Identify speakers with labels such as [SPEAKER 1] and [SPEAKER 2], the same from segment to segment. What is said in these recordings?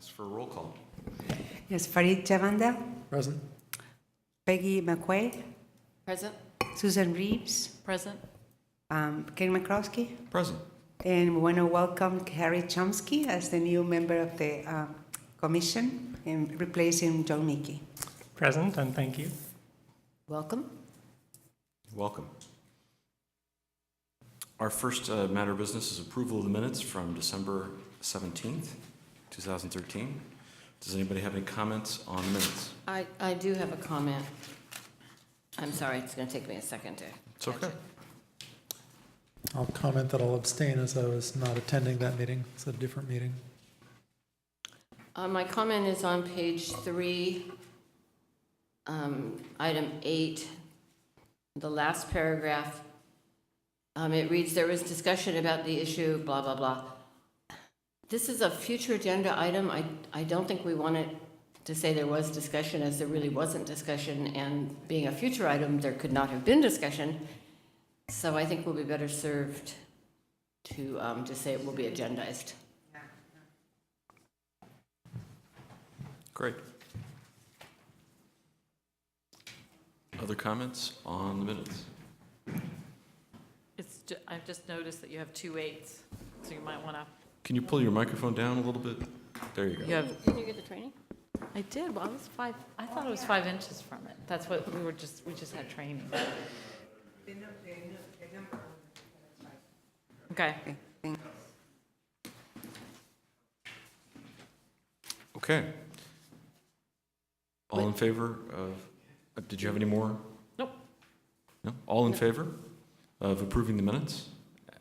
[SPEAKER 1] Ask for a roll call.
[SPEAKER 2] Yes, Farid Javanda,
[SPEAKER 3] Present.
[SPEAKER 2] Peggy McQuaid,
[SPEAKER 4] Present.
[SPEAKER 2] Susan Reeves,
[SPEAKER 4] Present.
[SPEAKER 2] Ken McCloskey,
[SPEAKER 1] Present.
[SPEAKER 2] and we want to welcome Harry Chomsky as the new member of the commission and replacing John Mickey.
[SPEAKER 3] Present, and thank you.
[SPEAKER 2] Welcome.
[SPEAKER 1] Welcome. Our first matter of business is approval of the minutes from December 17th, 2013. Does anybody have any comments on the minutes?
[SPEAKER 4] I do have a comment. I'm sorry, it's going to take me a second to.
[SPEAKER 1] It's okay.
[SPEAKER 3] I'll comment that I'll abstain as I was not attending that meeting. It's a different meeting.
[SPEAKER 4] My comment is on page 3, item 8, the last paragraph. It reads, there was discussion about the issue, blah, blah, blah. This is a future agenda item. I don't think we want it to say there was discussion, as there really wasn't discussion, and being a future item, there could not have been discussion. So I think we'll be better served to just say it will be agendized.
[SPEAKER 1] Great. Other comments on the minutes?
[SPEAKER 5] I've just noticed that you have 2 8s, so you might want to.
[SPEAKER 1] Can you pull your microphone down a little bit? There you go.
[SPEAKER 5] You have.
[SPEAKER 4] Didn't you get the training?
[SPEAKER 5] I did. Well, I was 5. I thought it was 5 inches from it. That's what we just had training. Okay.
[SPEAKER 1] Okay. All in favor of, did you have any more?
[SPEAKER 5] Nope.
[SPEAKER 1] No? All in favor of approving the minutes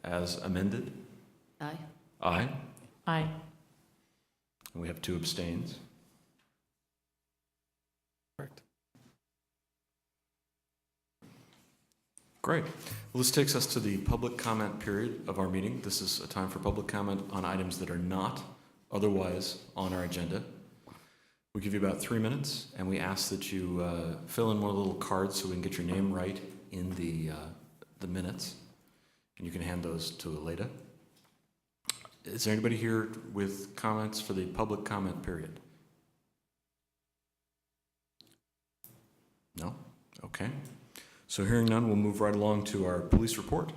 [SPEAKER 1] as amended?
[SPEAKER 4] Aye.
[SPEAKER 1] Aye.
[SPEAKER 5] Aye.
[SPEAKER 1] And we have 2 abstains.
[SPEAKER 3] Correct.
[SPEAKER 1] Great. Well, this takes us to the public comment period of our meeting. This is a time for public comment on items that are not otherwise on our agenda. We give you about 3 minutes, and we ask that you fill in one of the little cards so we can get your name right in the minutes, and you can hand those to Aleda. Is there anybody here with comments for the public comment period? No? Okay. So hearing none, we'll move right along to our police report.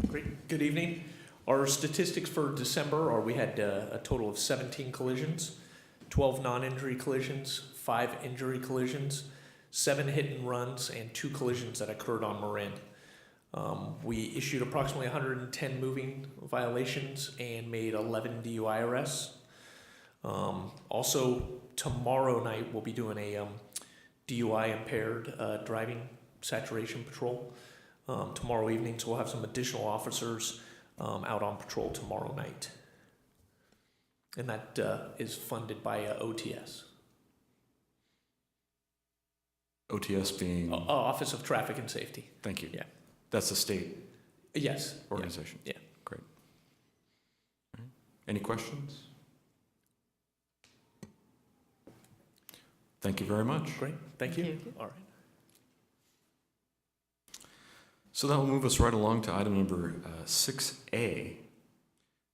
[SPEAKER 6] Great. Good evening. Our statistics for December are we had a total of 17 collisions, 12 non-injury collisions, 5 injury collisions, 7 hit and runs, and 2 collisions that occurred on Marin. We issued approximately 110 moving violations and made 11 DUI arrests. Also, tomorrow night we'll be doing a DUI impaired driving saturation patrol. Tomorrow evening, so we'll have some additional officers out on patrol tomorrow night. And that is funded by OTS.
[SPEAKER 1] OTS being?
[SPEAKER 6] Office of Traffic and Safety.
[SPEAKER 1] Thank you.
[SPEAKER 6] Yeah.
[SPEAKER 1] That's a state
[SPEAKER 6] Yes.
[SPEAKER 1] organization?
[SPEAKER 6] Yeah.
[SPEAKER 1] Great. All right. Any questions? Thank you very much.
[SPEAKER 6] Great. Thank you.
[SPEAKER 5] Thank you.
[SPEAKER 6] All right.
[SPEAKER 1] So that will move us right along to item number 6A,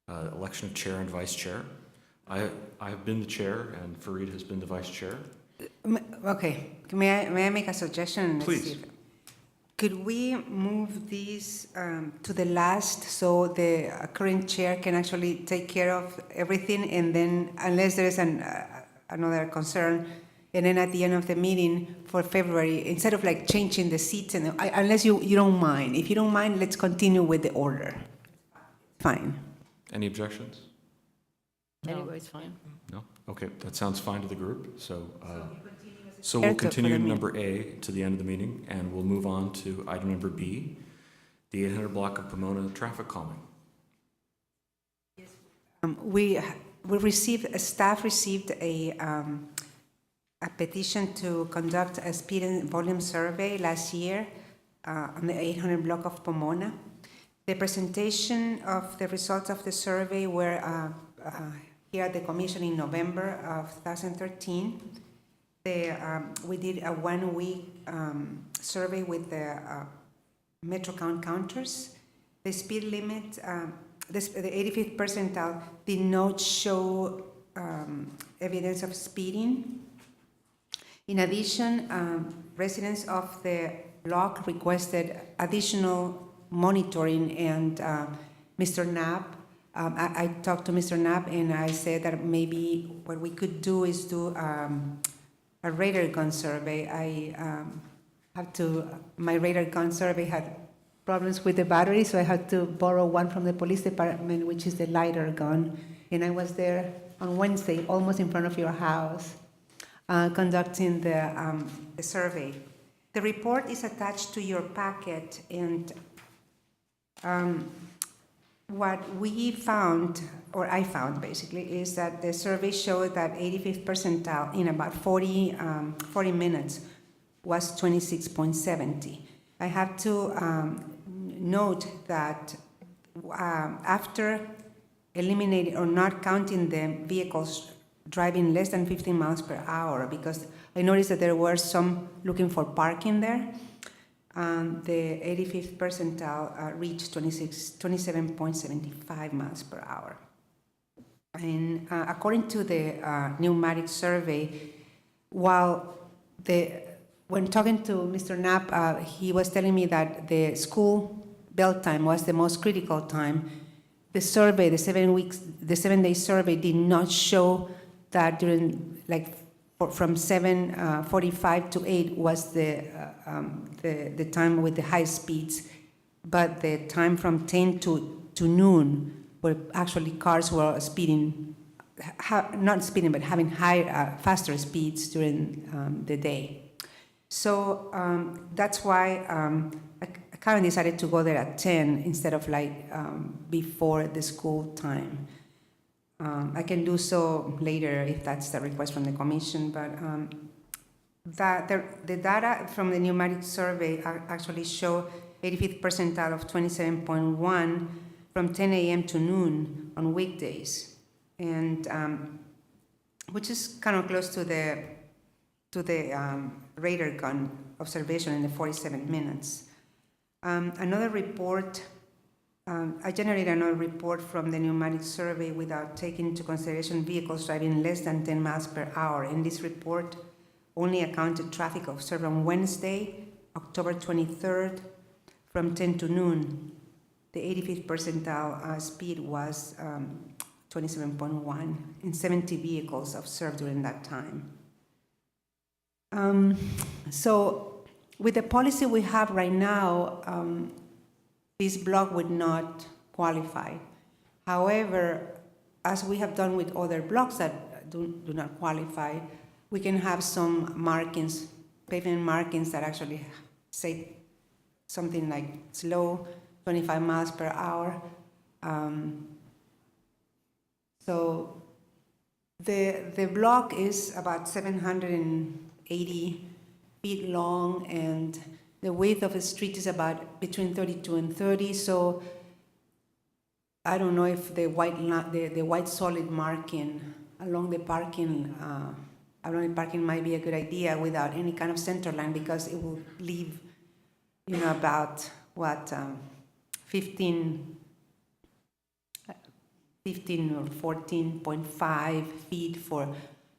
[SPEAKER 1] election of chair and vice chair. I have been the chair, and Farid has been the vice chair.
[SPEAKER 2] Okay, may I make a suggestion?
[SPEAKER 1] Please.
[SPEAKER 2] Could we move these to the last so the current chair can actually take care of everything, and then unless there is another concern, and then at the end of the meeting for February, instead of like changing the seats, and unless you don't mind. If you don't mind, let's continue with the order. Fine.
[SPEAKER 1] Any objections?
[SPEAKER 4] Anybody's fine.
[SPEAKER 1] No? Okay, that sounds fine to the group. So we'll continue number A to the end of the meeting, and we'll move on to item number B, the 800 block of Pomona traffic calming.
[SPEAKER 2] Staff received a petition to conduct a speed and volume survey last year on the 800 block of Pomona. The presentation of the results of the survey were here at the commission in November of 2013. We did a 1-week survey with the Metro count counters. The speed limit the 85th percentile did not show evidence of speeding. In addition, residents of the block requested additional monitoring, and Mr. Knapp, I talked to Mr. Knapp, and I said that maybe what we could do is do a radar gun survey. My radar gun survey had problems with the battery, so I had to borrow one from the police department, which is the lighter gun. And I was there on Wednesday, almost in front of your house, conducting the survey. The report is attached to your packet, and what we found, or I found basically, is that the survey showed that 85th percentile in about 40 minutes was 26.70. I have to note that after eliminating or not counting the vehicles driving less than 15 miles per hour, because I noticed that there were some looking for parking there, the 85th percentile reached 27.75 miles per hour. And according to the pneumatic survey, when talking to Mr. Knapp, he was telling me that the school bell time was the most critical time. The survey, the 7-day survey, did not show that during from 7:45 to 8 was the time with the high speeds, but the time from 10 to noon, where actually cars were speeding, not speeding, but having faster speeds during the day. So that's why I kind of decided to go there at 10 instead of before the school time. I can do so later if that's the request from the commission, but the data from the pneumatic survey actually show 85th percentile of 27.1 from 10 a.m. to noon on weekdays, and which is kind of close to the radar gun observation in the 47 minutes. Another report. I generated another report from the pneumatic survey without taking into consideration vehicles driving less than 10 miles per hour. In this report, only accounted traffic observed on Wednesday, October 23rd, from 10 to noon. The 85th percentile speed was 27.1 in 70 vehicles observed during that time. So with the policy we have right now, this block would not qualify. However, as we have done with other blocks that do not qualify, we can have some markings, pavement markings that actually say something like slow, 25 miles per hour. So the block is about 780 feet long, and the width of the street is about between 32 and 30. So I don't know if the white solid marking along the parking might be a good idea without any kind of center line, because it will leave, about 15 or 14.5 feet for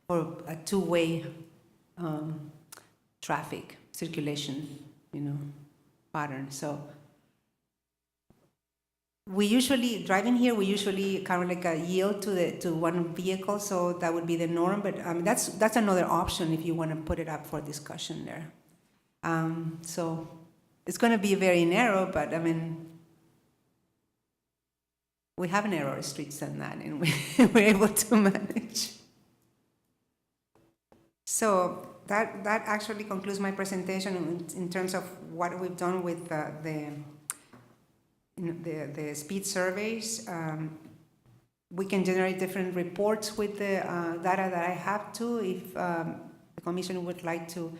[SPEAKER 2] a two-way traffic circulation, pattern. So we usually, driving here, we usually kind of yield to one vehicle, so that would be the norm, but that's another option if you want to put it up for discussion there. So it's going to be very narrow, but we have narrower streets than that, and we're able to manage. So that actually concludes my presentation in terms of what we've done with the speed surveys. We can generate different reports with the data that I have too, if the commission would like to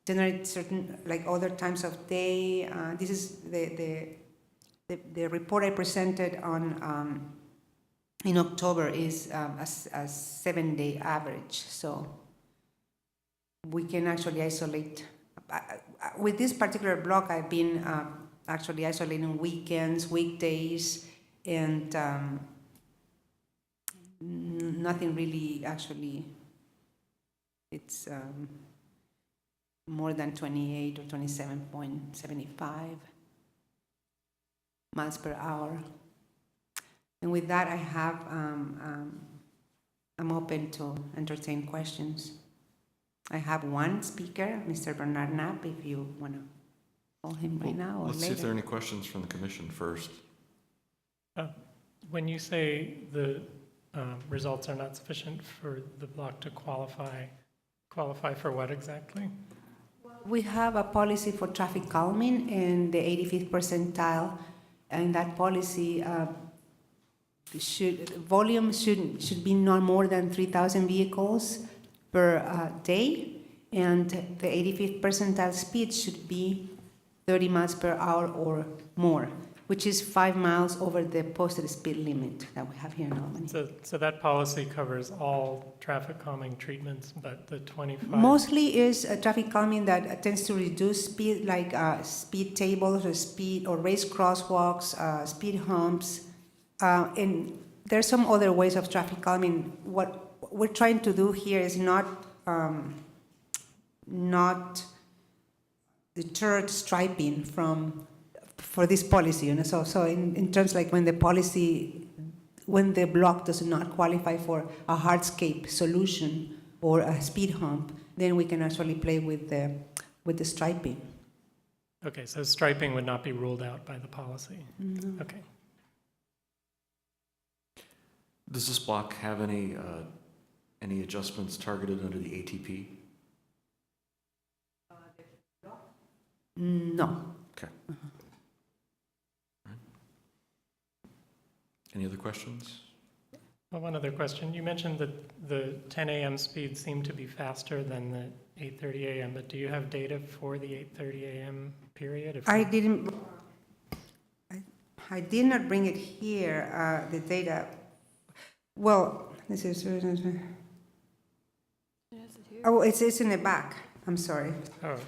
[SPEAKER 2] generate certain, other times of day. This is the report I presented on in October is a 7-day average. So we can actually isolate. With this particular block, I've been actually isolating weekends, weekdays, and nothing really actually, it's more than 28 or 27.75 miles per hour. And with that, I have, I'm open to entertain questions. I have one speaker, Mr. Bernard Knapp, if you want to call him right now or
[SPEAKER 1] Let's see if there are
[SPEAKER 2] later.
[SPEAKER 1] any questions from the commission first.
[SPEAKER 7] When you say the results are not sufficient for the block to qualify for what exactly?
[SPEAKER 2] We have a policy for traffic calming in the 85th percentile, and that policy volume should be not more than 3,000 vehicles per day, and the 85th percentile speed should be 30 miles per hour or more, which is 5 miles over the posted speed limit that we have here in Albany.
[SPEAKER 7] So that policy covers all traffic calming treatments, but the 25.
[SPEAKER 2] Mostly is traffic calming that tends to reduce speed, like speed tables or raised crosswalks, speed humps, and there's some other ways of traffic calming. What we're trying to do here is not deter striping for this policy, So in terms like when the block does not qualify for a hardscape solution or a speed hump, then we can actually play with the striping.
[SPEAKER 7] Okay, so striping would not be ruled out by the policy.
[SPEAKER 2] No.
[SPEAKER 7] Okay.
[SPEAKER 1] Does this block have any adjustments targeted under the ATP?
[SPEAKER 2] No.
[SPEAKER 1] Okay. Any other questions?
[SPEAKER 7] Well, one other question. You mentioned that the 10 a.m. speeds seem to be faster than the 8:30 a.m., but do you have data for the 8:30 a.m. period?
[SPEAKER 2] I did not bring it here, the data. Well, this is. Oh, it's in the back. I'm sorry.
[SPEAKER 7] Oh,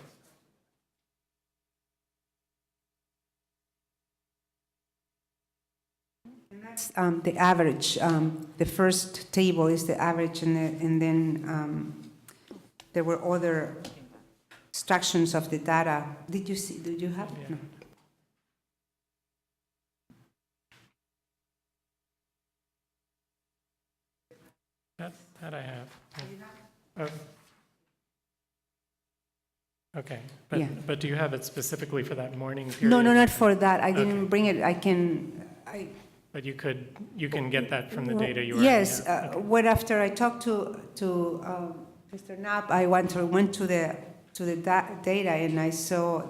[SPEAKER 2] That's the average. The first table is the average, and then there were other extractions of the data. Did you see? Did you have?
[SPEAKER 7] Yeah.
[SPEAKER 2] No.
[SPEAKER 7] that I have. Yeah. Okay, but,
[SPEAKER 2] Yeah.
[SPEAKER 7] but do you have it specifically for that morning period?
[SPEAKER 2] No, not for that. I didn't
[SPEAKER 7] Okay.
[SPEAKER 2] bring it.
[SPEAKER 7] But you can get that from the data you already
[SPEAKER 2] Yes.
[SPEAKER 7] have. Okay.
[SPEAKER 2] When after I talked to Mr. Knapp, I went to the data, and I saw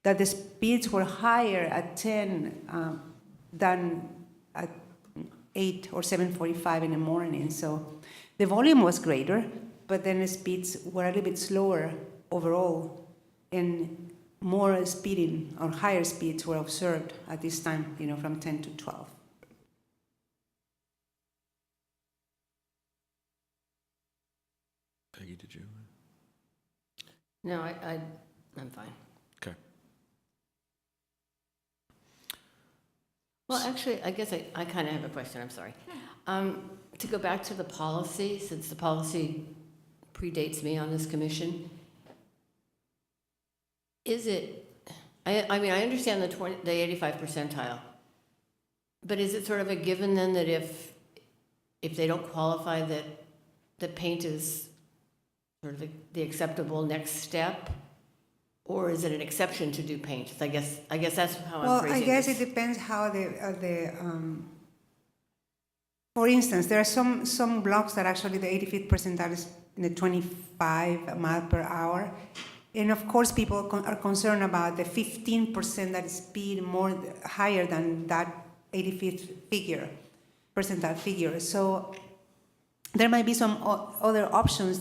[SPEAKER 2] that the speeds were higher at 10 than at 8 or 7:45 in the morning. So the volume was greater, but then the speeds were a little bit slower overall, and more speeding or higher speeds were observed at this time, from 10 to 12.
[SPEAKER 1] Peggy, did you?
[SPEAKER 4] No, I'm fine.
[SPEAKER 1] Okay.
[SPEAKER 4] Well, actually, I guess I kind of have a question, I'm sorry. To go back to the policy, since the policy predates me on this commission, is it, I mean, I understand the 85 percentile, but is it sort of a given then that if they don't qualify, that the paint is sort of the acceptable next step? Or is it an exception to do paint? I guess that's how I'm phrasing
[SPEAKER 2] Well, I guess
[SPEAKER 4] this.
[SPEAKER 2] it depends how for instance, there are some blocks that actually the 85th percentile is in the 25 mile per hour. And of course, people are concerned about the 15% that is speed higher than that 85th percentile figure. So there might be some other options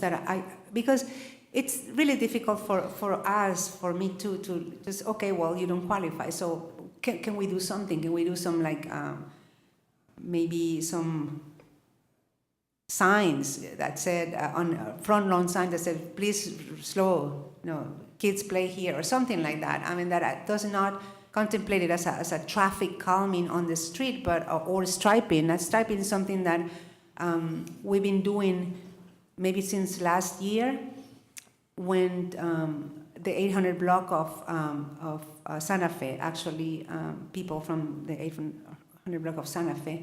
[SPEAKER 2] because it's really difficult for me to just, okay, well, you don't qualify. So can we do something? Can we do some maybe some signs that said, on a front lawn sign that said, please slow, kids play here, or something like that. I mean, that does not contemplated as a traffic calming on the street, but or striping. That striping is something that we've been doing maybe since last year, when the 800 block of Santa Fe, actually people from the 800 block of Santa Fe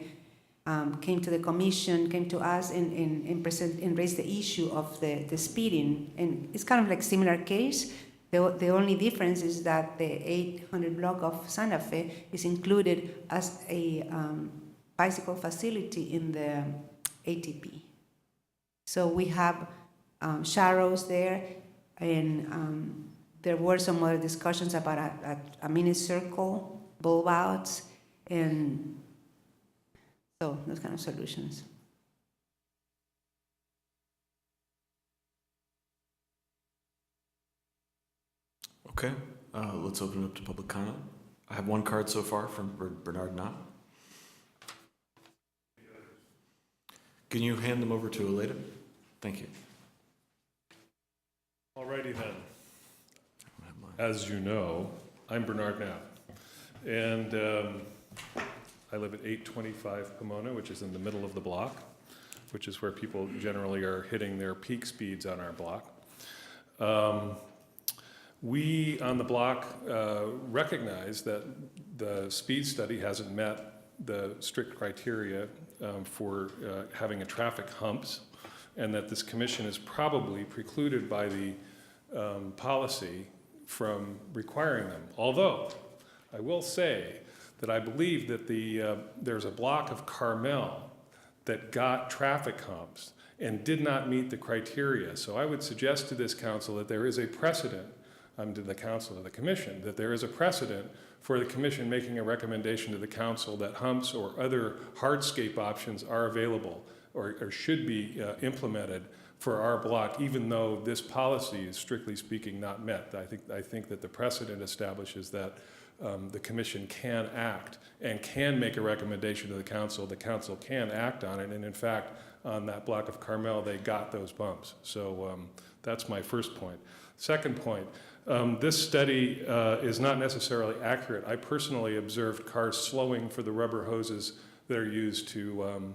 [SPEAKER 2] came to the commission, came to us and raised the issue of the speeding. And it's kind of like similar case. The only difference is that the 800 block of Santa Fe is included as a bicycle facility in the ATP. So we have sharrows there, and there were some other discussions about a mini circle, bulb outs, and so those kind of solutions.
[SPEAKER 1] Okay, let's open it up to public comment. I have one card so far from Bernard Knott. Can you hand them over to Aleda? Thank you.
[SPEAKER 8] Alrighty then. As you know, I'm Bernard Knapp, and I live at 825 Pomona, which is in the middle of the block, which is where people generally are hitting their peak speeds on our block. We on the block recognize that the speed study hasn't met the strict criteria for having a traffic humps, and that this commission is probably precluded by the policy from requiring them. Although, I will say that I believe that there's a block of Carmel that got traffic humps and did not meet the criteria. So I would suggest to this council that there is a precedent, to the council of the commission, that there is a precedent for the commission making a recommendation to the council that humps or other hardscape options are available or should be implemented for our block, even though this policy is strictly speaking not met. I think that the precedent establishes that the commission can act and can make a recommendation to the council can act on it, and in fact, on that block of Carmel, they got those bumps. So that's my first point. Second point, this study is not necessarily accurate. I personally observed cars slowing for the rubber hoses that are used to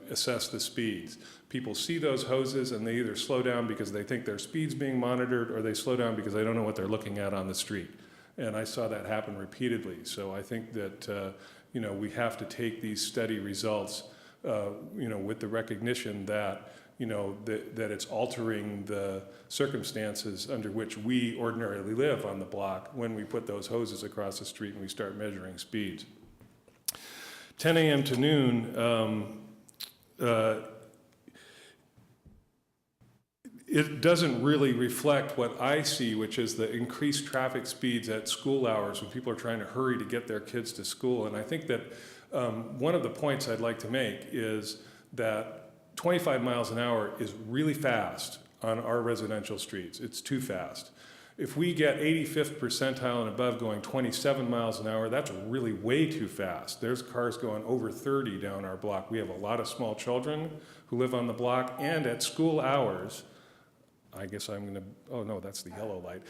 [SPEAKER 8] assess the speeds. People see those hoses and they either slow down because they think their speed's being monitored, or they slow down because they don't know what they're looking at on the street. And I saw that happen repeatedly. So I think that we have to take these study results with the recognition that that it's altering the circumstances under which we ordinarily live on the block when we put those hoses across the street and we start measuring speeds. 10 a.m. to noon, it doesn't really reflect what I see, which is the increased traffic speeds at school hours when people are trying to hurry to get their kids to school. And I think that one of the points I'd like to make is that 25 miles an hour is really fast on our residential streets. It's too fast. If we get 85th percentile and above going 27 miles an hour, that's really way too fast. There's cars going over 30 down our block. We have a lot of small children who live on the block, and at school hours, I guess I'm gonna, oh no, that's the yellow light.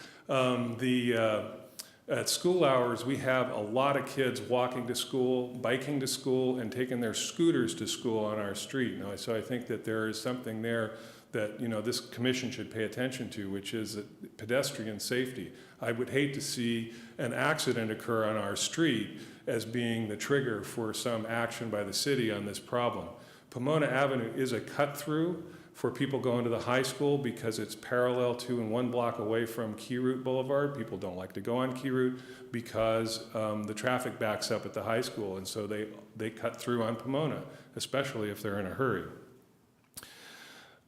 [SPEAKER 8] At school hours, we have a lot of kids walking to school, biking to school, and taking their scooters to school on our street. Now, so I think that there is something there that this commission should pay attention to, which is pedestrian safety. I would hate to see an accident occur on our street as being the trigger for some action by the city on this problem. Pomona Avenue is a cut-through for people going to the high school because it's parallel to and 1 block away from Key Route Boulevard. People don't like to go on Key Route because the traffic backs up at the high school, and so they cut through on Pomona, especially if they're in a hurry.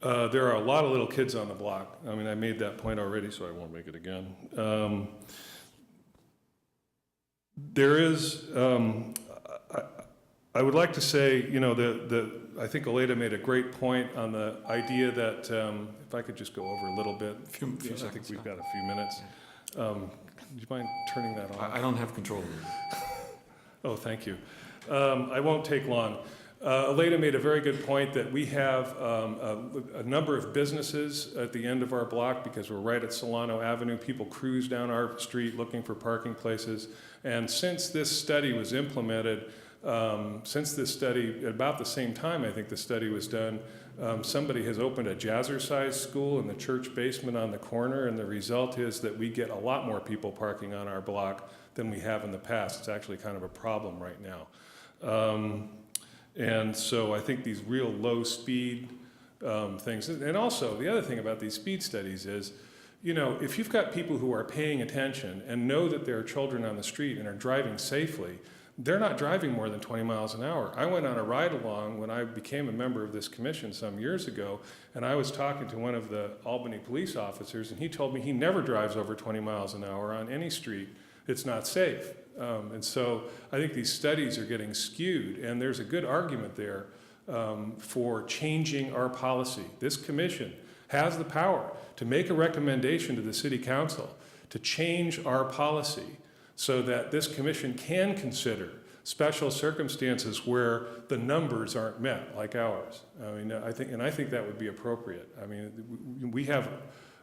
[SPEAKER 8] There are a lot of little kids on the block. I mean, I made that point already, so I won't make it again. There is, I would like to say, I think Aleda made a great point on the idea that, if I could just go over a little bit, I think we've got a few minutes. Do you mind turning that off?
[SPEAKER 1] I don't have control of it.
[SPEAKER 8] Oh, thank you. I won't take long. Elena made a very good point that we have a number of businesses at the end of our block because we're right at Solano Avenue. People cruise down our street looking for parking places. And since this study was implemented, about the same time I think the study was done, somebody has opened a jazzercise school in the church basement on the corner, and the result is that we get a lot more people parking on our block than we have in the past. It's actually kind of a problem right now. And so I think these real low speed things, and also the other thing about these speed studies is, you know, if you've got people who are paying attention and know that there are children on the street and are driving safely, they're not driving more than 20 miles an hour. I went on a ride along when I became a member of this commission some years ago, and I was talking to one of the Albany police officers, and he told me he never drives over 20 miles an hour on any street. It's not safe. And so I think these studies are getting skewed, and there's a good argument there for changing our policy. This commission has the power to make a recommendation to the city council to change our policy so that this commission can consider special circumstances where the numbers aren't met, like ours. I mean, I think that would be appropriate. I mean, we have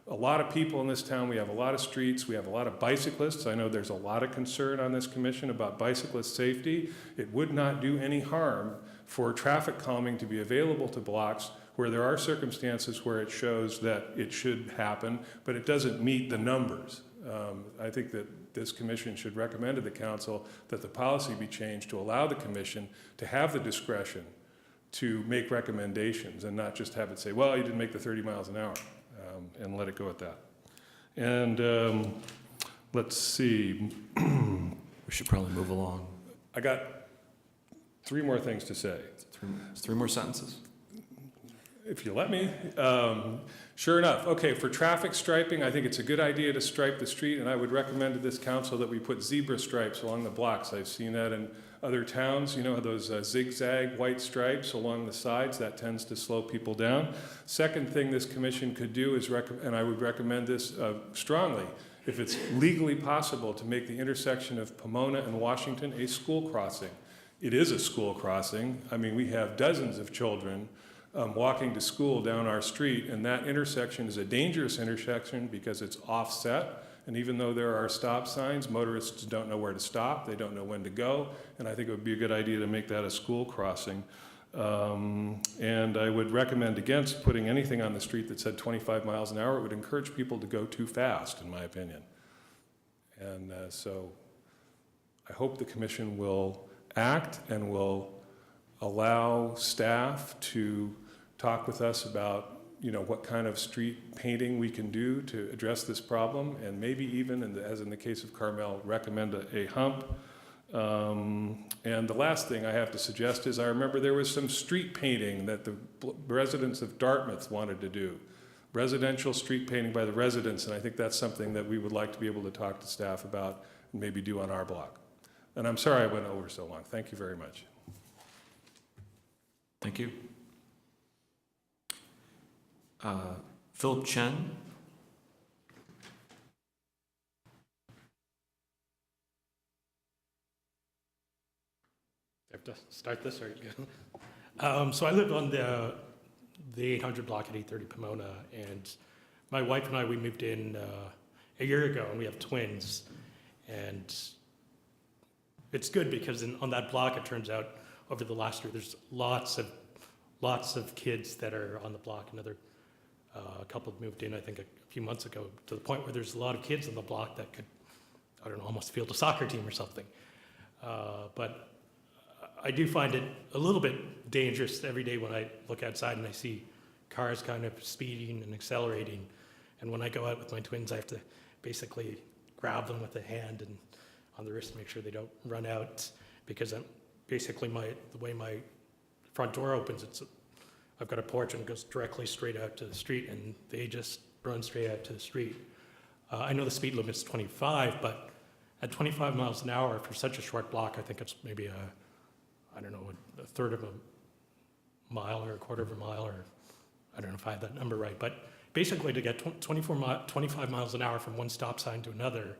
[SPEAKER 8] a lot of people in this town, we have a lot of streets, we have a lot of bicyclists. I know there's a lot of concern on this commission about bicyclist safety. It would not do any harm for traffic calming to be available to blocks where there are circumstances where it shows that it should happen, but it doesn't meet the numbers. I think that this commission should recommend to the council that the policy be changed to allow the commission to have the discretion to make recommendations and not just have it say, well, you didn't make the 30 miles an hour, and let it go at that. And let's see.
[SPEAKER 1] We should probably move along.
[SPEAKER 8] I got 3 more things to say.
[SPEAKER 1] Three more sentences.
[SPEAKER 8] If you let me. Sure enough. Okay, for traffic striping, I think it's a good idea to stripe the street, and I would recommend to this council that we put zebra stripes along the blocks. I've seen that in other towns, you know, those zigzag white stripes along the sides. That tends to slow people down. Second thing this commission could do is, and I would recommend this strongly, if it's legally possible, to make the intersection of Pomona and Washington a school crossing. It is a school crossing. I mean, we have dozens of children walking to school down our street, and that intersection is a dangerous intersection because it's offset, and even though there are stop signs, motorists don't know where to stop, they don't know when to go, and I think it would be a good idea to make that a school crossing. And I would recommend against putting anything on the street that said 25 miles an hour. It would encourage people to go too fast, in my opinion. And so I hope the commission will act and will allow staff to talk with us about, you know, what kind of street painting we can do to address this problem, and maybe even, as in the case of Carmel, recommend a hump. And the last thing I have to suggest is I remember there was some street painting that the residents of Dartmouth wanted to do, residential street painting by the residents, and I think that's something that we would like to be able to talk to staff about and maybe do on our block. And I'm sorry I went over so long. Thank you very much.
[SPEAKER 1] Thank you. Philip Chen.
[SPEAKER 9] I have to start this, or so I live on the 800 block at 830 Pomona, and my wife and I, we moved in a year ago, and we have twins, and it's good because on that block, it turns out over the last year, there's lots of kids that are on the block. Another couple moved in, I think, a few months ago, to the point where there's a lot of kids on the block that could, I don't know, almost field a soccer team or something. But I do find it a little bit dangerous every day when I look outside and I see cars kind of speeding and accelerating. And when I go out with my twins, I have to basically grab them with a hand and on the wrist to make sure they don't run out, because I'm basically the way my front door opens, I've got a porch and it goes directly straight out to the street, and they just run straight out to the street. I know the speed limit's 25, but at 25 miles an hour for such a short block, I think it's maybe a third of a mile or a quarter of a mile, or I don't know if I have that number right. But basically to get 25 miles an hour from one stop sign to another,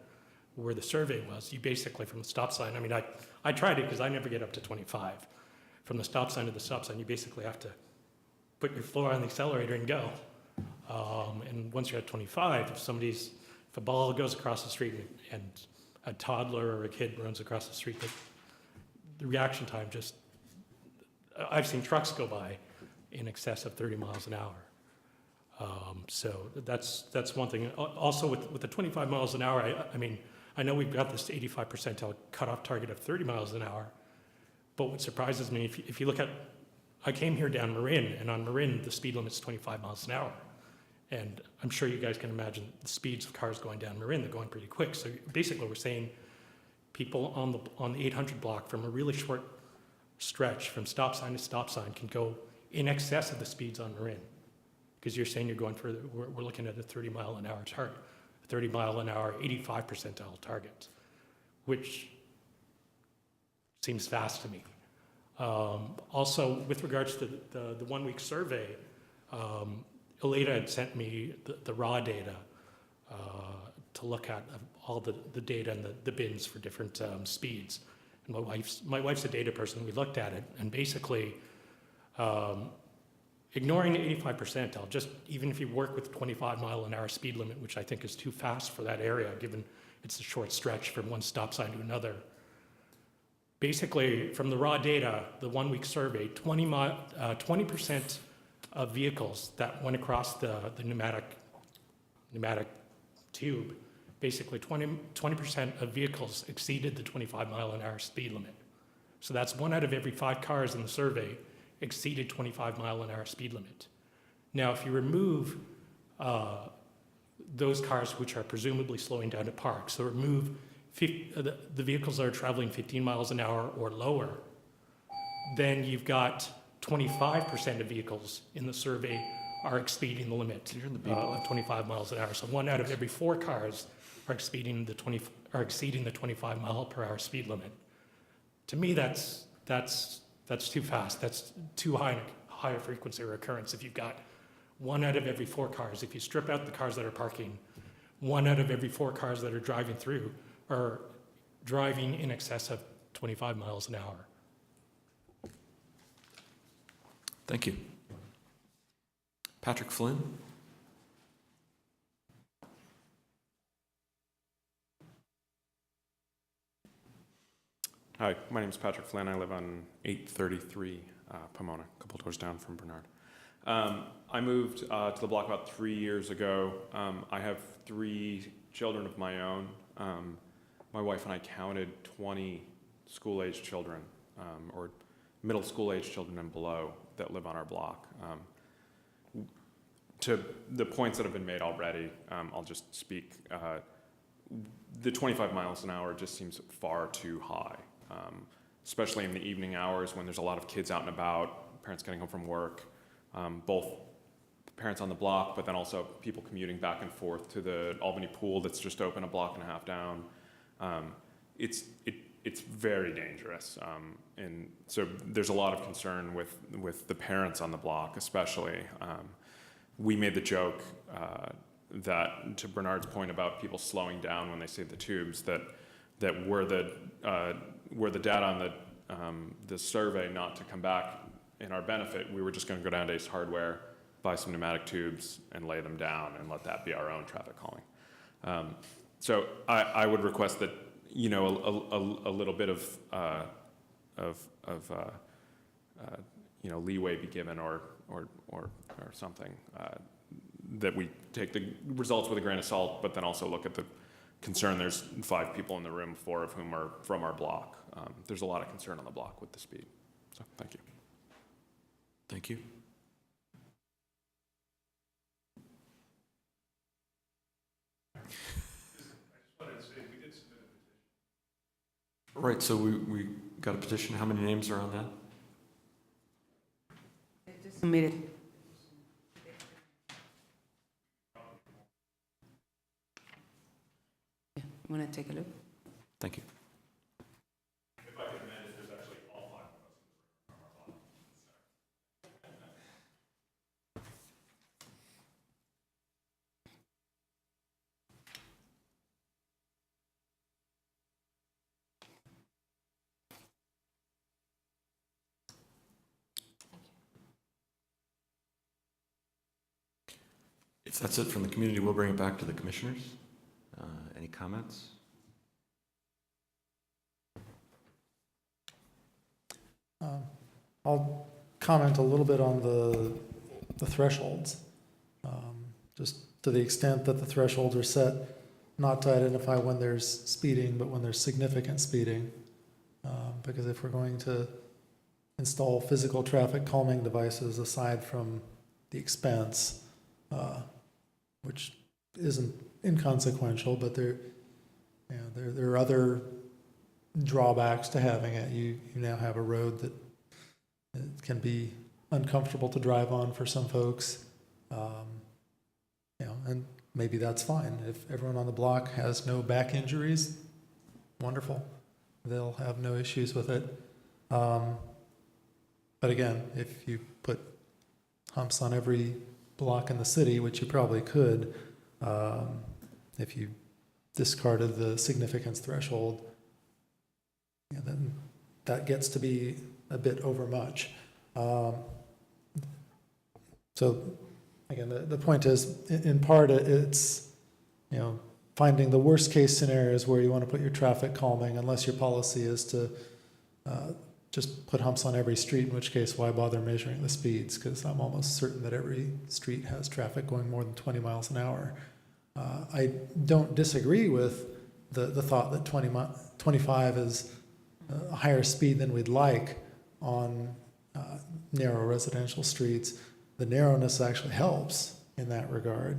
[SPEAKER 9] where the survey was, you basically from the stop sign, I mean, I tried it because I never get up to 25. from the stop sign to the stop sign, you basically have to put your foot on the accelerator and go. And once you're at 25, if a ball goes across the street and a toddler or a kid runs across the street, the reaction time just, I've seen trucks go by in excess of 30 miles an hour. So that's one thing. Also with the 25 miles an hour, I mean, I know we've got this 85 percentile cutoff target of 30 miles an hour, but what surprises me, if you look at, I came here down Marin, and on Marin, the speed limit's 25 miles an hour. And I'm sure you guys can imagine the speeds of cars going down Marin, they're going pretty quick. So basically we're saying people on the 800 block from a really short stretch from stop sign to stop sign can go in excess of the speeds on Marin. Because you're saying you're going for, we're looking at a 30 mile an hour target, 30 mile an hour, 85 percentile target, which seems fast to me. Also, with regards to the 1 week survey, Elita had sent me the raw data to look at all the data and the bins for different speeds. And my wife's a data person. We looked at it, and basically, ignoring the 85 percentile, just even if you work with 25 mile an hour speed limit, which I think is too fast for that area, given it's a short stretch from one stop sign to another. Basically, from the raw data, the 1 week survey, 20% of vehicles that went across the pneumatic tube, basically 20% of vehicles exceeded the 25 mile an hour speed limit. So that's 1 out of every 5 cars in the survey exceeded 25 mile an hour speed limit. Now, if you remove those cars which are presumably slowing down to park, so remove the vehicles that are traveling 15 miles an hour or lower, then you've got 25% of vehicles in the survey are exceeding the limit of 25 miles an hour. So 1 out of every 4 cars are exceeding the 25 mile per hour speed limit. To me, that's too fast. That's too high a frequency of occurrence. If you've got 1 out of every 4 cars, if you strip out the cars that are parking, 1 out of every 4 cars that are driving through are driving in excess of 25 miles an hour.
[SPEAKER 1] Thank you. Patrick Flynn?
[SPEAKER 10] Hi, my name is Patrick Flynn. I live on 833 Pomona, a couple doors down from Bernard. I moved to the block about 3 years ago. I have 3 children of my own. My wife and I counted 20 school-age children, or middle school-age children and below that live on our block. To the points that have been made already, I'll just speak. The 25 miles an hour just seems far too high, especially in the evening hours when there's a lot of kids out and about, parents getting home from work, both parents on the block, but then also people commuting back and forth to the Albany pool that's just open a block and a half down. It's very dangerous, and so there's a lot of concern with the parents on the block, especially. We made the joke that, to Bernard's point about people slowing down when they see the tubes, that were the data on the survey not to come back in our benefit, we were just going to go down to Ace Hardware, buy some pneumatic tubes, and lay them down, and let that be our own traffic calming. So I would request that, you know, a little bit of you know, leeway be given, or something, that we take the results with a grain of salt, but then also look at the concern. There's 5 people in the room, 4 of whom are from our block. There's a lot of concern on the block with the speed. So thank you.
[SPEAKER 1] Thank you. Right, so we got a petition. How many names are on that?
[SPEAKER 2] Submitted. You want to take a look?
[SPEAKER 1] Thank you.
[SPEAKER 8] If I could amend it, there's actually all 5 of us.
[SPEAKER 1] If that's it from the community, we'll bring it back to the commissioners. Any comments?
[SPEAKER 3] I'll comment a little bit on the thresholds, just to the extent that the thresholds are set not to identify when there's speeding, but when there's significant speeding. Because if we're going to install physical traffic calming devices aside from the expense, which isn't inconsequential, but there are other drawbacks to having it. You now have a road that it can be uncomfortable to drive on for some folks, and maybe that's fine. If everyone on the block has no back injuries, wonderful. They'll have no issues with it. But again, if you put humps on every block in the city, which you probably could, if you discarded the significance threshold, then that gets to be a bit overmuch. So again, the point is, in part, it's finding the worst case scenarios where you want to put your traffic calming, unless your policy is to just put humps on every street, in which case why bother measuring the speeds, because I'm almost certain that every street has traffic going more than 20 miles an hour. I don't disagree with the thought that 25 is a higher speed than we'd like on narrow residential streets. The narrowness actually helps in that regard.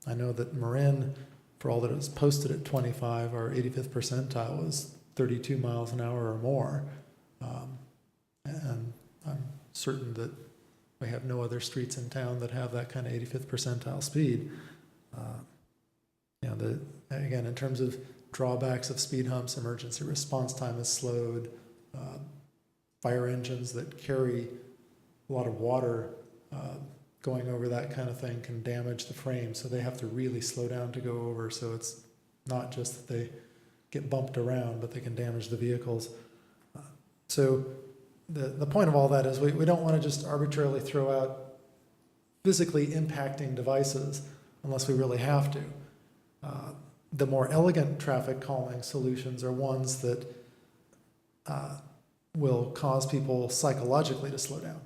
[SPEAKER 3] I know that Marin, for all that it was posted at 25, our 85th percentile was 32 miles an hour or more. And I'm certain that we have no other streets in town that have that kind of 85th percentile speed. Again, in terms of drawbacks of speed humps, emergency response time is slowed. Fire engines that carry a lot of water going over that kind of thing can damage the frame, so they have to really slow down to go over. So it's not just that they get bumped around, but they can damage the vehicles. So the point of all that is we don't want to just arbitrarily throw out physically impacting devices unless we really have to. The more elegant traffic calming solutions are ones that will cause people psychologically to slow down.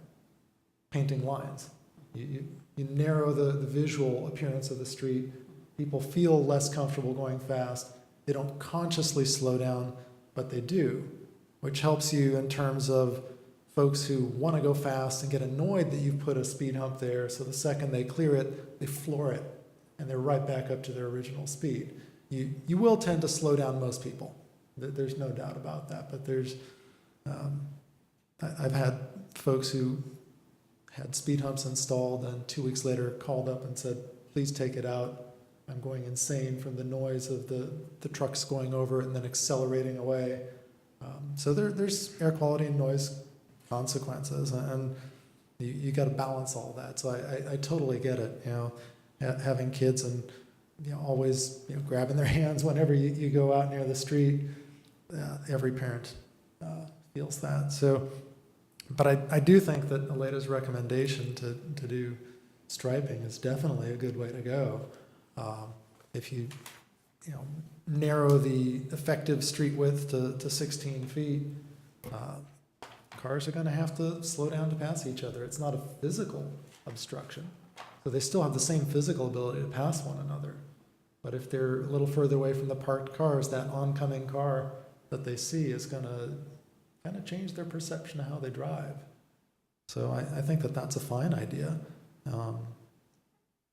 [SPEAKER 3] Painting lines. You narrow the visual appearance of the street. People feel less comfortable going fast. They don't consciously slow down, but they do, which helps you in terms of folks who want to go fast and get annoyed that you've put a speed hump there, so the second they clear it, they floor it, and they're right back up to their original speed. You will tend to slow down most people. There's no doubt about that, but there's I've had folks who had speed humps installed and 2 weeks later called up and said, please take it out. I'm going insane from the noise of the trucks going over it and then accelerating away. So there's air quality and noise consequences, and you got to balance all that. So I totally get it. Having kids and always grabbing their hands whenever you go out near the street. Every parent feels that. So, but I do think that Aleda's recommendation to do striping is definitely a good way to go. If you narrow the effective street width to 16 feet, cars are going to have to slow down to pass each other. It's not a physical obstruction. So they still have the same physical ability to pass one another. But if they're a little further away from the parked cars, that oncoming car that they see is going to kind of change their perception of how they drive. So I think that that's a fine idea.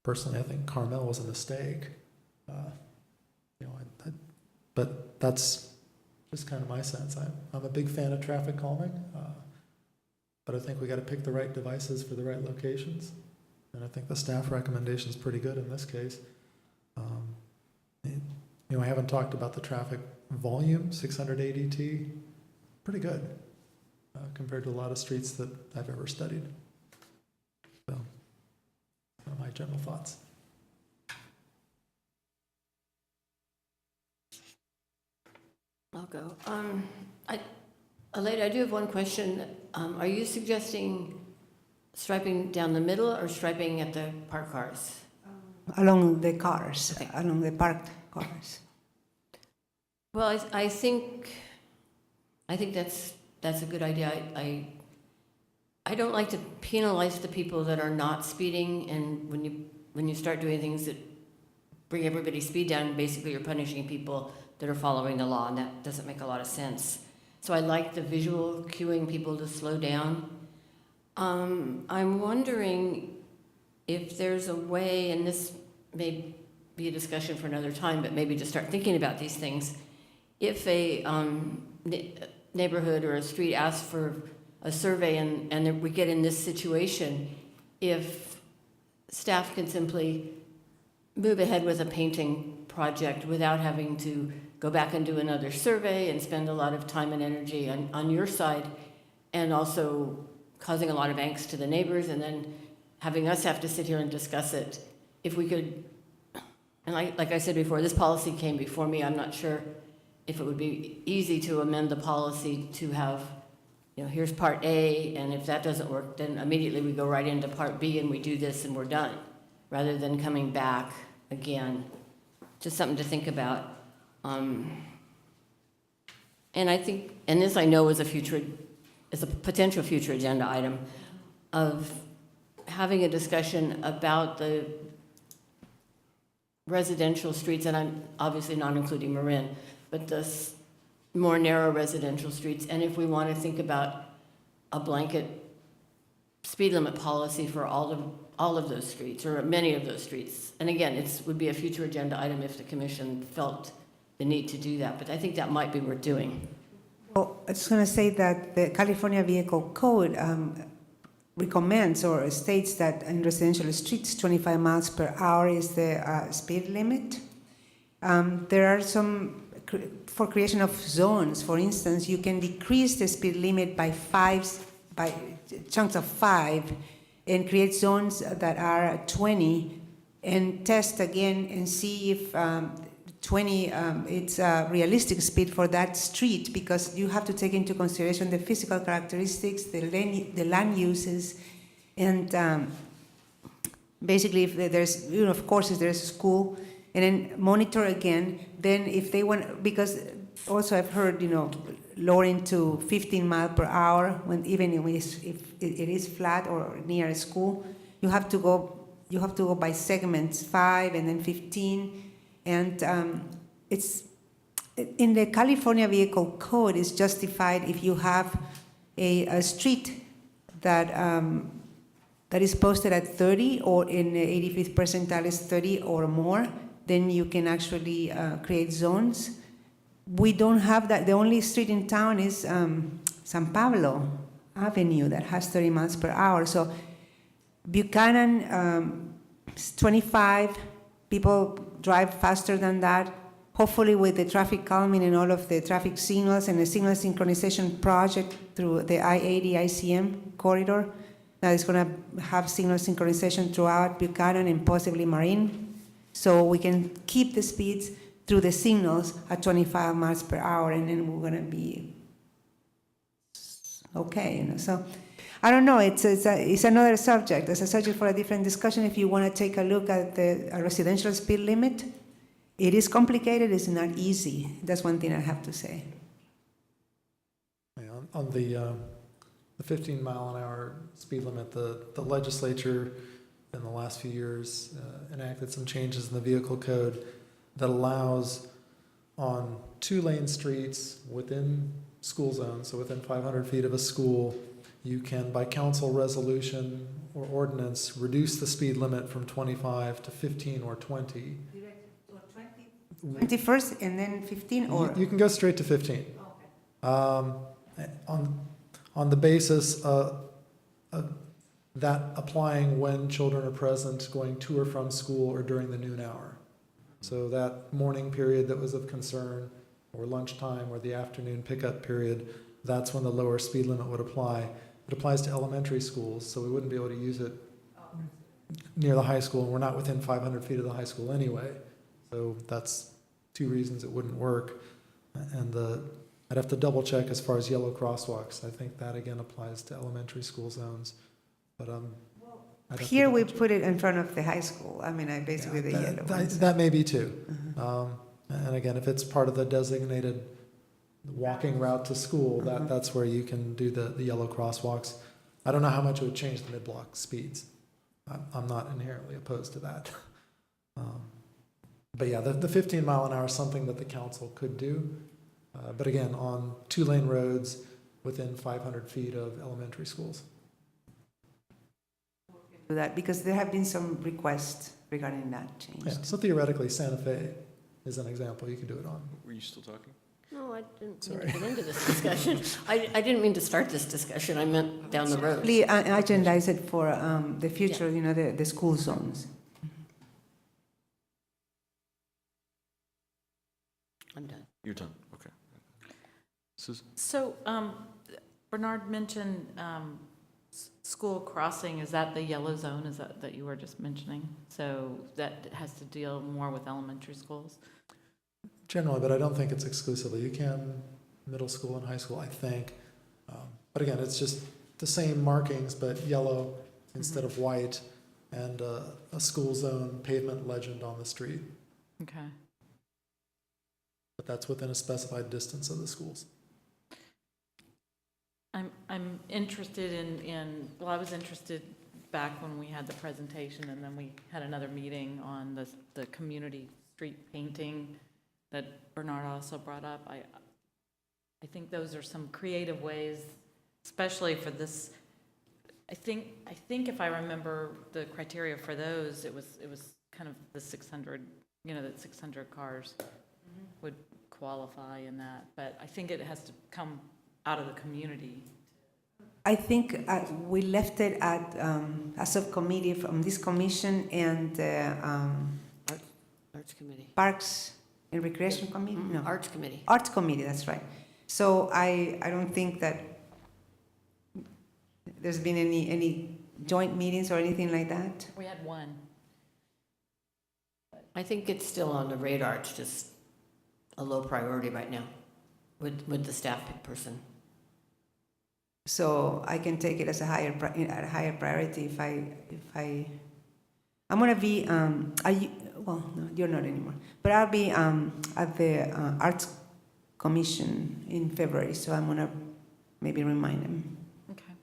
[SPEAKER 3] Personally, I think Carmel was a mistake. But that's just kind of my sense. I'm a big fan of traffic calming, but I think we got to pick the right devices for the right locations. And I think the staff recommendation is pretty good in this case. I haven't talked about the traffic volume, 600 ADT, pretty good compared to a lot of streets that I've ever studied. So, my general thoughts.
[SPEAKER 4] I'll go. Aleda, I do have one question. Are you suggesting striping down the middle or striping at the parked cars?
[SPEAKER 2] Along the cars,
[SPEAKER 4] Okay.
[SPEAKER 2] along the parked cars.
[SPEAKER 4] Well, I think that's a good idea. I don't like to penalize the people that are not speeding, and when you start doing things that bring everybody's speed down, basically you're punishing people that are following the law, and that doesn't make a lot of sense. So I like the visual cueing people to slow down. I'm wondering if there's a way, and this may be a discussion for another time, but maybe just start thinking about these things. If a neighborhood or a street asks for a survey and we get in this situation, if staff can simply move ahead with a painting project without having to go back and do another survey and spend a lot of time and energy on your side, and also causing a lot of angst to the neighbors, and then having us have to sit here and discuss it. If we could, and like I said before, this policy came before me. I'm not sure if it would be easy to amend the policy to have, here's part A, and if that doesn't work, then immediately we go right into part B and we do this and we're done, rather than coming back again. Just something to think about. And I think, and this I know is a potential future agenda item, of having a discussion about the residential streets, and I'm obviously not including Marin, but the more narrow residential streets, and if we want to think about a blanket speed limit policy for all of those streets, or many of those streets. And again, it would be a future agenda item if the commission felt the need to do that, but I think that might be worth doing.
[SPEAKER 2] Well, I was going to say that the California Vehicle Code recommends or states that in residential streets, 25 miles per hour is the speed limit. There are some, for creation of zones, for instance, you can decrease the speed limit by chunks of 5 and create zones that are 20 and test again and see if 20 it's a realistic speed for that street, because you have to take into consideration the physical characteristics, the land uses, and basically if there's, of course, if there's a school, and then monitor again. Then if they want, because also I've heard, lowering to 15 miles per hour when even if it is flat or near a school, you have to go by segments, 5 and then 15. And it's in the California Vehicle Code, is justified if you have a street that is posted at 30, or in the 85th percentile is 30 or more, then you can actually create zones. We don't have that. The only street in town is San Pablo Avenue that has 30 miles per hour. So Buchanan is 25. People drive faster than that. Hopefully with the traffic calming and all of the traffic signals and the signal synchronization project through the I-80 ICM corridor, that is going to have signal synchronization throughout Buchanan and possibly Marine. So we can keep the speeds through the signals at 25 miles per hour, and then we're going to be okay. So I don't know, it's another subject. It's a subject for a different discussion. If you want to take a look at the residential speed limit, it is complicated, it's not easy. That's one thing I have to say.
[SPEAKER 3] Yeah, on the 15 mile an hour speed limit, the legislature in the last few years enacted some changes in the vehicle code that allows on 2-lane streets within school zones, so within 500 feet of a school, you can, by council resolution or ordinance, reduce the speed limit from 25 to 15 or 20.
[SPEAKER 2] 20 first and then 15, or?
[SPEAKER 3] You can go straight to 15. Okay. On the basis of that applying when children are present going to or from school or during the noon hour. So that morning period that was of concern, or lunchtime, or the afternoon pickup period, that's when the lower speed limit would apply. It applies to elementary schools, so we wouldn't be able to use it near the high school, and we're not within 500 feet of the high school anyway. So that's 2 reasons it wouldn't work. And I'd have to double check as far as yellow crosswalks. I think that again applies to elementary school zones. but I'd have to
[SPEAKER 2] Here we
[SPEAKER 3] double check.
[SPEAKER 2] put it in front of the high school. I mean, basically the
[SPEAKER 3] Yeah,
[SPEAKER 2] yellow
[SPEAKER 3] that,
[SPEAKER 2] ones.
[SPEAKER 3] that may be too. And again, if it's part of the designated walking route to school, that's where you can do the yellow crosswalks. I don't know how much it would change the mid-block speeds. I'm not inherently opposed to that. But yeah, the 15 mile an hour is something that the council could do. But again, on 2-lane roads within 500 feet of elementary schools.
[SPEAKER 2] Do that because there have been some requests regarding that change.
[SPEAKER 3] Yeah, so theoretically, Santa Fe is an example you could do it on.
[SPEAKER 1] Were you still talking?
[SPEAKER 4] No, I didn't mean
[SPEAKER 3] Sorry.
[SPEAKER 4] to get into this discussion. I didn't mean to start this discussion, I meant down the road.
[SPEAKER 2] Please agendize it for the future, you know, the school zones.
[SPEAKER 4] I'm done.
[SPEAKER 1] You're done, okay. Susan?
[SPEAKER 5] So Bernard mentioned school crossing, is that the yellow zone, is that you were just mentioning? So that has to deal more with elementary schools?
[SPEAKER 3] Generally, but I don't think it's exclusively. You can middle school and high school, I think. But again, it's just the same markings, but yellow instead of white, and a school zone pavement legend on the street.
[SPEAKER 5] Okay.
[SPEAKER 3] But that's within a specified distance of the schools.
[SPEAKER 5] I'm interested in, well, I was interested back when we had the presentation, and then we had another meeting on the community street painting that Bernard also brought up. I think those are some creative ways, especially for this. I think if I remember the criteria for those, it was kind of the 600, that 600 cars would qualify in that. But I think it has to come out of the community.
[SPEAKER 2] I think we left it at a subcommittee from this commission and
[SPEAKER 4] Arts Committee.
[SPEAKER 2] Parks and Recreation Committee? No.
[SPEAKER 4] Arts Committee.
[SPEAKER 2] Arts Committee, that's right. So I don't think that there's been any joint meetings or anything like that.
[SPEAKER 5] We had one.
[SPEAKER 4] I think it's still on the radar, it's just a low priority right now with the staff person.
[SPEAKER 2] So I can take it as a higher priority if I'm gonna be well, no, you're not anymore, but I'll be at the Arts Commission in February, so I'm gonna maybe remind them.
[SPEAKER 5] Okay.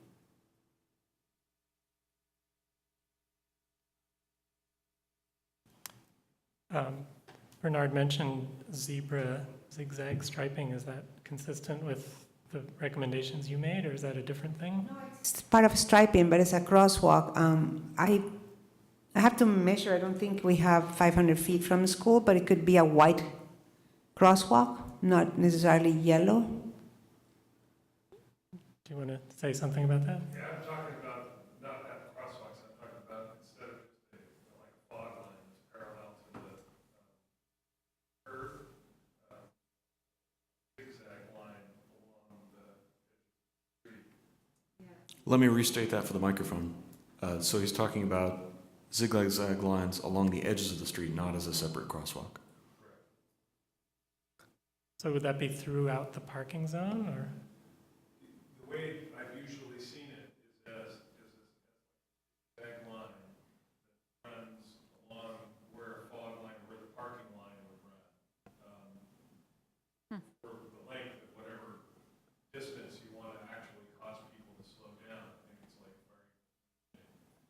[SPEAKER 7] Bernard mentioned zebra zigzag striping. Is that consistent with the recommendations you made, or is that a different thing?
[SPEAKER 2] It's part of striping, but it's a crosswalk. I have to measure. I don't think we have 500 feet from the school, but it could be a white crosswalk, not necessarily yellow.
[SPEAKER 7] Do you want to say something about that?
[SPEAKER 8] Yeah, I'm talking about not at the crosswalks, I'm talking about instead of just like a fog line that's parallel to the curve, zigzag line along the street.
[SPEAKER 1] Let me restate that for the microphone. So he's talking about zigzag lines along the edges of the street, not as a separate crosswalk.
[SPEAKER 7] So would that be throughout the parking zone, or?
[SPEAKER 8] The way I've usually seen it is as a zigzag line that runs along where a fog line, where the parking line would run. For the length of whatever distance you want to actually cause people to slow down. I think it's like very, so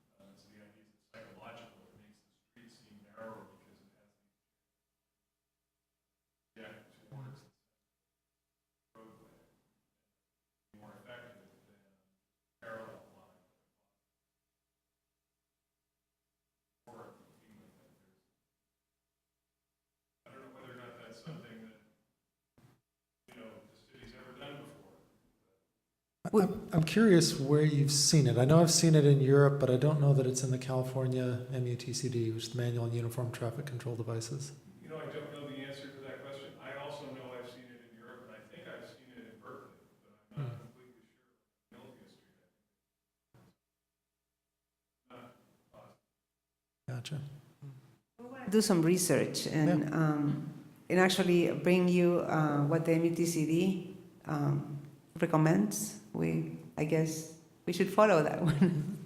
[SPEAKER 8] the idea is it's psychological. It makes the street seem narrower because it has the towards the roadway. More effective than parallel line. Or even if there's, I don't know whether or not that's something that, the city's ever done before.
[SPEAKER 3] I'm curious where you've seen it. I know I've seen it in Europe, but I don't know that it's in the California MUTCD, which is the Manual and Uniform Traffic Control Devices.
[SPEAKER 8] I don't know the answer to that question. I also know I've seen it in Europe, and I think I've seen it in Berkeley, but I'm not completely sure. Milvia Street, I think. Not positive.
[SPEAKER 3] Gotcha.
[SPEAKER 2] Do some research and actually bring you what the MUTCD recommends. I guess we should follow that one.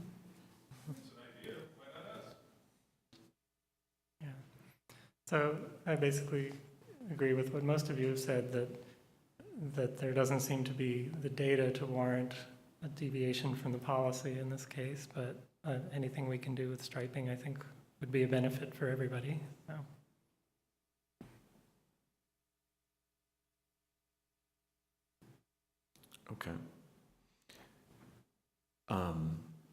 [SPEAKER 7] So I basically agree with what most of you have said, that there doesn't seem to be the data to warrant a deviation from the policy in this case, but anything we can do with striping, I think, would be a benefit for everybody. So.
[SPEAKER 1] Okay.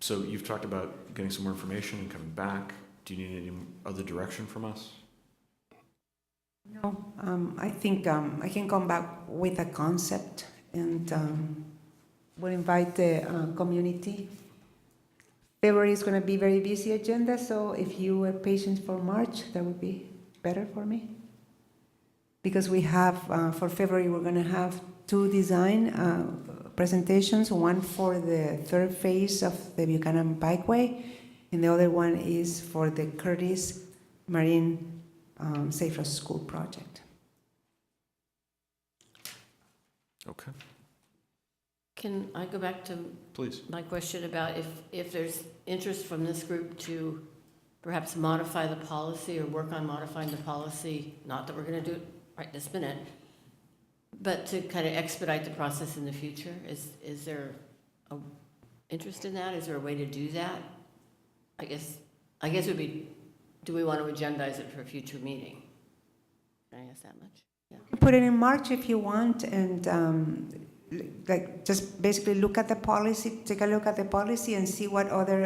[SPEAKER 1] So you've talked about getting some more information and coming back. Do you need any other direction from us?
[SPEAKER 2] No, I think I can come back with a concept, and we'll invite the community. February is going to be very busy agenda, so if you were patient for March, that would be better for me. Because we have, for February, we're going to have 2 design presentations, one for the 3rd phase of the Buchanan Bikeway, and the other one is for the Curtis Marine Safe Road School project.
[SPEAKER 1] Okay,
[SPEAKER 4] Can I go back to
[SPEAKER 1] please.
[SPEAKER 4] my question about if there's interest from this group to perhaps modify the policy or work on modifying the policy, not that we're going to do it right this minute, but to kind of expedite the process in the future? Is there a interest in that? Is there a way to do that? I guess it would be, do we want to agendize it for a future meeting? Can I ask that much? Yeah.
[SPEAKER 2] Put it in March if you want, and like just basically look at the policy, take a look at the policy, and see what other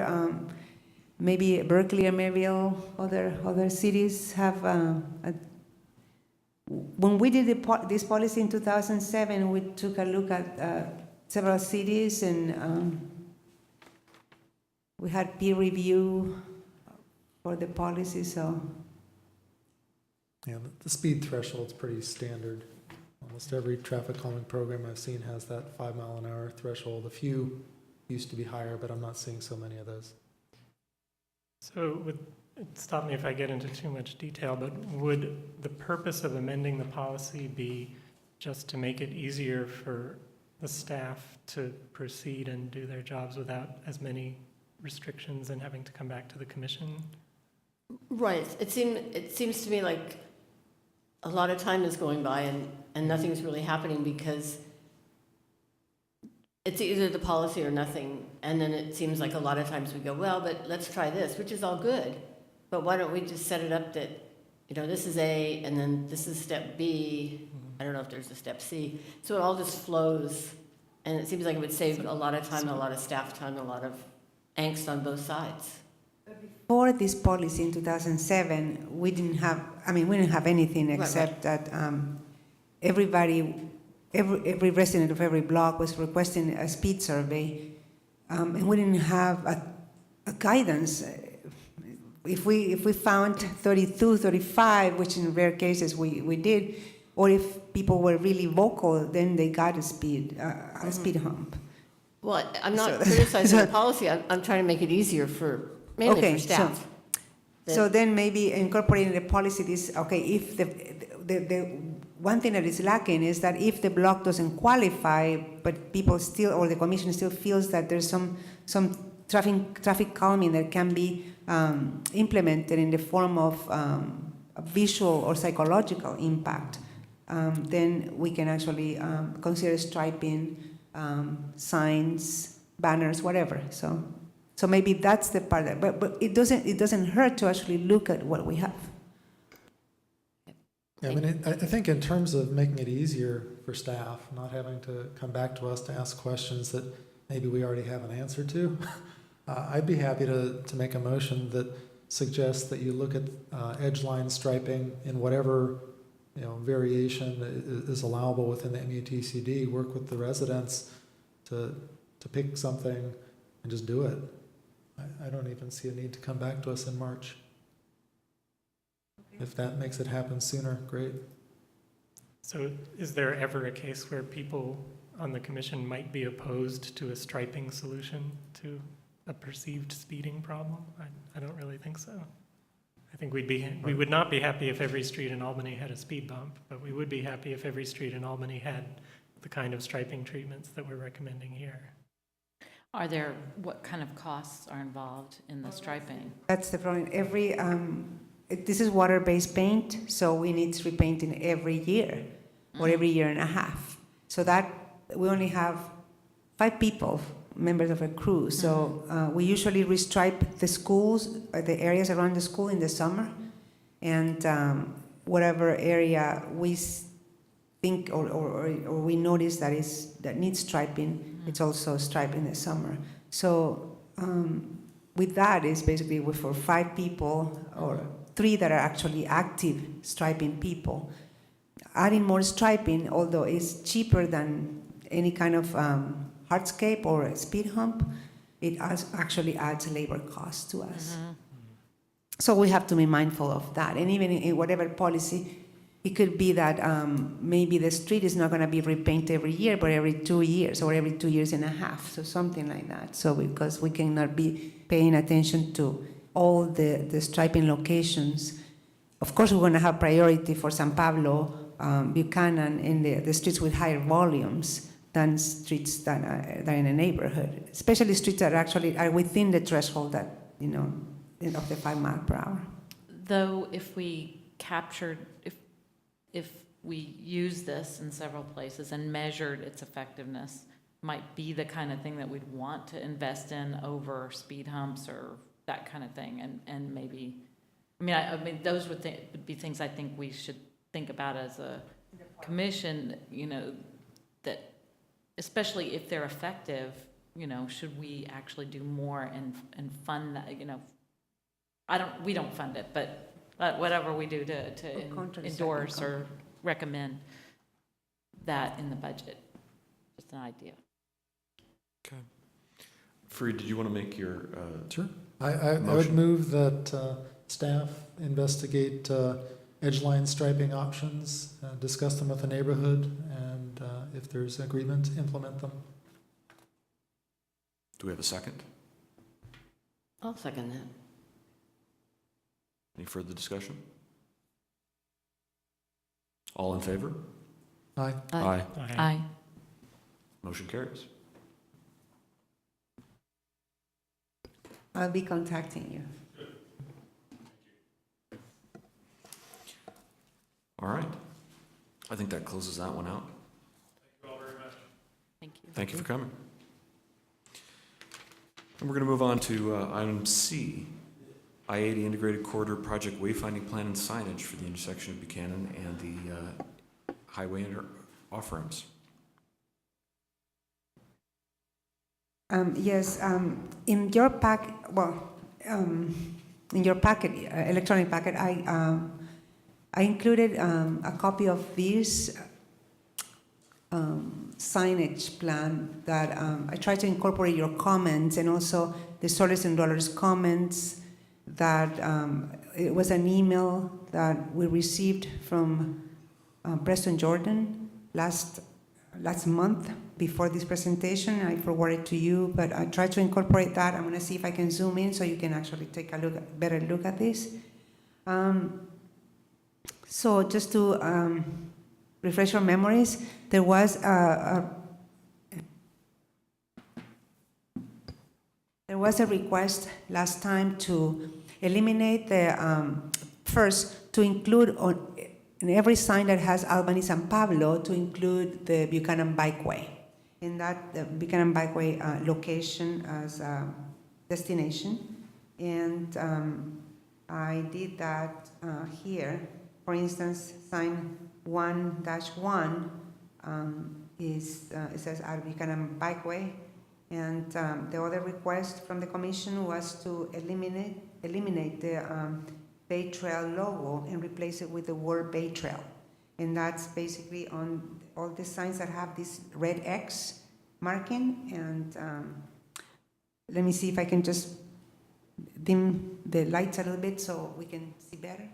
[SPEAKER 2] maybe Berkeley or Mayville, other cities have. When we did this policy in 2007, we took a look at several cities, and we had peer review for the policy. So
[SPEAKER 3] Yeah, the speed threshold's pretty standard. Almost every traffic calming program I've seen has that 5 mile an hour threshold. A few used to be higher, but I'm not seeing so many of those.
[SPEAKER 7] So stop me if I get into too much detail, but would the purpose of amending the policy be just to make it easier for the staff to proceed and do their jobs without as many restrictions and having to come back to the commission?
[SPEAKER 4] Right. It seems to me like a lot of time is going by and nothing's really happening because it's either the policy or nothing. And then it seems like a lot of times we go, well, but let's try this, which is all good. But why don't we just set it up that, this is A, and then this is step B. I don't know if there's a step C. So it all just flows. And it seems like it would save a lot of time, a lot of staff time, a lot of angst on both sides.
[SPEAKER 2] for this policy in 2007, we didn't have anything except that every resident of every block was requesting a speed survey, and we didn't have a guidance. If we found 32, 35, which in rare cases we did, or if people were really vocal, then they got a speed hump.
[SPEAKER 4] Well, I'm not criticizing the policy. I'm trying to make it easier mainly for staff.
[SPEAKER 2] So then maybe incorporating the policy is, if the one thing that is lacking is that if the block doesn't qualify, but people still, or the commission still feels that there's some traffic calming that can be implemented in the form of a visual or psychological impact, then we can actually consider striping, signs, banners, whatever. So maybe that's the part, but it doesn't hurt to actually look at what we have.
[SPEAKER 3] Yeah, I think in terms of making it easier for staff, not having to come back to us to ask questions that maybe we already have an answer to, I'd be happy to make a motion that suggests that you look at edge line striping in whatever variation is allowable within the MUTCD. Work with the residents to pick something and just do it. I don't even see a need to come back to us in March. If that makes it happen sooner, great.
[SPEAKER 7] So is there ever a case where people on the commission might be opposed to a striping solution to a perceived speeding problem? I don't really think so. I think we would not be happy if every street in Albany had a speed bump, but we would be happy if every street in Albany had the kind of striping treatments that we're recommending here.
[SPEAKER 5] What kind of costs are involved in the striping?
[SPEAKER 2] That's the problem. this is water-based paint, so we need repainting every year or every year and a half. So that we only have 5 people, members of a crew. So we usually restripe the schools, the areas around the school in the summer, and whatever area we think or we notice that needs striping, it's also striped in the summer. So with that is basically for 5 people or 3 that are actually active striping people. Adding more striping, although it's cheaper than any kind of hardscape or a speed hump, it actually adds labor costs to us. So we have to be mindful of that. And even in whatever policy, it could be that maybe the street is not going to be repainted every year, but every 2 years or every 2 years and a half, so something like that. So because we cannot be paying attention to all the striping locations. Of course, we're going to have priority for San Pablo, Buchanan, and the streets with higher volumes than streets that are in a neighborhood, especially streets that actually are within the threshold that, of the 5 miles per hour.
[SPEAKER 5] Though if we captured, if we use this in several places and measured its effectiveness, might be the kind of thing that we'd want to invest in over speed humps or that kind of thing, and maybe, I mean those would be things I think we should think about as a commission, that especially if they're effective, should we actually do more and fund that, we don't fund it, but whatever we do to endorse or recommend that in the budget, just an idea.
[SPEAKER 1] Okay. Fareed, did you want to make your
[SPEAKER 3] Sure. I would
[SPEAKER 1] motion?
[SPEAKER 3] move that staff investigate edgeline striping options, discuss them with the neighborhood, and if there's agreement, implement them.
[SPEAKER 1] Do we have a second?
[SPEAKER 4] I'll second that.
[SPEAKER 1] Any further discussion? All in favor?
[SPEAKER 3] Aye.
[SPEAKER 1] Aye.
[SPEAKER 5] Aye.
[SPEAKER 1] Motion carries.
[SPEAKER 2] I'll be contacting you.
[SPEAKER 1] All right. I think that closes that one out.
[SPEAKER 5] Thank you.
[SPEAKER 1] Thank you for coming. And we're going to move on to item C, I-80 Integrated Corridor Project Wayfinding Plan and Signage for the intersection of Buchanan and the highway off-ramps.
[SPEAKER 2] Yes, in your packet, electronic packet, I included a copy of this signage plan that I tried to incorporate your comments and also the Soles and Dollars comments that it was an email that we received from Preston Jordan last month before this presentation. I forwarded to you, but I tried to incorporate that. I'm going to see if I can zoom in so you can actually take a better look at this. So just to refresh your memories, there was a request last time to eliminate the first to include in every sign that has Albany San Pablo to include the Buchanan Bikeway. In that, the Buchanan Bikeway location as a destination. And I did that here. For instance, sign 1-1 it says our Buchanan Bikeway. And the other request from the commission was to eliminate the Bay Trail logo and replace it with the word Bay Trail. And that's basically on all the signs that have this red X marking. And let me see if I can just dim the lights a little bit so we can see better.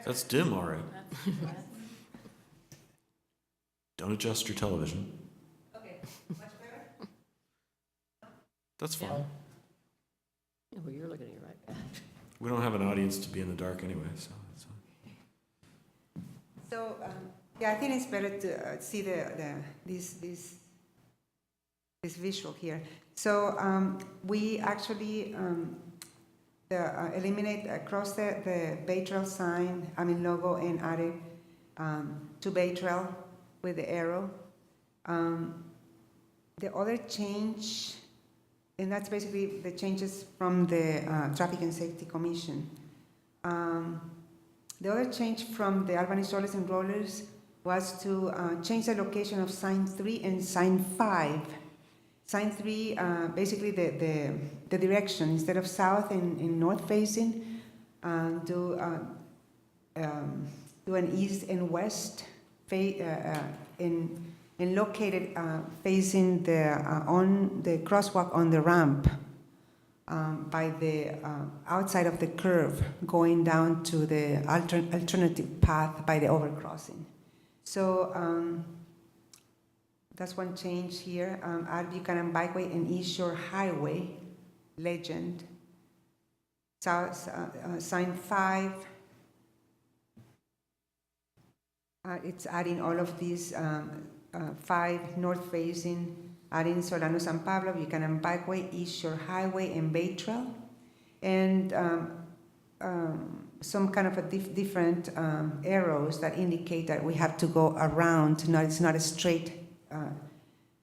[SPEAKER 1] That's dim, all right. Don't adjust your television.
[SPEAKER 2] Okay, much better?
[SPEAKER 1] That's fine.
[SPEAKER 4] Yeah, well, you're looking at it right.
[SPEAKER 1] We don't have an audience to be in the dark anyway, so it's fine.
[SPEAKER 2] So, yeah, I think it's better to see this visual here. So we actually eliminate across the Bay Trail sign, logo, and added to Bay Trail with the arrow. The other change, and that's basically the changes from the Traffic and Safety Commission. The other change from the Albany Strollers and Rollers was to change the location of sign 3 and sign 5. Sign 3, basically the direction, instead of south and north facing, do an east and west and located facing on the crosswalk on the ramp by the outside of the curve, going down to the alternative path by the overcrossing. So that's one change here. Add Buchanan Bikeway and East Shore Highway legend. South, sign 5. It's adding all of these 5 north facing, adding Solano San Pablo, Buchanan Bikeway, East Shore Highway, and Bay Trail. And some kind of a different arrows that indicate that we have to go around. It's not a straight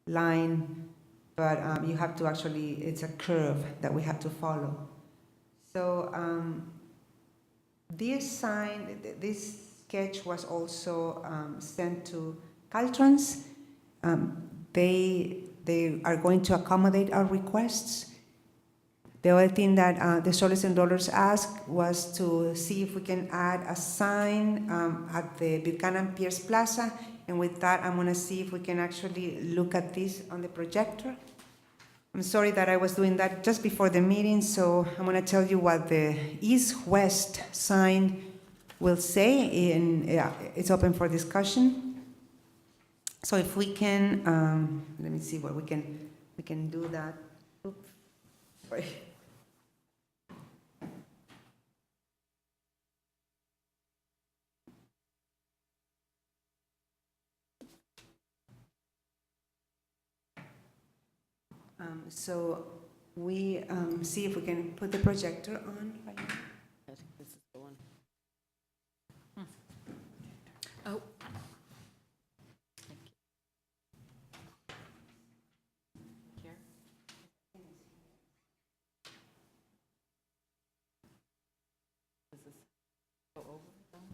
[SPEAKER 2] line, but you have to actually, it's a curve that we have to follow. So this sign, this sketch was also sent to Caltrans. They are going to accommodate our requests. The other thing that the Strollers and Rollers asked was to see if we can add a sign at the Buchanan Pierce Plaza. And with that, I'm going to see if we can actually look at this on the projector. I'm sorry that I was doing that just before the meeting, so I'm going to tell you what the east-west sign will say, and it's open for discussion. So if we can, let me see what we can do that. Oops. Sorry. So we see if we can put the projector on right now.
[SPEAKER 4] I think this is the one.
[SPEAKER 5] Oh. Here? Does this go over them?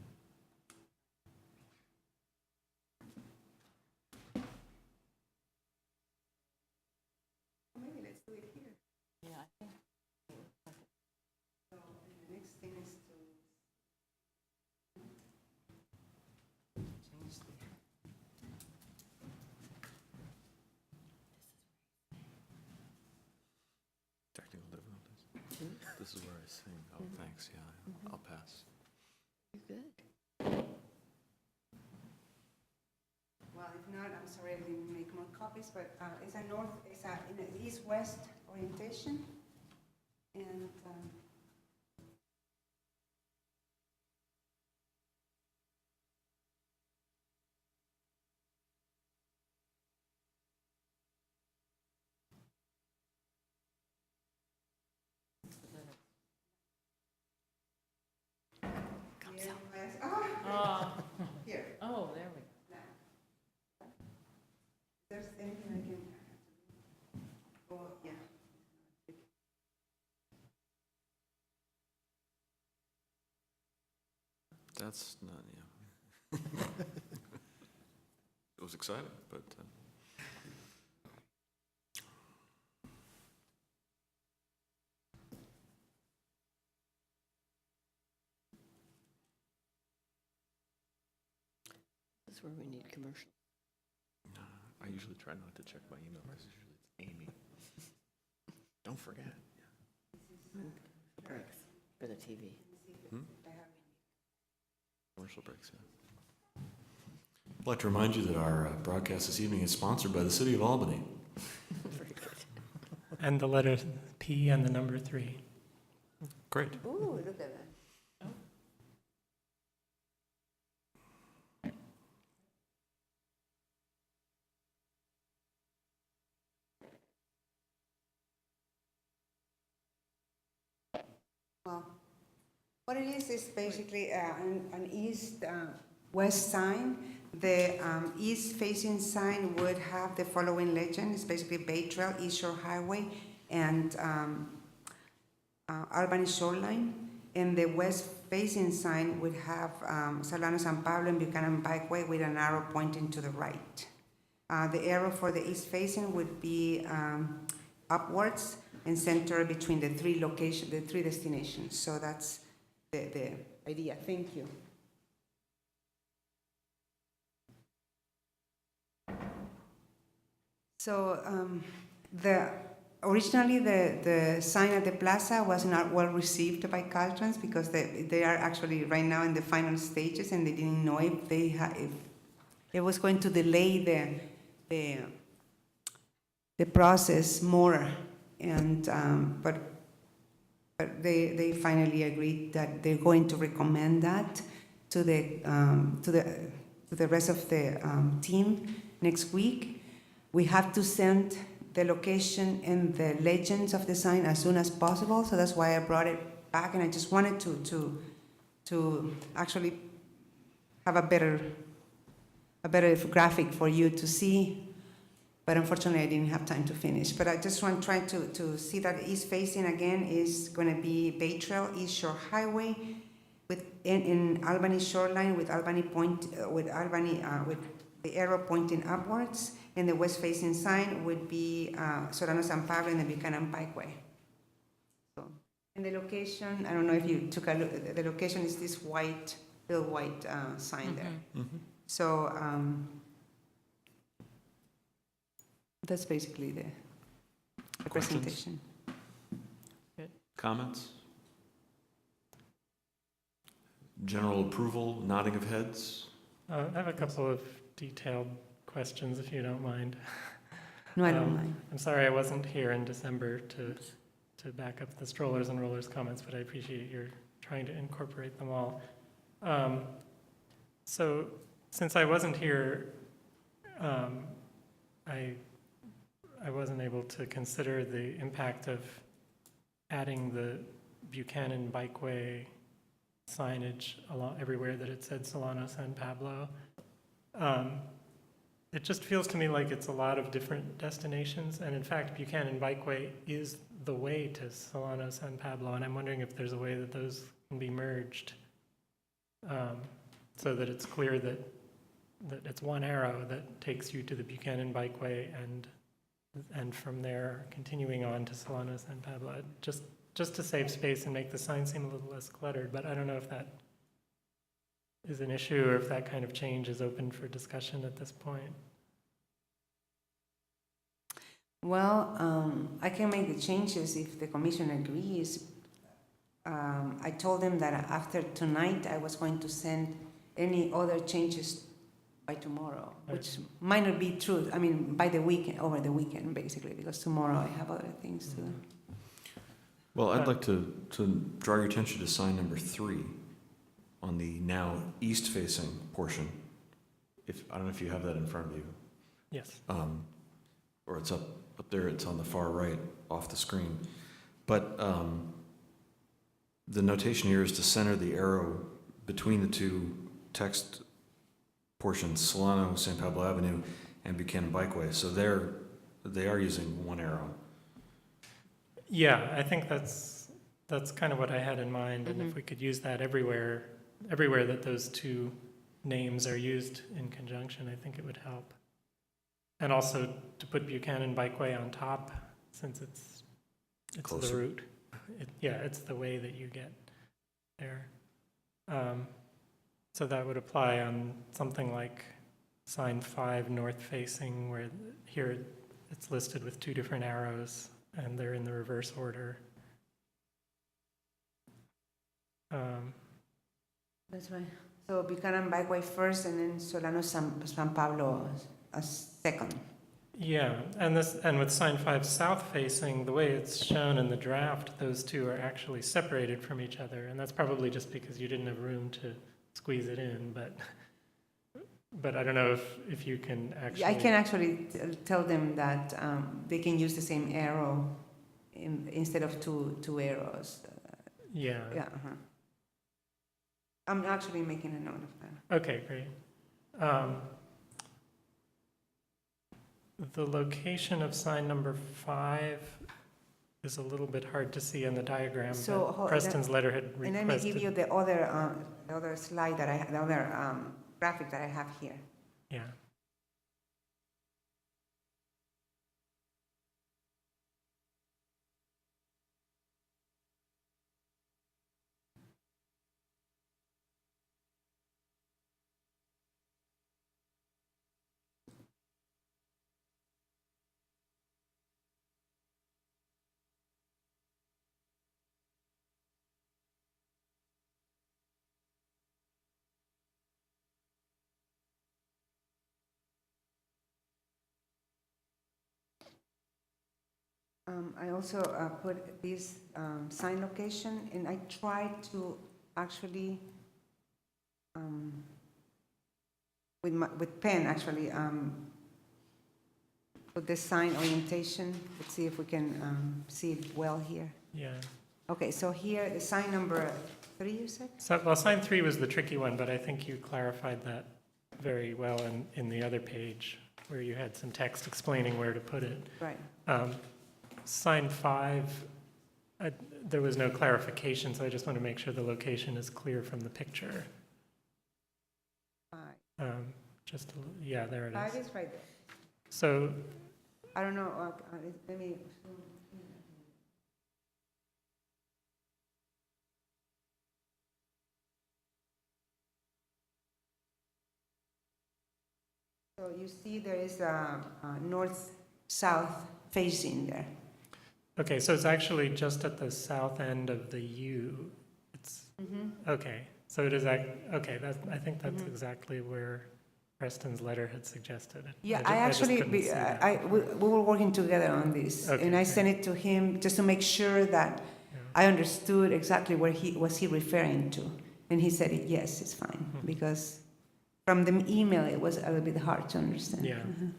[SPEAKER 2] Maybe let's do it here.
[SPEAKER 5] Yeah, I think.
[SPEAKER 2] So the next thing is to change the.
[SPEAKER 1] Technical difficulties. This is where I sing. Oh, thanks. Yeah, I'll pass.
[SPEAKER 4] You're good.
[SPEAKER 2] Well, if not, I'm sorry I didn't make more copies, but it's in an east-west orientation, and here, here.
[SPEAKER 5] Oh, there we go.
[SPEAKER 2] If there's anything I can. Oh, yeah.
[SPEAKER 1] That's not, yeah. It was exciting, but
[SPEAKER 4] This is where we need commercial.
[SPEAKER 1] I usually try not to check my email messages. It's Amy. Don't forget.
[SPEAKER 4] For breaks, for the TV.
[SPEAKER 1] Commercial breaks, yeah. I'd like to remind you that our broadcast this evening is sponsored by the City of Albany.
[SPEAKER 4] Very good.
[SPEAKER 7] And the letter P and the number 3.
[SPEAKER 1] Great.
[SPEAKER 2] Ooh, look at that. Well, what it is basically an east-west sign. The east-facing sign would have the following legend. It's basically Bay Trail, East Shore Highway, and Albany Shoreline. And the west-facing sign would have Solano San Pablo and Buchanan Bikeway with an arrow pointing to the right. The arrow for the east-facing would be upwards and centered between the three destinations. So that's the idea. Thank you. So originally the sign at the plaza was not well received by Caltrans because they are actually right now in the final stages and they didn't know if if it was going to delay the process more, and but they finally agreed that they're going to recommend that to the rest of the team next week. We have to send the location and the legends of the sign as soon as possible, so that's why I brought it back, and I just wanted to actually have a better graphic for you to see. But unfortunately, I didn't have time to finish. But I just want to try to see that east facing again is going to be Bay Trail, East Shore Highway, in Albany Shoreline with Albany with the arrow pointing upwards, and the west facing sign would be Solano San Pablo and the Buchanan Bikeway. So, and the location, I don't know if you took a look. The location is this little white sign there.
[SPEAKER 1] Mm-hmm.
[SPEAKER 2] So. That's basically the
[SPEAKER 1] Questions?
[SPEAKER 2] presentation.
[SPEAKER 1] Comments? General approval, nodding of heads?
[SPEAKER 7] I have a couple of detailed questions, if you don't mind.
[SPEAKER 2] No, I don't mind.
[SPEAKER 7] I'm sorry I wasn't here in December to back up the strollers and rollers comments, but I appreciate your trying to incorporate them all. So since I wasn't here, I wasn't able to consider the impact of adding the Buchanan Bikeway signage everywhere that it said Solano San Pablo. It just feels to me like it's a lot of different destinations, and in fact, Buchanan Bikeway is the way to Solano San Pablo, and I'm wondering if there's a way that those can be merged so that it's clear that it's one arrow that takes you to the Buchanan Bikeway and from there continuing on to Solano San Pablo, just to save space and make the sign seem a little less cluttered. But I don't know if that is an issue or if that kind of change is open for discussion at this point.
[SPEAKER 2] Well, I can make the changes if the commission agrees. I told them that after tonight I was going to send any other changes by tomorrow, which might not be true. I mean, by the weekend, over the weekend, basically, because tomorrow I have other things to do.
[SPEAKER 1] Well, I'd like to draw your attention to sign number 3 on the now east-facing portion. I don't know if you have that in front of you.
[SPEAKER 7] Yes.
[SPEAKER 1] Or it's up there, it's on the far right off the screen. But the notation here is to center the arrow between the two text portions, Solano, San Pablo Avenue, and Buchanan Bikeway. So they are using one arrow.
[SPEAKER 7] Yeah, I think that's kind of what I had in mind, and if we could use that everywhere that those two names are used in conjunction, I think it would help. And also to put Buchanan Bikeway on top, since it's
[SPEAKER 1] Closer.
[SPEAKER 7] the route. It's the way that you get there. So that would apply on something like sign 5 north facing, where here it's listed with 2 different arrows and they're in the reverse order.
[SPEAKER 2] That's right. So Buchanan Bikeway first, and then Solano San Pablo as second.
[SPEAKER 7] Yeah, and with sign 5 south facing, the way it's shown in the draft, those two are actually separated from each other, and that's probably just because you didn't have room to squeeze it in, but I don't know if you can actually...
[SPEAKER 2] I can actually tell them that they can use the same arrow instead of two arrows.
[SPEAKER 7] Yeah.
[SPEAKER 2] Yeah, I'm actually making a note of that.
[SPEAKER 7] Okay, great. The location of sign number 5 is a little bit hard to see in the diagram,
[SPEAKER 2] So,
[SPEAKER 7] but Preston's letter had
[SPEAKER 2] And let me give you
[SPEAKER 7] requested.
[SPEAKER 2] the other slide that the other graphic that I have here.
[SPEAKER 7] Yeah.
[SPEAKER 2] I also put this sign location, and I tried to actually, with pen, actually, put the sign orientation. Let's see if we can see it well here.
[SPEAKER 7] Yeah.
[SPEAKER 2] Okay, so here, the sign number 3, you said?
[SPEAKER 7] So, well, sign 3 was the tricky one, but I think you clarified that very well in the other page where you had some text explaining where to put it.
[SPEAKER 2] Right.
[SPEAKER 7] Sign 5, there was no clarification, so I just want to make sure the location is clear from the picture.
[SPEAKER 2] 5.
[SPEAKER 7] Yeah, there it
[SPEAKER 2] 5
[SPEAKER 7] is.
[SPEAKER 2] is right there.
[SPEAKER 7] So,
[SPEAKER 2] I don't know, let me, so you see there is a north-south facing there.
[SPEAKER 7] okay, so it's actually just at the south end of the U. It's, okay, so it is, okay, I think that's exactly where Preston's letter had suggested it.
[SPEAKER 2] Yeah,
[SPEAKER 7] I just
[SPEAKER 2] actually,
[SPEAKER 7] couldn't see that.
[SPEAKER 2] we were working together on this,
[SPEAKER 7] Okay,
[SPEAKER 2] and I
[SPEAKER 7] okay.
[SPEAKER 2] sent it to him just to make sure that
[SPEAKER 7] Yeah.
[SPEAKER 2] I understood exactly where he was referring to, and he said, yes, it's fine,
[SPEAKER 7] Mhm.
[SPEAKER 2] because from the email it was a little bit hard to understand.
[SPEAKER 7] Yeah.
[SPEAKER 2] Mhm.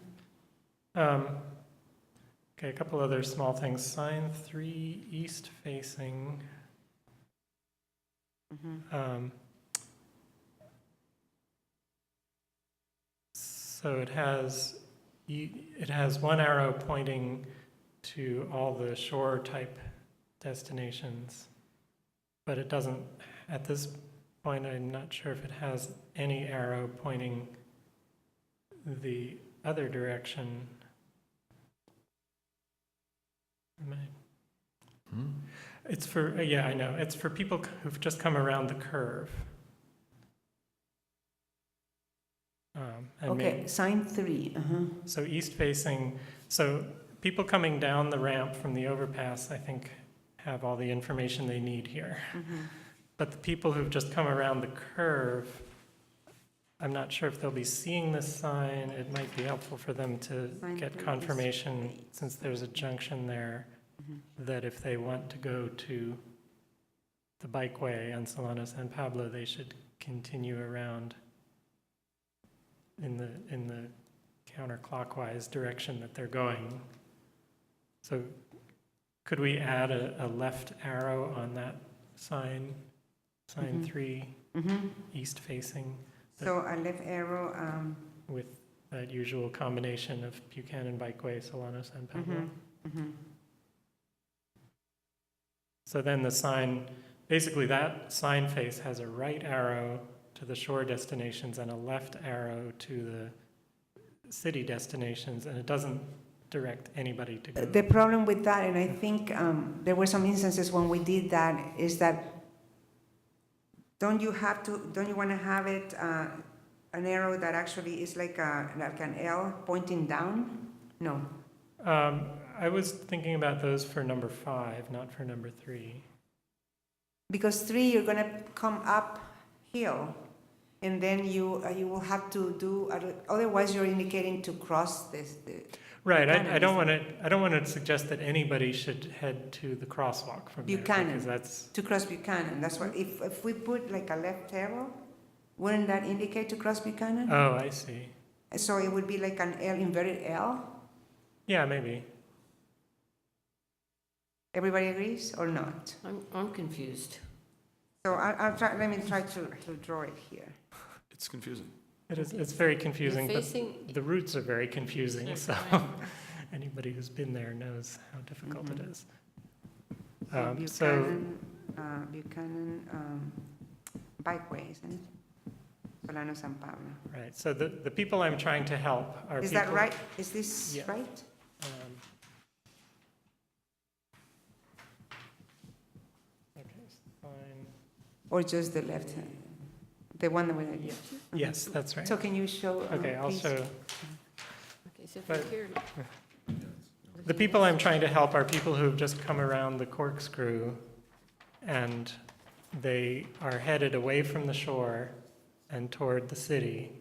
[SPEAKER 7] Okay, a couple other small things. Sign 3, east facing.
[SPEAKER 2] Mhm.
[SPEAKER 7] So it has one arrow pointing to all the shore type destinations, but it doesn't, at this point, I'm not sure if it has any arrow pointing the other direction. It's for, yeah, I know, it's for people who've just come around the curve. And
[SPEAKER 2] Okay, sign 3,
[SPEAKER 7] So east facing, so people coming down the ramp from the overpass, I think, have all the information they need here. But the people who've just come around the curve, I'm not sure if they'll be seeing this sign. It might be helpful for them to
[SPEAKER 2] Sign
[SPEAKER 7] get
[SPEAKER 2] 3
[SPEAKER 7] confirmation,
[SPEAKER 2] east
[SPEAKER 7] since there's a junction there,
[SPEAKER 2] Mhm.
[SPEAKER 7] that if they want to go to the bikeway on Solano San Pablo, they should continue around in the counterclockwise direction that they're going. So could we add a left arrow on that sign, sign
[SPEAKER 2] Mhm.
[SPEAKER 7] 3,
[SPEAKER 2] Mhm.
[SPEAKER 7] east facing,
[SPEAKER 2] So a left arrow,
[SPEAKER 7] with that usual combination of Buchanan Bikeway, Solano San Pablo?
[SPEAKER 2] mhm.
[SPEAKER 7] So then the sign, basically that sign face has a right arrow to the shore destinations and a left arrow to the city destinations, and it doesn't direct anybody to go.
[SPEAKER 2] The problem with that, and I think there were some instances when we did that, is that don't you want to have it an arrow that actually is like an L pointing down? No.
[SPEAKER 7] I was thinking about those for number 5, not for number 3.
[SPEAKER 2] Because 3, you're gonna come uphill, and then you will have to do. Otherwise, you're indicating to cross this.
[SPEAKER 7] Right,
[SPEAKER 2] Buchanan,
[SPEAKER 7] I don't want to suggest that anybody should head to the crosswalk from there.
[SPEAKER 2] Buchanan.
[SPEAKER 7] Because that's,
[SPEAKER 2] To cross Buchanan. That's what. If we put like a left arrow, wouldn't that indicate to cross Buchanan?
[SPEAKER 7] oh, I see.
[SPEAKER 2] So it would be like an L, inverted L.
[SPEAKER 7] Yeah, maybe.
[SPEAKER 2] Everybody agrees or not?
[SPEAKER 4] I'm confused.
[SPEAKER 2] So let me try to draw it here.
[SPEAKER 1] It's confusing.
[SPEAKER 7] It's very confusing,
[SPEAKER 4] You're
[SPEAKER 7] but
[SPEAKER 4] facing,
[SPEAKER 7] the routes are very confusing,
[SPEAKER 5] They're
[SPEAKER 7] so
[SPEAKER 5] right.
[SPEAKER 7] anybody who's been there knows how difficult it
[SPEAKER 2] Mhm.
[SPEAKER 7] is.
[SPEAKER 2] So Buchanan bikeway, isn't it? Solano San Pablo.
[SPEAKER 7] Right, so the people I'm trying to help are
[SPEAKER 2] Is
[SPEAKER 7] people.
[SPEAKER 2] that right? Is this
[SPEAKER 7] Yeah.
[SPEAKER 2] right?
[SPEAKER 7] um, Okay, fine.
[SPEAKER 2] Or just the left hand? The one that we
[SPEAKER 7] Yeah. Yes, that's right.
[SPEAKER 2] So can you show?
[SPEAKER 7] Okay, I'll
[SPEAKER 2] please?
[SPEAKER 7] show.
[SPEAKER 4] okay, so if
[SPEAKER 7] But-
[SPEAKER 4] you're here.
[SPEAKER 7] The people I'm trying to help are people who've just come around the corkscrew and they are headed away from the shore and toward the city.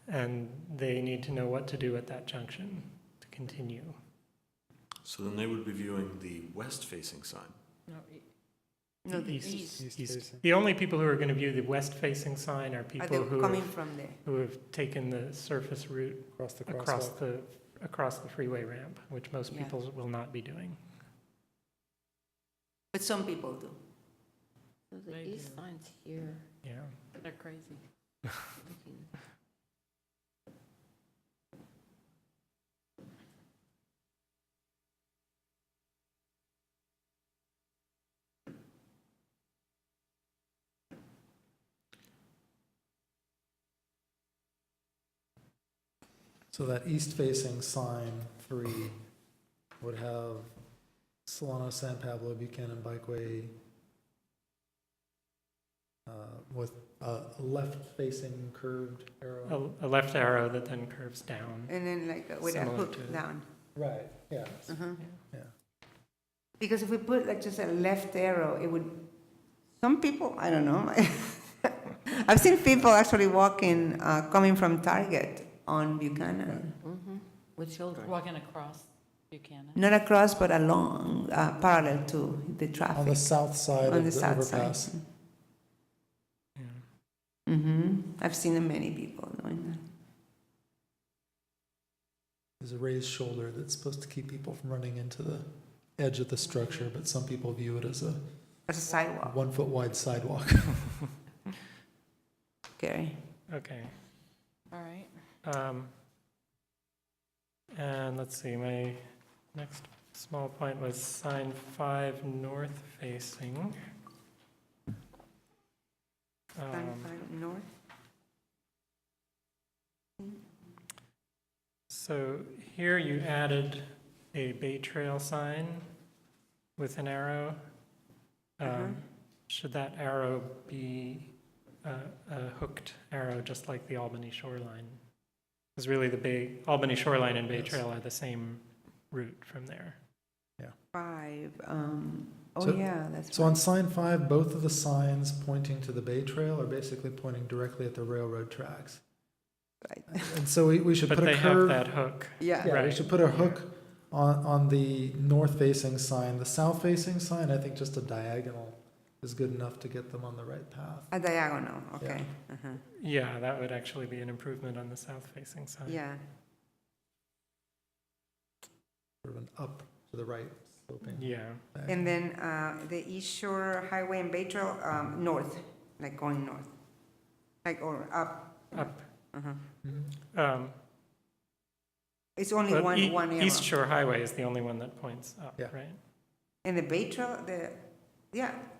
[SPEAKER 7] And they need to know what to do at that junction to continue.
[SPEAKER 1] So then they would be viewing the west-facing sign.
[SPEAKER 2] No, the
[SPEAKER 7] East.
[SPEAKER 2] east.
[SPEAKER 7] East. The only people who are going to view the west-facing sign are
[SPEAKER 2] Are
[SPEAKER 7] people
[SPEAKER 2] they
[SPEAKER 7] who
[SPEAKER 2] coming
[SPEAKER 7] have,
[SPEAKER 2] from there?
[SPEAKER 7] who have taken the surface route
[SPEAKER 3] Across the
[SPEAKER 7] across
[SPEAKER 3] crosswalk.
[SPEAKER 7] the freeway ramp, which most
[SPEAKER 2] Yeah.
[SPEAKER 7] people will not be doing.
[SPEAKER 2] But some people do.
[SPEAKER 4] So the
[SPEAKER 5] They
[SPEAKER 4] east
[SPEAKER 5] do.
[SPEAKER 4] line's here.
[SPEAKER 7] Yeah.
[SPEAKER 5] They're crazy.
[SPEAKER 4] Looking-
[SPEAKER 3] So that east-facing sign 3 would have Solano, San Pablo, Buchanan Bikeway with a left-facing curved arrow.
[SPEAKER 7] A left arrow that then curves down.
[SPEAKER 2] And then like with a
[SPEAKER 7] Similar
[SPEAKER 2] hook
[SPEAKER 7] to-
[SPEAKER 2] down.
[SPEAKER 3] Right, yeah.
[SPEAKER 2] Uh-huh.
[SPEAKER 3] Yeah.
[SPEAKER 2] Because if we put like just a left arrow, it would, some people, I don't know. I've seen people actually walking, coming from Target on Buchanan.
[SPEAKER 4] Mhm. With children.
[SPEAKER 5] Walking across Buchanan.
[SPEAKER 2] Not across, but along, parallel to the traffic.
[SPEAKER 3] On the south side
[SPEAKER 2] On
[SPEAKER 3] of
[SPEAKER 2] the
[SPEAKER 3] the
[SPEAKER 2] south
[SPEAKER 3] overpass.
[SPEAKER 2] side.
[SPEAKER 7] Yeah.
[SPEAKER 2] Mm-hmm. I've seen many people doing that.
[SPEAKER 3] There's a raised shoulder that's supposed to keep people from running into the edge of the structure, but some people view it as a
[SPEAKER 2] As a sidewalk.
[SPEAKER 3] 1-foot wide sidewalk.
[SPEAKER 2] Scary.
[SPEAKER 7] Okay.
[SPEAKER 5] All right.
[SPEAKER 7] And let's see, my next small point was sign 5 north facing.
[SPEAKER 2] North.
[SPEAKER 7] So here you added a Bay Trail sign with an arrow. Should that arrow be a hooked arrow, just like the Albany shoreline? Because really the Albany shoreline and Bay
[SPEAKER 3] Yes.
[SPEAKER 7] Trail are the same route from there.
[SPEAKER 2] 5.
[SPEAKER 3] So-
[SPEAKER 2] Yeah, that's
[SPEAKER 3] So on
[SPEAKER 2] right.
[SPEAKER 3] sign 5, both of the signs pointing to the Bay Trail are basically pointing directly at the railroad tracks.
[SPEAKER 2] Right.
[SPEAKER 3] And so we should
[SPEAKER 7] But
[SPEAKER 3] put a
[SPEAKER 7] they have
[SPEAKER 3] curve.
[SPEAKER 7] that hook.
[SPEAKER 2] Yeah.
[SPEAKER 3] Yeah, we
[SPEAKER 7] Right.
[SPEAKER 3] should put a hook on the north-facing sign. The south-facing sign, I think just a diagonal is good enough to get them on the right path.
[SPEAKER 2] A diagonal, okay. Uh-huh.
[SPEAKER 7] Yeah, that would actually be an improvement on the south facing side.
[SPEAKER 2] Yeah.
[SPEAKER 3] Sort of an up to the right sloping.
[SPEAKER 7] Yeah.
[SPEAKER 3] diagonal.
[SPEAKER 2] And then the East Shore Highway and Bay Trail, north, like going north. Like, or up.
[SPEAKER 7] Up.
[SPEAKER 2] Uh-huh.
[SPEAKER 3] Mhm.
[SPEAKER 2] It's only
[SPEAKER 7] But
[SPEAKER 2] one arrow.
[SPEAKER 7] East Shore Highway is the only one that points up,
[SPEAKER 3] Yeah.
[SPEAKER 7] right?
[SPEAKER 2] And the Bay Trail,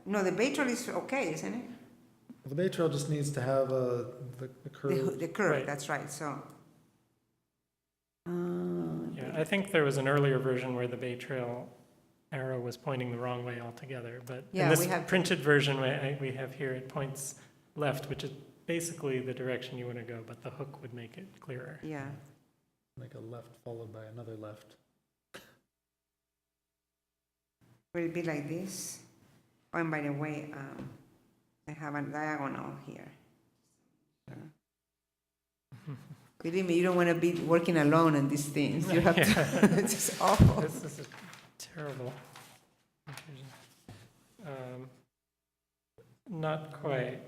[SPEAKER 2] no, the Bay Trail is okay, isn't it?
[SPEAKER 3] Well, the Bay Trail just needs to have the curve.
[SPEAKER 2] The curve,
[SPEAKER 7] Right.
[SPEAKER 2] that's right, so.
[SPEAKER 7] Yeah, I think there was an earlier version where the Bay Trail arrow was pointing the wrong way altogether, but
[SPEAKER 2] Yeah,
[SPEAKER 7] in this
[SPEAKER 2] we have-
[SPEAKER 7] printed version we have here, it points left, which is basically the direction you want to go, but the hook would make it clearer.
[SPEAKER 2] Yeah.
[SPEAKER 3] Make a left followed by another left.
[SPEAKER 2] Will it be like this? Oh, and by the way, I have a diagonal here. Believe me, you don't want to be working alone on these things. You have to, it's just awful.
[SPEAKER 7] This is a terrible confusion. Not quite.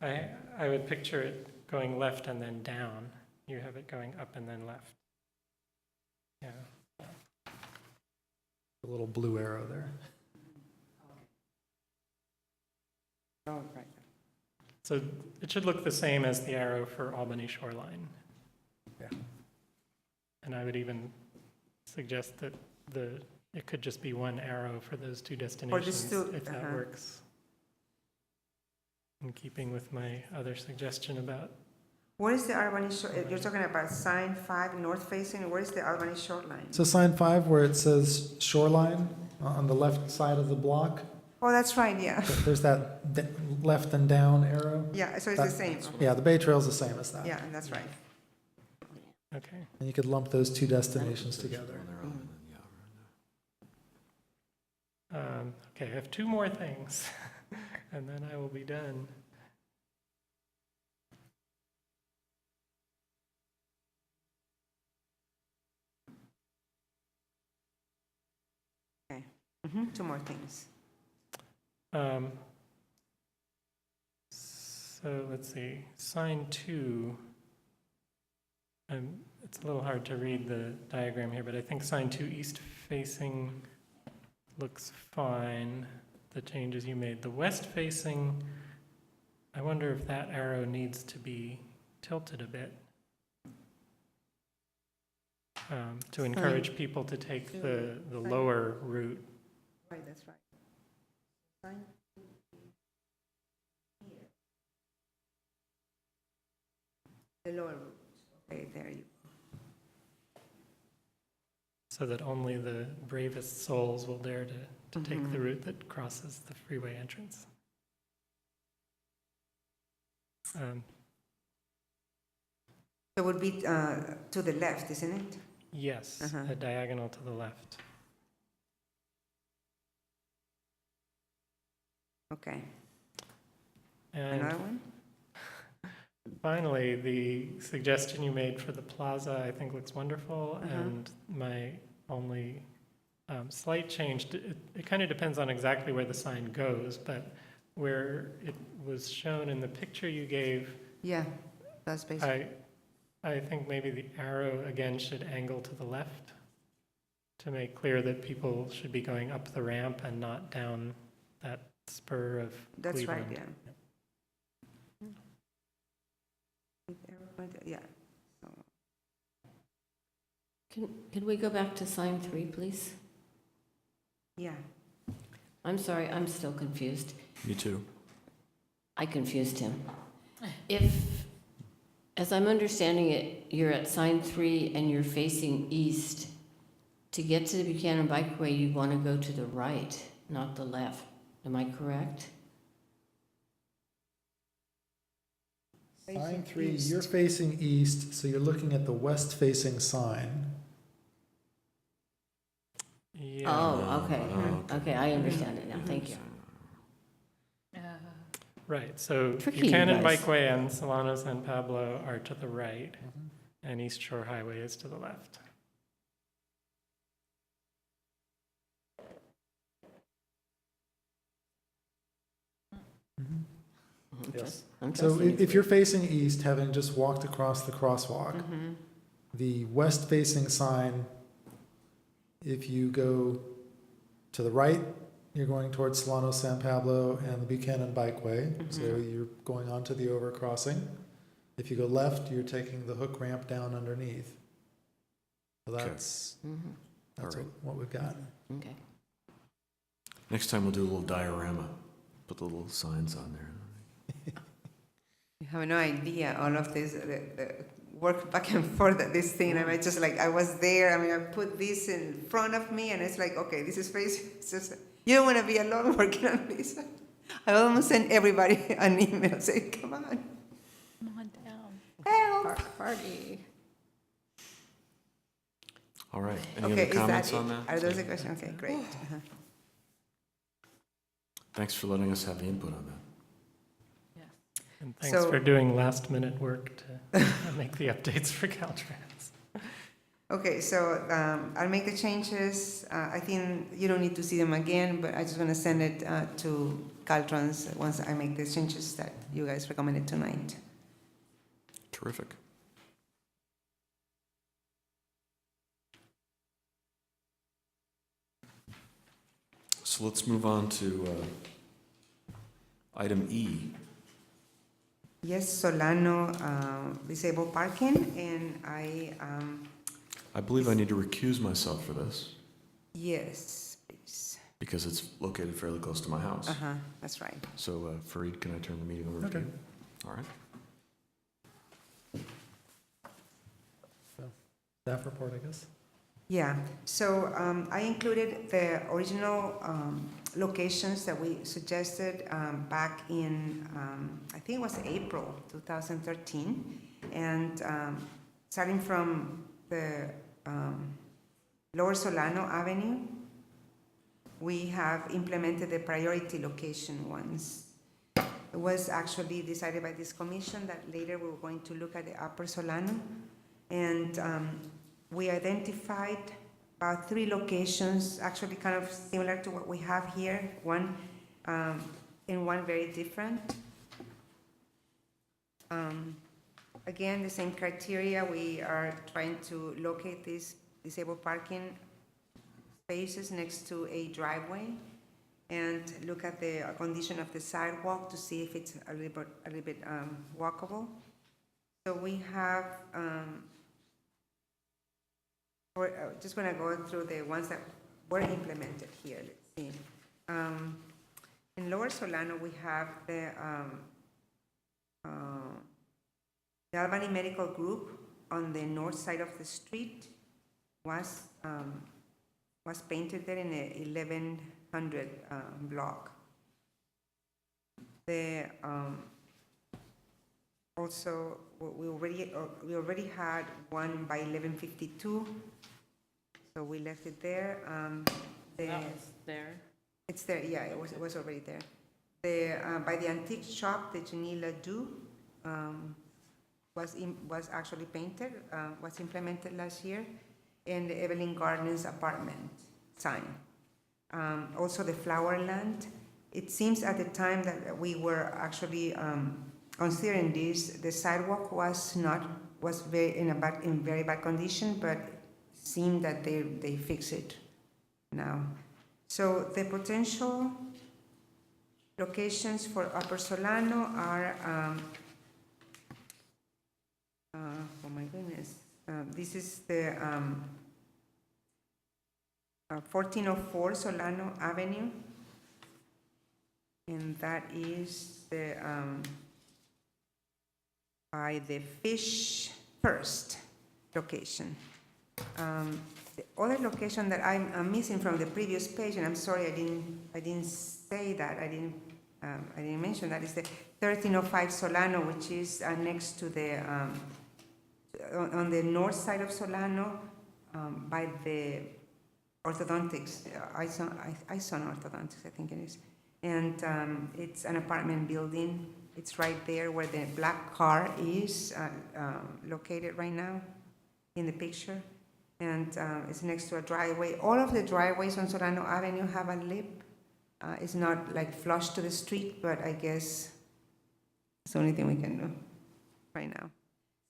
[SPEAKER 7] I would picture it going left and then down. You have it going up and then left. Yeah.
[SPEAKER 3] The little blue arrow there.
[SPEAKER 2] Oh, right.
[SPEAKER 7] So it should look the same as the arrow for Albany shoreline.
[SPEAKER 3] Yeah.
[SPEAKER 7] And I would even suggest that it could just be one arrow for those two destinations,
[SPEAKER 2] two,
[SPEAKER 7] if that
[SPEAKER 2] uh-huh.
[SPEAKER 7] works. In keeping with my other suggestion about,
[SPEAKER 2] Where is the Albany shore, you're talking about sign 5 north facing, where is the Albany shoreline?
[SPEAKER 3] So sign 5 where it says shoreline on the left side of the block,
[SPEAKER 2] Oh, that's right, yeah.
[SPEAKER 3] there's that left and down arrow.
[SPEAKER 2] Yeah, so it's the
[SPEAKER 3] That-
[SPEAKER 2] same.
[SPEAKER 3] Yeah, the Bay Trail's the same as that.
[SPEAKER 2] Yeah, that's right.
[SPEAKER 7] okay.
[SPEAKER 3] And you could lump those two destinations together.
[SPEAKER 7] Okay, I have two more things, and then I will be done.
[SPEAKER 2] Two more things.
[SPEAKER 7] So let's see, sign 2. It's a little hard to read the diagram here, but I think sign 2 east facing looks fine. The changes you made. The west facing, I wonder if that arrow needs to be tilted a bit to encourage people to take the lower route.
[SPEAKER 2] Right, that's right. Sign here. The lower route. Okay, there you
[SPEAKER 7] So that only the bravest souls will dare to take the route that crosses the freeway entrance.
[SPEAKER 2] It would be to the left, isn't it?
[SPEAKER 7] Yes, a diagonal to the left.
[SPEAKER 2] Okay.
[SPEAKER 7] And
[SPEAKER 2] Another one?
[SPEAKER 7] finally, the suggestion you made for the plaza, I think looks wonderful. And my only slight change, it kind of depends on exactly where the sign goes, but where it was shown in the picture you gave,
[SPEAKER 2] Yeah, that's basically.
[SPEAKER 7] I think maybe the arrow again should angle to the left to make clear that people should be going up the ramp and not down that spur of
[SPEAKER 2] That's right,
[SPEAKER 7] Cleveland.
[SPEAKER 2] yeah. Yeah.
[SPEAKER 4] Can we go back to sign 3, please?
[SPEAKER 2] Yeah.
[SPEAKER 4] I'm sorry, I'm still confused.
[SPEAKER 1] Me too.
[SPEAKER 4] I confused him. If, as I'm understanding it, you're at sign 3 and you're facing east, to get to the Buchanan Bikeway, you want to go to the right, not the left. Am I correct?
[SPEAKER 3] Sign 3, you're facing east, so you're looking at the west-facing sign.
[SPEAKER 7] Yeah.
[SPEAKER 4] Oh, okay. Okay, I understand it now. Thank you.
[SPEAKER 7] Right, so
[SPEAKER 4] Tricky,
[SPEAKER 7] Buchanan
[SPEAKER 4] you guys.
[SPEAKER 7] Bikeway and Solano San Pablo are to the right, and East Shore Highway is to the left.
[SPEAKER 3] Yes.
[SPEAKER 4] I'm
[SPEAKER 3] So
[SPEAKER 4] trusting you.
[SPEAKER 3] if you're facing east, having just walked across the crosswalk, the west-facing sign, if you go to the right, you're going towards Solano San Pablo and the Buchanan Bikeway, so you're going onto the overcrossing. If you go left, you're taking the hook ramp down underneath. So that's
[SPEAKER 1] All right.
[SPEAKER 3] what we've got.
[SPEAKER 4] Okay.
[SPEAKER 1] Next time we'll do a little diorama. Put the little signs on there.
[SPEAKER 2] You have no idea all of this, the work back and forth at this thing. I mean, just like, I was there. I mean, I put this in front of me and it's like, okay, this is face. It's just, you don't want to be alone working on this. I almost sent everybody an email saying, come on,
[SPEAKER 5] Come on down.
[SPEAKER 2] help.
[SPEAKER 5] Party.
[SPEAKER 1] All right. Any
[SPEAKER 2] Okay,
[SPEAKER 1] other
[SPEAKER 2] is that
[SPEAKER 1] comments
[SPEAKER 2] it?
[SPEAKER 1] on that?
[SPEAKER 2] Are those the questions? Okay, great.
[SPEAKER 1] Thanks for letting us have the input on that.
[SPEAKER 7] And thanks
[SPEAKER 2] So-
[SPEAKER 7] for doing last-minute work to make the updates for Caltrans.
[SPEAKER 2] Okay, so I'll make the changes. I think you don't need to see them again, but I just want to send it to Caltrans once I make the changes that you guys recommended tonight.
[SPEAKER 1] Terrific. So let's move on to item E.
[SPEAKER 2] Yes, Solano disabled parking, and
[SPEAKER 1] I believe I need to recuse myself for this
[SPEAKER 2] yes, please.
[SPEAKER 1] because it's located fairly close to my house.
[SPEAKER 2] That's right.
[SPEAKER 1] So Fareed, can I turn the meeting over to
[SPEAKER 3] Okay.
[SPEAKER 1] you? All right.
[SPEAKER 3] Staff report, I guess.
[SPEAKER 2] Yeah, so I included the original locations that we suggested back in, I think it was April 2013. And starting from the Lower Solano Avenue, we have implemented the priority location ones. It was actually decided by this commission that later we were going to look at the Upper Solano. And we identified about 3 locations, actually kind of similar to what we have here, one and one very different. Again, the same criteria. We are trying to locate these disabled parking spaces next to a driveway and look at the condition of the sidewalk to see if it's a little bit walkable. So we have, we're just going to go through the ones that were implemented here. Let's see. In Lower Solano, we have the Albany Medical Group on the north side of the street was painted there in the 1100 block. The also we already had one by 1152, so we left it there.
[SPEAKER 5] That was there.
[SPEAKER 2] It's there, yeah. It was already there. The by the antique shop, the Janila Do was actually painted, was implemented last year, and the Evelyn Gardens apartment sign. Also the Flowerland. It seems at the time that we were actually considering this, the sidewalk was in very bad condition, but it seemed that they fix it now. So the potential locations for Upper Solano are, oh my goodness, this is the 1404 Solano Avenue, and that is the by the Fish First location. The other location that I'm missing from the previous page, and I'm sorry I didn't say that, I didn't mention that, is the 1305 Solano, which is next to the on the north side of Solano, by the orthodontics, Ison Orthodontics, I think it is, and it's an apartment building. It's right there where the black car is located right now in the picture. And it's next to a driveway. All of the driveways on Solano Avenue have a lip. It's not like flush to the street, but I guess it's the only thing we can do right now.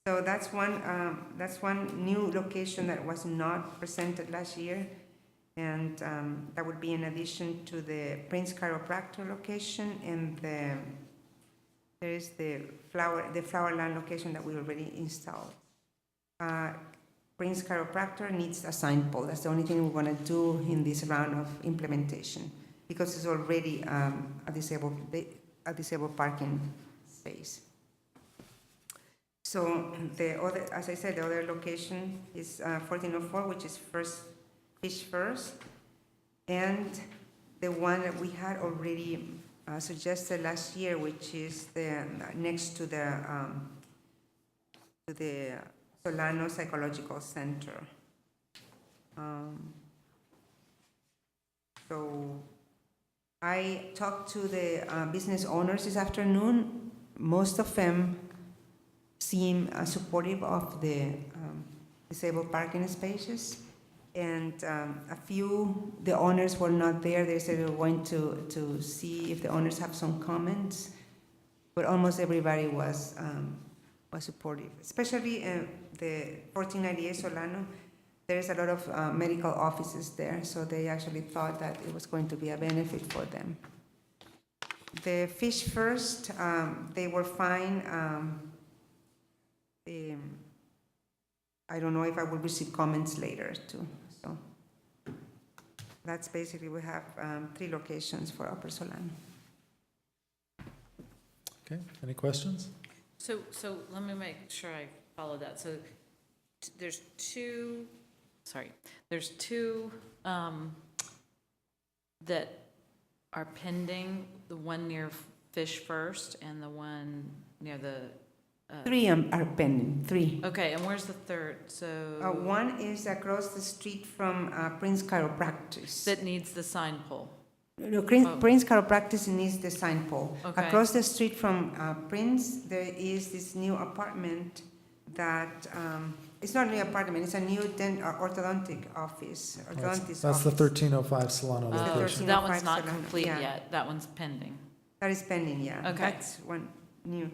[SPEAKER 2] So that's one new location that was not presented last year. And that would be in addition to the Prince Chiropractor location, and there is the Flowerland location that we already installed. Prince Chiropractor needs a sign pole. That's the only thing we want to do in this round of implementation, because it's already a disabled parking space. So the other, as I said, the other location is 1404, which is Fish First, and the one that we had already suggested last year, which is the next to the Solano Psychological Center. So I talked to the business owners this afternoon. Most of them seem supportive of the disabled parking spaces. And a few, the owners were not there. They said they were going to see if the owners have some comments, but almost everybody was supportive, especially the 1498 Solano. there's a lot of medical offices there, so they actually thought that it was going to be a benefit for them. The Fish First, they were fine. I don't know if I will receive comments later too. So that's basically, we have 3 locations for Upper Solano.
[SPEAKER 3] Okay, any questions?
[SPEAKER 5] So let me make sure I follow that. So there's two that are pending, the one near Fish First and the one near the,
[SPEAKER 2] 3 are pending, 3.
[SPEAKER 5] okay, and where's the third? So,
[SPEAKER 2] One is across the street from Prince Chiropractic.
[SPEAKER 5] that needs the sign pole.
[SPEAKER 2] No,
[SPEAKER 5] Oh.
[SPEAKER 2] Prince Chiropractic needs the sign pole.
[SPEAKER 5] Okay.
[SPEAKER 2] Across the street from Prince, there is this new apartment that, it's not a new apartment, it's a new orthodontic office, orthodontist
[SPEAKER 3] That's the
[SPEAKER 2] office.
[SPEAKER 3] 1305 Solano
[SPEAKER 2] the
[SPEAKER 5] Oh,
[SPEAKER 3] location.
[SPEAKER 5] so that one's
[SPEAKER 2] 1305
[SPEAKER 5] not
[SPEAKER 2] Solano,
[SPEAKER 5] complete
[SPEAKER 2] yeah.
[SPEAKER 5] yet. That one's pending.
[SPEAKER 2] That is pending, yeah.
[SPEAKER 5] Okay.
[SPEAKER 2] That's one new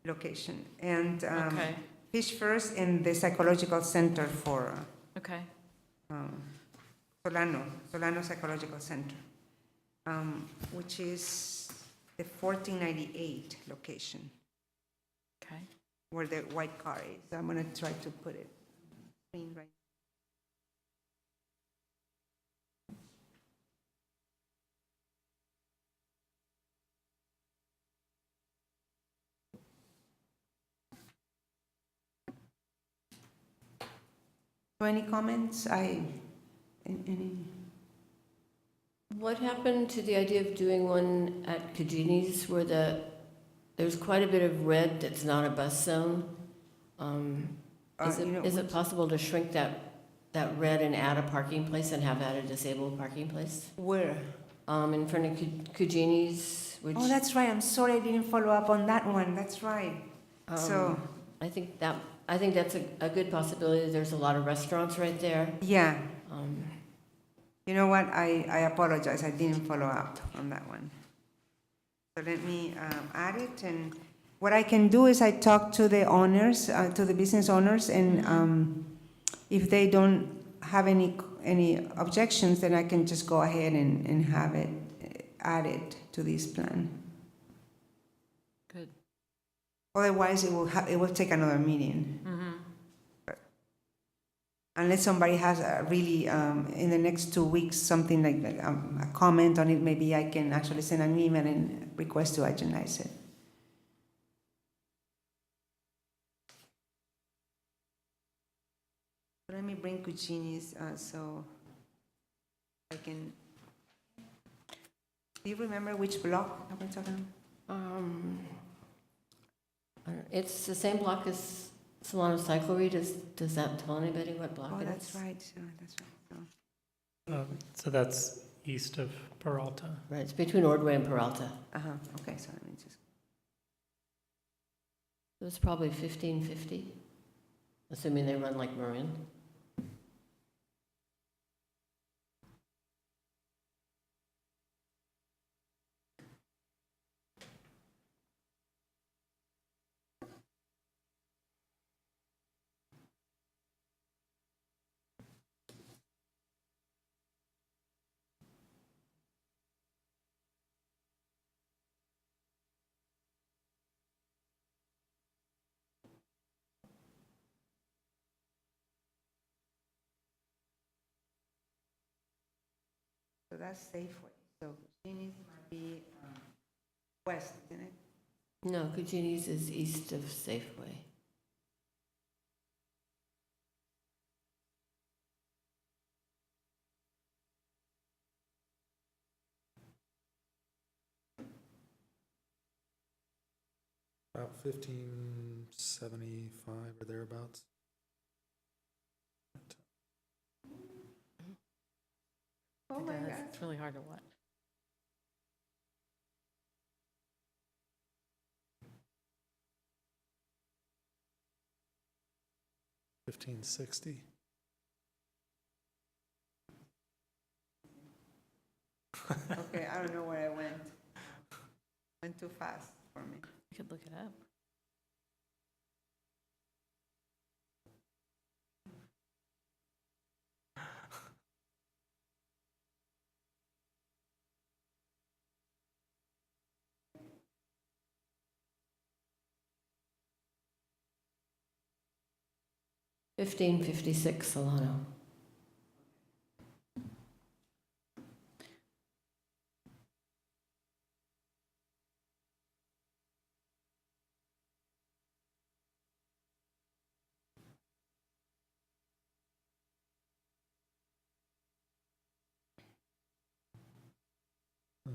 [SPEAKER 2] location. And
[SPEAKER 5] Okay,
[SPEAKER 2] Fish First and the Psychological Center for
[SPEAKER 5] okay.
[SPEAKER 2] Solano Psychological Center, which is the 1498 location
[SPEAKER 5] Okay.
[SPEAKER 2] where the white car is. I'm going to try to put it screen right. So any comments? Any?
[SPEAKER 4] What happened to the idea of doing one at Cagini's where there's quite a bit of red that's not a bus zone? Is it possible to shrink that red and add a parking place and have that a disabled parking place?
[SPEAKER 2] Where?
[SPEAKER 4] In front of Cagini's, which.
[SPEAKER 2] Oh, that's right. I'm sorry I didn't follow up on that one. That's right. So,
[SPEAKER 4] I think that's a good possibility. There's a lot of restaurants right there.
[SPEAKER 2] yeah.
[SPEAKER 4] Um,
[SPEAKER 2] You know what? I apologize. I didn't follow up on that one. So let me add it. And what I can do is I talk to the owners, to the business owners, and if they don't have any objections, then I can just go ahead and have it added to this plan.
[SPEAKER 5] Good.
[SPEAKER 2] Otherwise, it will take another meeting. Unless somebody has really, in the next 2 weeks, something like a comment on it, maybe I can actually send an email and request to agendize it. Let me bring Cucini's so I can. Do you remember which block I'm talking about?
[SPEAKER 4] It's the same block as Solano Cyclery. Does that tell anybody what block
[SPEAKER 2] Oh,
[SPEAKER 4] it is?
[SPEAKER 2] that's right. That's right.
[SPEAKER 7] So that's east of Peralta.
[SPEAKER 4] Right, it's between Ordway and Peralta.
[SPEAKER 2] Okay, so let me just.
[SPEAKER 4] It was probably 1550, assuming they run like Marin.
[SPEAKER 2] So that's Safeway. So Cucini's might be west, isn't it?
[SPEAKER 4] No, Cucini's is east of Safeway.
[SPEAKER 3] About 1575 or thereabouts.
[SPEAKER 2] Oh my God.
[SPEAKER 5] It's really hard to watch.
[SPEAKER 3] $15.60.
[SPEAKER 2] Okay, I don't know where I went. Went too fast for me.
[SPEAKER 5] You could look it up.
[SPEAKER 4] 1556 Solano.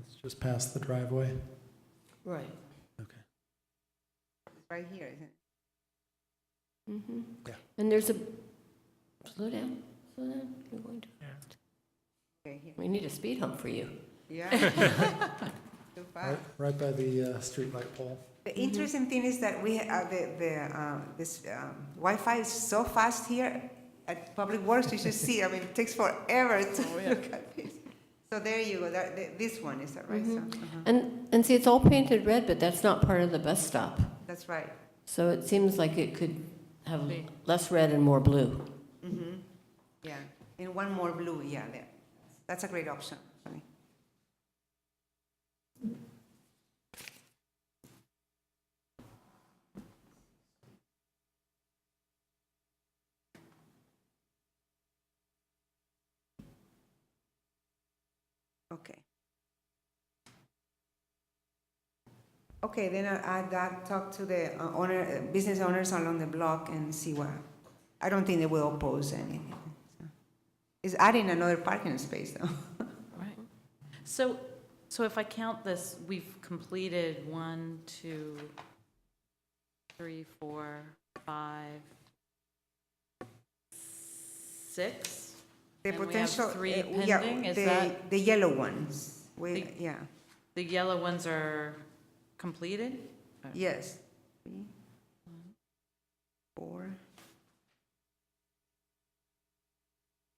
[SPEAKER 3] It's just past the driveway.
[SPEAKER 4] Right.
[SPEAKER 2] Right here, isn't it?
[SPEAKER 4] Mm-hmm.
[SPEAKER 3] Yeah.
[SPEAKER 4] And there's a, slow down, you're going to,
[SPEAKER 2] Okay, here.
[SPEAKER 4] we need a speed hump for you.
[SPEAKER 2] Yeah. Too fast.
[SPEAKER 3] Right by the street light pole.
[SPEAKER 2] The interesting thing is that we this Wi-Fi is so fast here at Public Works. You should see. I mean, it takes forever to look at this. So there you go. This one is that right? So,
[SPEAKER 4] And see, it's all painted red, but that's not part of the bus stop.
[SPEAKER 2] that's right.
[SPEAKER 4] So it seems like it could have less red and more blue.
[SPEAKER 2] Yeah, and one more blue. Yeah, there. That's a great option. Actually. Okay. Okay, then I'll talk to the business owners along the block and see what. I don't think they will oppose anything. So. It's adding another parking space, though.
[SPEAKER 5] Right. So if I count this, we've completed 1, 2, 3, 4, 5, 6.
[SPEAKER 2] The
[SPEAKER 5] And we have
[SPEAKER 2] potential
[SPEAKER 5] 3
[SPEAKER 2] yeah,
[SPEAKER 5] pending, is
[SPEAKER 2] the,
[SPEAKER 5] that-
[SPEAKER 2] the yellow ones? Yeah.
[SPEAKER 5] The yellow ones are completed?
[SPEAKER 2] Yes. 3, 4.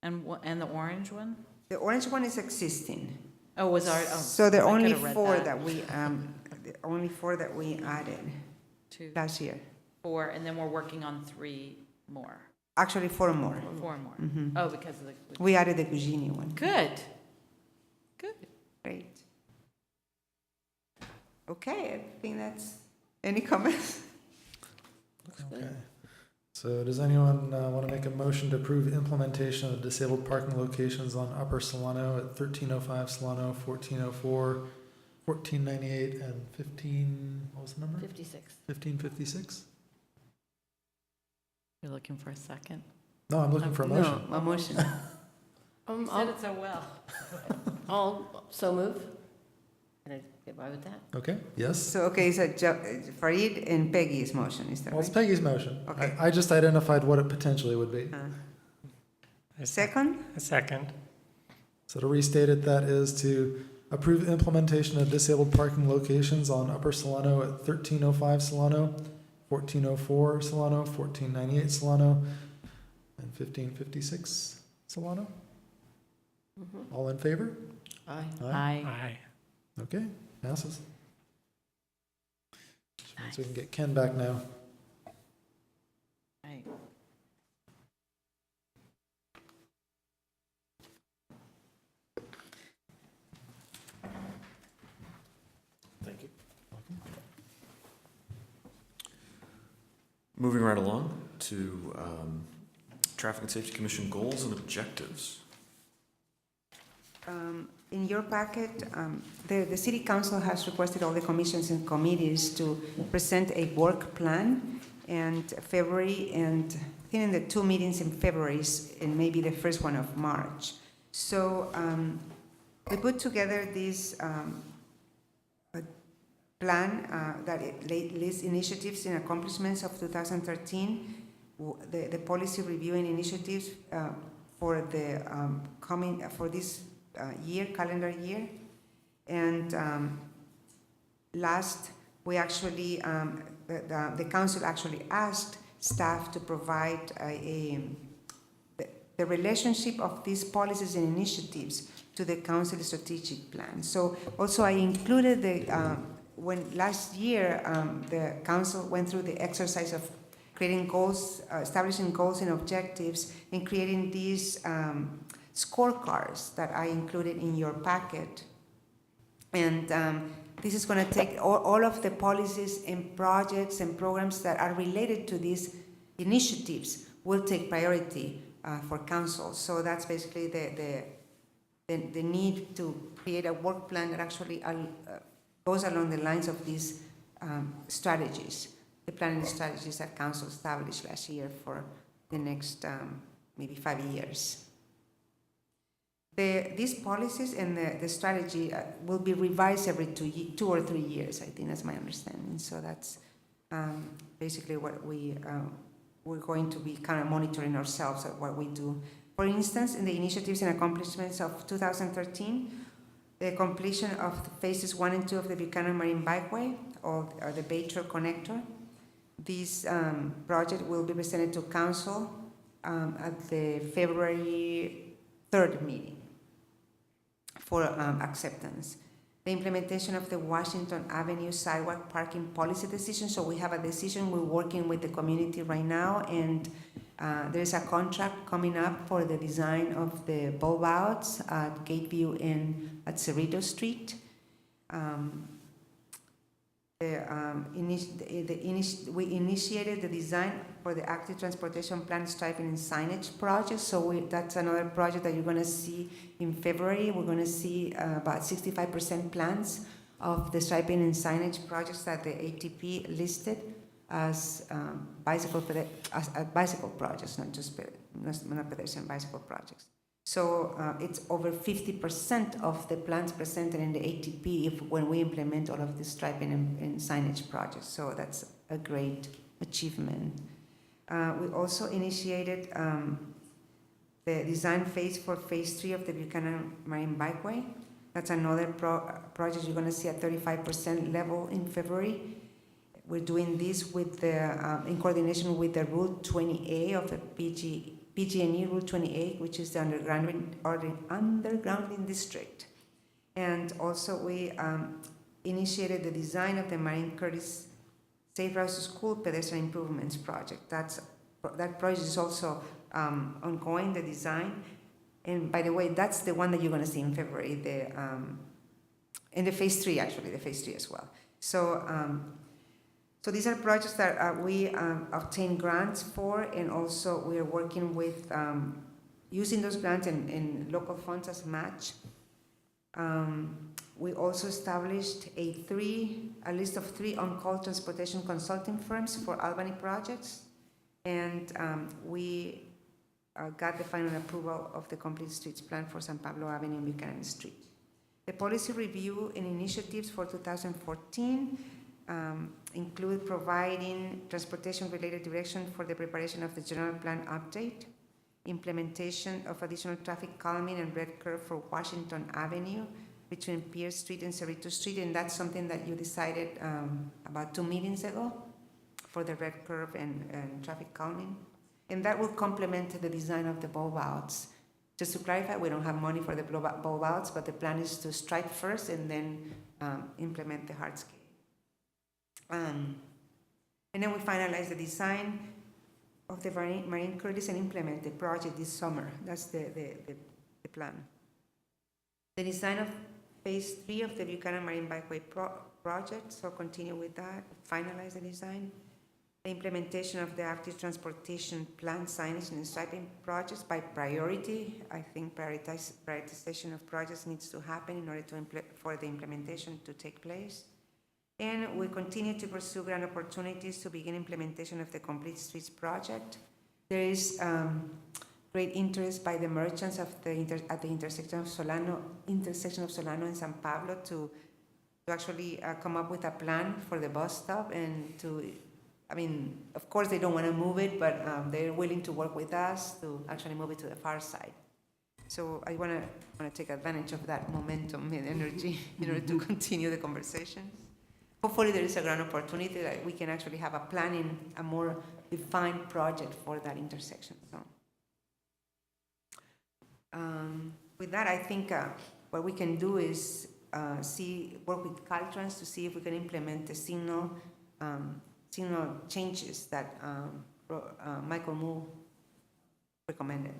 [SPEAKER 5] And the orange one?
[SPEAKER 2] The orange one is existing.
[SPEAKER 5] Oh, was our, oh.
[SPEAKER 2] So there are
[SPEAKER 5] I
[SPEAKER 2] only
[SPEAKER 5] could've read
[SPEAKER 2] 4 that we the only 4 that we added
[SPEAKER 5] 2,
[SPEAKER 2] last year.
[SPEAKER 5] 4, and then we're working on 3 more.
[SPEAKER 2] Actually, 4 more.
[SPEAKER 5] 4 more.
[SPEAKER 2] Mhm.
[SPEAKER 5] Oh, because of the.
[SPEAKER 2] We added the Cugini one.
[SPEAKER 5] Good. Good.
[SPEAKER 2] Great. Okay, I think that's. Any comments?
[SPEAKER 3] Okay. So does anyone want to make a motion to approve implementation of disabled parking locations on Upper Solano at 1305 Solano, 1404, 1498, and 15, what was the number?
[SPEAKER 4] 56.
[SPEAKER 3] 1556?
[SPEAKER 5] You're looking for a second?
[SPEAKER 3] No, I'm looking for a motion.
[SPEAKER 2] No, a motion.
[SPEAKER 5] You said it so well.
[SPEAKER 4] I'll so move. Can I get by with that?
[SPEAKER 3] Okay, yes.
[SPEAKER 2] So, okay, so Farid and Peggy's motion, is that
[SPEAKER 3] Well, it's
[SPEAKER 2] right?
[SPEAKER 3] Peggy's motion.
[SPEAKER 2] Okay.
[SPEAKER 3] I just identified what it potentially would be.
[SPEAKER 2] Second?
[SPEAKER 7] A second.
[SPEAKER 3] So to restate it, that is to approve implementation of disabled parking locations on Upper Solano at 1305 Solano, 1404 Solano, 1498 Solano, and 1556 Solano. All in favor?
[SPEAKER 4] Aye.
[SPEAKER 5] Aye.
[SPEAKER 7] Aye.
[SPEAKER 3] Okay, passes. Which means we can get Ken back now.
[SPEAKER 5] Right.
[SPEAKER 6] Thank you.
[SPEAKER 1] Moving right along to Traffic and Safety Commission goals and objectives.
[SPEAKER 2] In your packet, the City Council has requested all the commissions and committees to present a work plan, and February, and I think in the 2 meetings in February, and maybe the first one of March. So we put together this plan that lists initiatives and accomplishments of 2013, the policy reviewing initiatives for the coming, for this calendar year. And last, we actually, the council actually asked staff to provide the relationship of these policies and initiatives to the council strategic plan. So also I included when last year the council went through the exercise of creating goals, establishing goals and objectives, and creating these scorecards that I included in your packet. And this is going to take all of the policies and projects and programs that are related to these initiatives, will take priority for council. So that's basically the need to create a work plan that actually goes along the lines of these strategies, the planning strategies that council established last year for the next maybe 5 years. These policies and the strategy will be revised every 2 or 3 years, I think that's my understanding. So that's basically what we're going to be kind of monitoring ourselves at what we do. For instance, in the initiatives and accomplishments of 2013, the completion of phases 1 and 2 of the Buchanan Marine Bikeway, or the Bay Trail Connector. This project will be presented to council at the February 3rd meeting for acceptance. The implementation of the Washington Avenue sidewalk parking policy decision. So we have a decision, we're working with the community right now, and there's a contract coming up for the design of the bulb outs at Gateview and at Cerrito Street. We initiated the design for the active transportation plan striping and signage project. So that's another project that you're going to see in February. We're going to see about 65% plans of the striping and signage projects that the ATP listed as bicycle projects, not just not pedestrian bicycle projects. So it's over 50% of the plans presented in the ATP when we implement all of the striping and signage projects. So that's a great achievement. We also initiated the design phase for phase 3 of the Buchanan Marine Bikeway. That's another project you're going to see at 35% level in February. We're doing this with the in coordination with the Rule 20A of the PG&E Rule 28, which is the undergrounding district. And also we initiated the design of the Marine Curtis Safe Routes to School pedestrian improvements project. That project is also ongoing, the design. And by the way, that's the one that you're going to see in February, in the phase 3, actually, the phase 3 as well. So these are projects that we obtain grants for, and also we are working with using those grants and local funds as match. We also established a list of 3 on-call transportation consulting firms for Albany projects, and we got the final approval of the complete streets plan for San Pablo Avenue and Buchanan Street. The policy review and initiatives for 2014 include providing transportation-related direction for the preparation of the general plan update, implementation of additional traffic calming and red curve for Washington Avenue between Pierce Street and Cerrito Street, and that's something that you decided about 2 meetings ago for the red curve and traffic calming. And that will complement the design of the bulb outs. Just to clarify, we don't have money for the bulb outs, but the plan is to stripe first and then implement the hardscape. And then we finalize the design of the Marine Curtis and implement the project this summer. That's the plan. The design of phase 3 of the Buchanan Marine Bikeway project, so continue with that, finalize the design. The implementation of the active transportation plan signage and striping projects by priority. I think prioritization of projects needs to happen in order for the implementation to take place. And we continue to pursue grant opportunities to begin implementation of the Complete Streets project. There is great interest by the merchants at the intersection of Solano and San Pablo to actually come up with a plan for the bus stop and of course they don't want to move it, but they're willing to work with us to actually move it to the far side. So I want to take advantage of that momentum and energy in order to continue the conversations. Hopefully there is a grant opportunity that we can actually have a planning, a more defined project for that intersection. So with that, I think what we can do is work with Caltrans to see if we can implement the signal changes that Michael Moore recommended.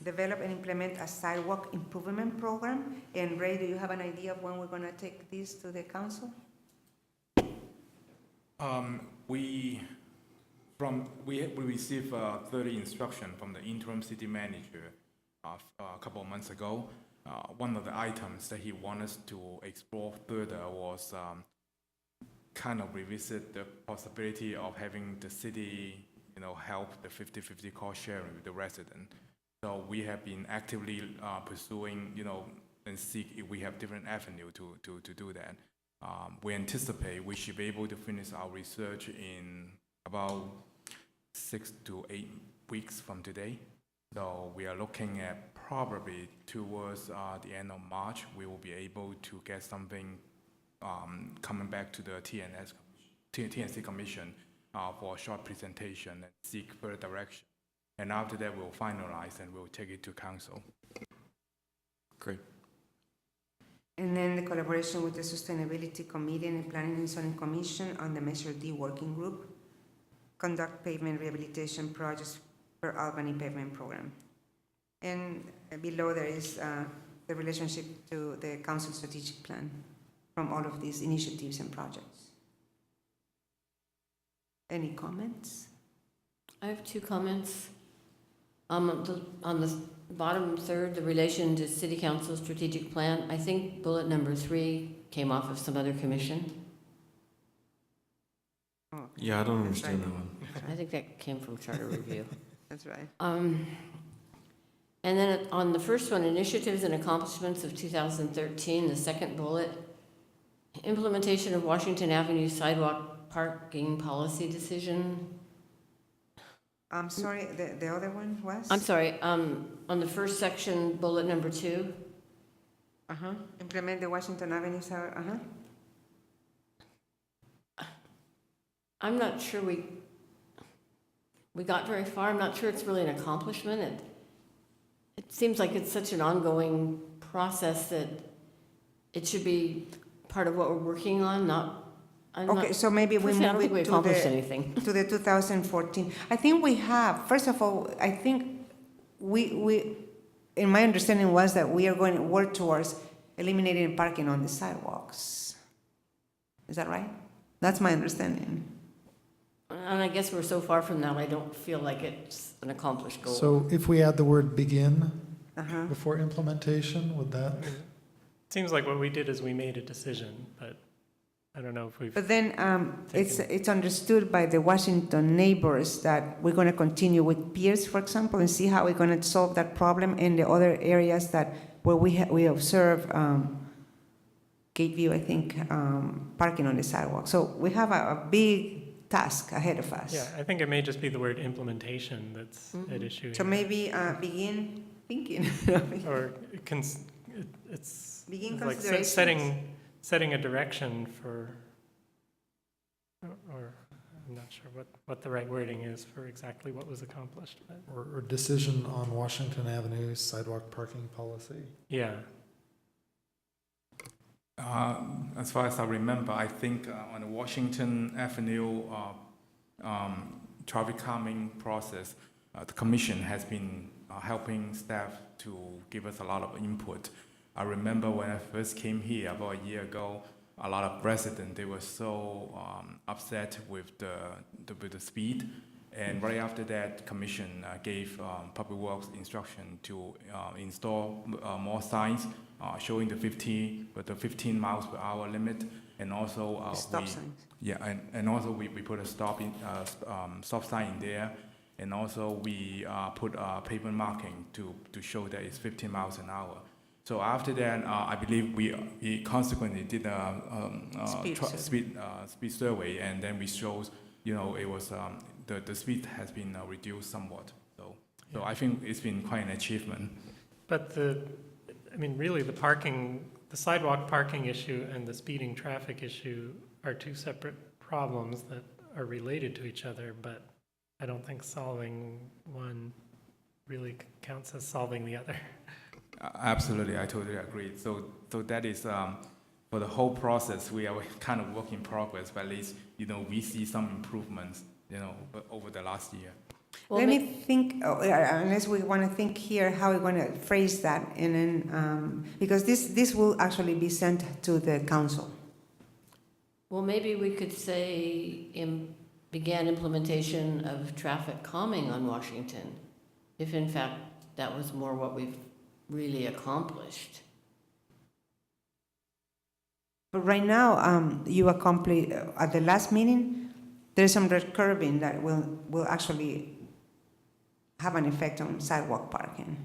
[SPEAKER 2] Develop and implement a sidewalk improvement program. And Ray, do you have an idea of when we're going to take this to the council?
[SPEAKER 11] We we received 30 instruction from the interim city manager a couple of months ago. One of the items that he wanted us to explore further was kind of revisit the possibility of having the city, help the 50-50 cost sharing with the resident. So we have been actively pursuing, and seek if we have different avenue to do that. We anticipate we should be able to finish our research in about 6 to 8 weeks from today. So we are looking at probably towards the end of March, we will be able to get something coming back to the TNC Commission for a short presentation and seek further direction. And after that, we'll finalize and we'll take it to council.
[SPEAKER 1] Great.
[SPEAKER 2] And then the collaboration with the Sustainability Committee and the Planning and Zoning Commission on the Measure D working group, conduct pavement rehabilitation projects per Albany pavement program. And below there is the relationship to the council strategic plan from all of these initiatives and projects. Any comments?
[SPEAKER 4] I have 2 comments. On the bottom third, the relation to city council strategic plan, I think bullet number 3 came off of some other commission.
[SPEAKER 2] Oh,
[SPEAKER 1] Yeah, I don't
[SPEAKER 2] that's
[SPEAKER 1] understand
[SPEAKER 2] right.
[SPEAKER 1] that one.
[SPEAKER 4] I think that came from charter review.
[SPEAKER 2] That's right.
[SPEAKER 4] And then on the first one, initiatives and accomplishments of 2013, the second bullet, implementation of Washington Avenue sidewalk parking policy decision.
[SPEAKER 2] I'm sorry, the other one was?
[SPEAKER 4] I'm sorry, on the first section, bullet number 2.
[SPEAKER 2] Implement the Washington Avenue,
[SPEAKER 4] I'm not sure we got very far. I'm not sure it's really an accomplishment. It seems like it's such an ongoing process that it should be part of what we're working on,
[SPEAKER 2] Okay, so maybe we
[SPEAKER 4] personally, I don't
[SPEAKER 2] move
[SPEAKER 4] think we
[SPEAKER 2] it to
[SPEAKER 4] accomplished anything.
[SPEAKER 2] to the 2014. I think we have. First of all, I think we in my understanding was that we are going to work towards eliminating parking on the sidewalks. Is that right? That's my understanding.
[SPEAKER 4] And I guess we're so far from that, I don't feel like it's an accomplished goal.
[SPEAKER 3] So if we add the word begin
[SPEAKER 2] Uh-huh.
[SPEAKER 3] before implementation, would that?
[SPEAKER 7] It seems like what we did is we made a decision, but I don't know if we've.
[SPEAKER 2] But then it's understood by the Washington neighbors that we're going to continue with Pierce, for example, and see how we're going to solve that problem in the other areas where we observe Gateview, I think, parking on the sidewalk. So we have a big task ahead of us.
[SPEAKER 7] Yeah, I think it may just be the word implementation that's at issue
[SPEAKER 2] So
[SPEAKER 7] here.
[SPEAKER 2] maybe begin thinking.
[SPEAKER 7] Or it's
[SPEAKER 2] Begin
[SPEAKER 7] like
[SPEAKER 2] considerations.
[SPEAKER 7] setting a direction for, or I'm not sure what the right wording is for exactly what was accomplished. But
[SPEAKER 3] Or decision on Washington Avenue sidewalk parking policy.
[SPEAKER 7] yeah,
[SPEAKER 11] As far as I remember, I think on the Washington Avenue traffic calming process, the commission has been helping staff to give us a lot of input. I remember when I first came here about a year ago, a lot of residents, they were so upset with the speed. And right after that, commission gave Public Works instruction to install more signs showing the 15 miles per hour limit, and also
[SPEAKER 2] Stop signs.
[SPEAKER 11] Yeah, and also we put a stop sign in there, and also we put a pavement marking to show that it's 15 miles an hour. So after that, I believe we consequently did a speed survey, and then we showed, it was the speed has been reduced somewhat. So I think it's been quite an achievement.
[SPEAKER 7] but really the sidewalk parking issue and the speeding traffic issue are 2 separate problems that are related to each other, but I don't think solving one really counts as solving the other.
[SPEAKER 11] Absolutely, I totally agree. So that is for the whole process, we are kind of work in progress, but at least we see some improvements over the last year.
[SPEAKER 4] Well,
[SPEAKER 2] Let me think, unless we want to think here how we're going to phrase that, and then because this will actually be sent to the council.
[SPEAKER 4] Well, maybe we could say began implementation of traffic calming on Washington, if in fact that was more what we've really accomplished.
[SPEAKER 2] But right now, you accomplish, at the last meeting, there's some red curbing that will actually have an effect on sidewalk parking.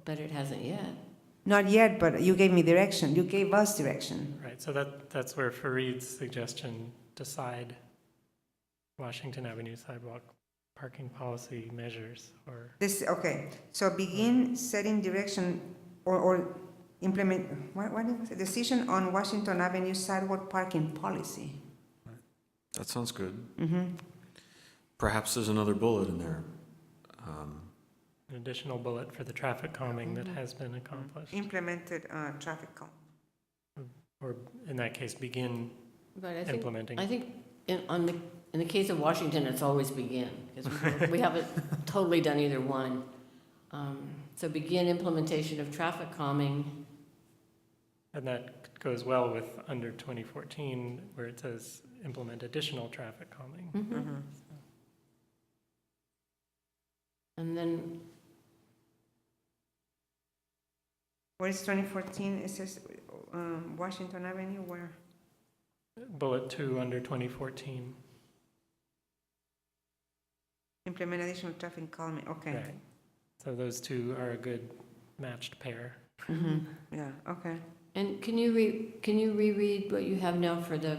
[SPEAKER 4] But it hasn't yet.
[SPEAKER 2] Not yet, but you gave me direction. You gave us direction.
[SPEAKER 7] Right, so that's where Fareed's suggestion, decide Washington Avenue sidewalk parking policy measures, or,
[SPEAKER 2] Okay, so begin setting direction or implement, what was it? Decision on Washington Avenue sidewalk parking policy.
[SPEAKER 1] That sounds good.
[SPEAKER 2] Mm-hmm.
[SPEAKER 1] Perhaps there's another bullet in there.
[SPEAKER 7] an additional bullet for the traffic calming that has been accomplished.
[SPEAKER 2] Implemented traffic calm.
[SPEAKER 7] Or in that case, begin
[SPEAKER 4] But
[SPEAKER 7] implementing.
[SPEAKER 4] I think in the case of Washington, it's always begin, because we haven't totally done either one. So begin implementation of traffic calming.
[SPEAKER 7] And that goes well with under 2014, where it says implement additional traffic calming.
[SPEAKER 2] Mm-hmm.
[SPEAKER 4] And then,
[SPEAKER 2] Where is 2014? It says Washington Avenue, where?
[SPEAKER 7] Bullet 2 under 2014.
[SPEAKER 2] Implement additional traffic calming, okay.
[SPEAKER 7] Right. So those two are a good matched pair.
[SPEAKER 2] Mm-hmm. Yeah, okay.
[SPEAKER 4] and can you reread what you have now for the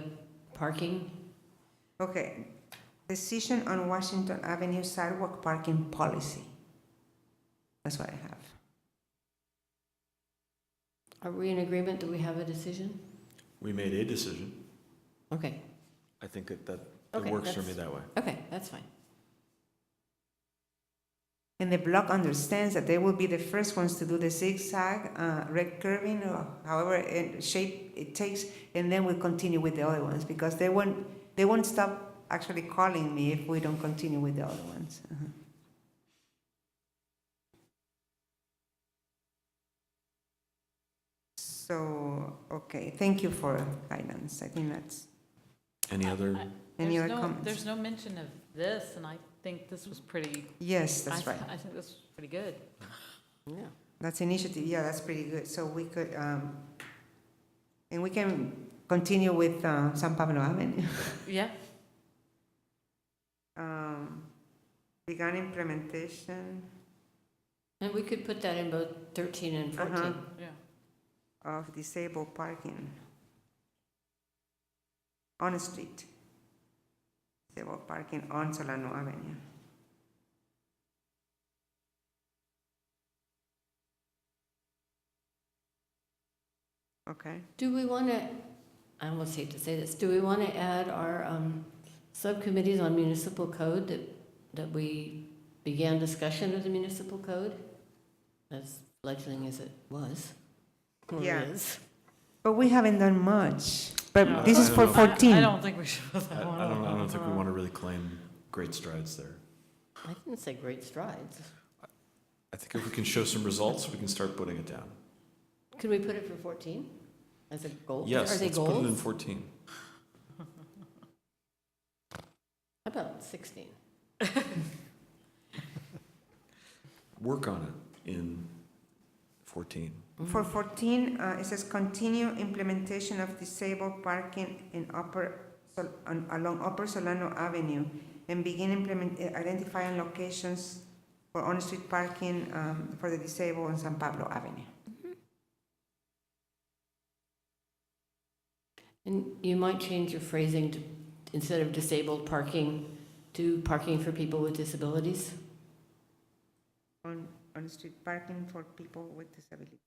[SPEAKER 4] parking?
[SPEAKER 2] Okay. Decision on Washington Avenue sidewalk parking policy. That's what I have.
[SPEAKER 4] Are we in agreement that we have a decision?
[SPEAKER 1] We made a decision.
[SPEAKER 4] Okay,
[SPEAKER 1] I think that
[SPEAKER 4] Okay,
[SPEAKER 1] works for me
[SPEAKER 4] that's-
[SPEAKER 1] that way.
[SPEAKER 4] okay, that's fine.
[SPEAKER 2] And the block understands that they will be the first ones to do the zigzag, red curving, or however shape it takes, and then we'll continue with the other ones, because they won't stop actually calling me if we don't continue with the other ones. Uh-huh. So, okay, thank you for guidance. I think that's,
[SPEAKER 1] Any other?
[SPEAKER 2] any other comments?
[SPEAKER 5] There's no mention of this, and I think this was pretty.
[SPEAKER 2] Yes, that's right.
[SPEAKER 5] I think this was pretty good.
[SPEAKER 4] Yeah.
[SPEAKER 2] That's initiative, yeah, that's pretty good. So we could, and we can continue with San Pablo Avenue.
[SPEAKER 5] Yeah.
[SPEAKER 2] Began implementation
[SPEAKER 4] And we could put that in both 13 and 14.
[SPEAKER 5] Yeah.
[SPEAKER 2] of disabled parking on the street. Disabled parking on Solano Avenue. Okay.
[SPEAKER 4] Do we want to, I almost hate to say this, do we want to add our subcommittees on municipal code that we began discussion of the municipal code? As fledgling as it was. Or
[SPEAKER 2] Yeah.
[SPEAKER 4] is.
[SPEAKER 2] But we haven't done much. But
[SPEAKER 5] No,
[SPEAKER 2] this is for
[SPEAKER 1] I don't know.
[SPEAKER 2] 14.
[SPEAKER 5] I don't think we should put
[SPEAKER 1] I
[SPEAKER 5] that one
[SPEAKER 1] don't
[SPEAKER 5] on.
[SPEAKER 1] think we want to really claim great strides there.
[SPEAKER 4] I didn't say great strides.
[SPEAKER 1] I think if we can show some results, we can start putting it down.
[SPEAKER 4] Could we put it for 14 as a goal?
[SPEAKER 1] Yes,
[SPEAKER 4] Are they
[SPEAKER 1] let's put it in
[SPEAKER 4] goals?
[SPEAKER 1] 14.
[SPEAKER 4] How about 16?
[SPEAKER 2] Mm-hmm.
[SPEAKER 1] Work on it in 14.
[SPEAKER 2] For 14, it says continue implementation of disabled parking in along Upper Solano Avenue and begin identifying locations for on-street parking for the disabled on San Pablo Avenue.
[SPEAKER 4] And you might change your phrasing to, instead of disabled parking, to parking for people with disabilities?
[SPEAKER 2] On-street parking for people with disabilities.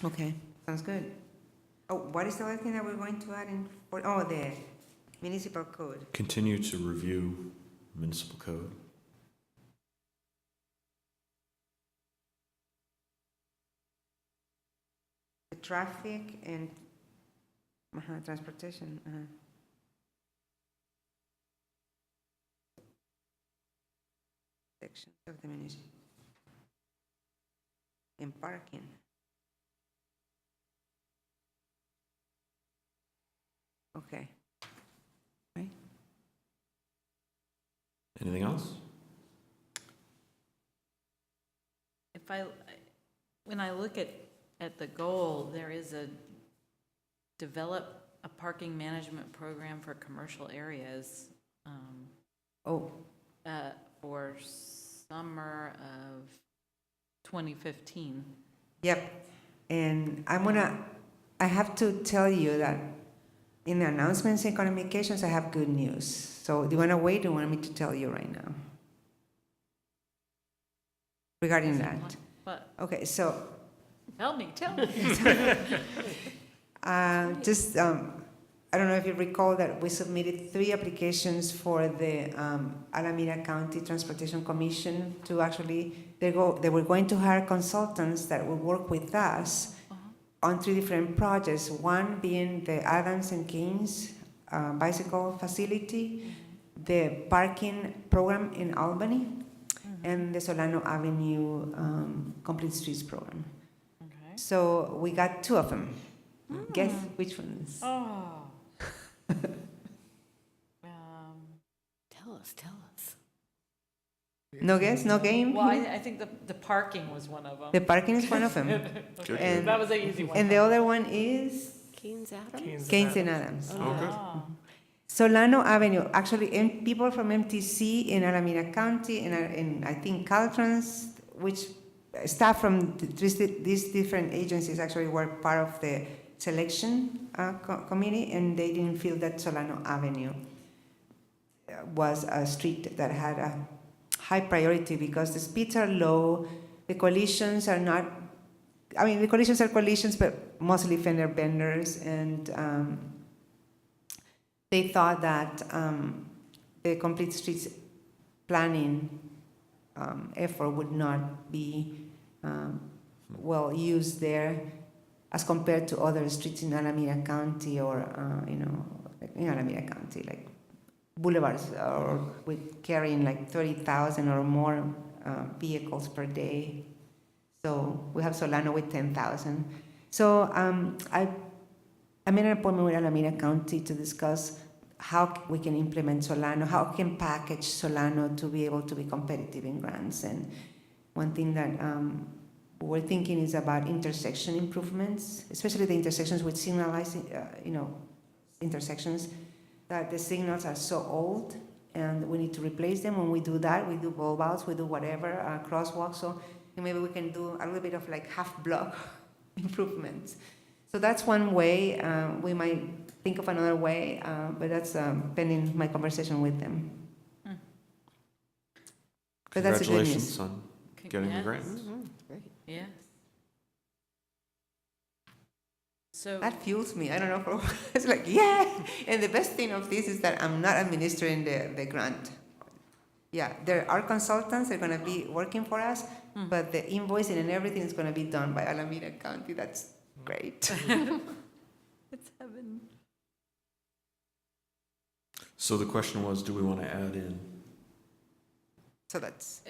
[SPEAKER 2] Okay, sounds good. Oh, what is the other thing that we're going to add in? The municipal code.
[SPEAKER 1] Continue to review municipal code.
[SPEAKER 2] The traffic and transportation. Sections of the municipal. in parking. Okay.
[SPEAKER 1] Anything else?
[SPEAKER 5] When I look at the goal, there is develop a parking management program for commercial areas
[SPEAKER 2] Oh,
[SPEAKER 5] for summer of 2015.
[SPEAKER 2] yep. And I have to tell you that in the announcements and communications, I have good news. So do you want to wait or do you want me to tell you right now? Regarding that.
[SPEAKER 5] But
[SPEAKER 2] Okay, so
[SPEAKER 5] tell me.
[SPEAKER 2] I don't know if you recall that we submitted 3 applications for the Alameda County Transportation Commission to actually, they were going to hire consultants that would work with us on 3 different projects, one being the Adams and Keynes bicycle facility, the parking program in Albany, and the Solano Avenue Complete Streets program.
[SPEAKER 5] Okay.
[SPEAKER 2] So we got 2 of them. Guess which ones?
[SPEAKER 5] Oh.
[SPEAKER 4] Tell us.
[SPEAKER 2] No guess, no game?
[SPEAKER 5] Well, I think the parking was one of them.
[SPEAKER 2] The parking is one of them.
[SPEAKER 5] Okay.
[SPEAKER 2] And-
[SPEAKER 5] That was an easy one.
[SPEAKER 2] And the other one is
[SPEAKER 4] Keynes Adams?
[SPEAKER 2] Keynes and Adams.
[SPEAKER 5] Oh.
[SPEAKER 2] Solano Avenue, actually, people from MTC in Alameda County and I think Caltrans, which staff from these different agencies actually were part of the selection committee, and they didn't feel that Solano Avenue was a street that had a high priority because the speeds are low, the collisions are not, the collisions are collisions, but mostly fender benders, and they thought that the complete streets planning effort would not be well used there as compared to other streets in Alameda County or, in Alameda County, like boulevards or with carrying like 30,000 or more vehicles per day. So we have Solano with 10,000. So I made an appointment with Alameda County to discuss how we can implement Solano, how we can package Solano to be able to be competitive in grants. And one thing that we're thinking is about intersection improvements, especially the intersections with signalizing, intersections, that the signals are so old and we need to replace them. When we do that, we do bulb outs, we do whatever, crosswalks. So maybe we can do a little bit of like half block improvements. So that's one way. We might think of another way, but that's pending my conversation with them. But that's a good news.
[SPEAKER 1] Congratulations on getting the
[SPEAKER 5] Yes.
[SPEAKER 1] grant.
[SPEAKER 4] Great.
[SPEAKER 5] Yes. So,
[SPEAKER 2] That fuels me. I don't know. It's like, yeah. And the best thing of this is that I'm not administering the grant. Yeah, there are consultants that are going to be working for us, but the invoicing and everything is going to be done by Alameda County. That's great.
[SPEAKER 5] it's heaven.
[SPEAKER 1] So the question was, do we want to add in?
[SPEAKER 2] So that's,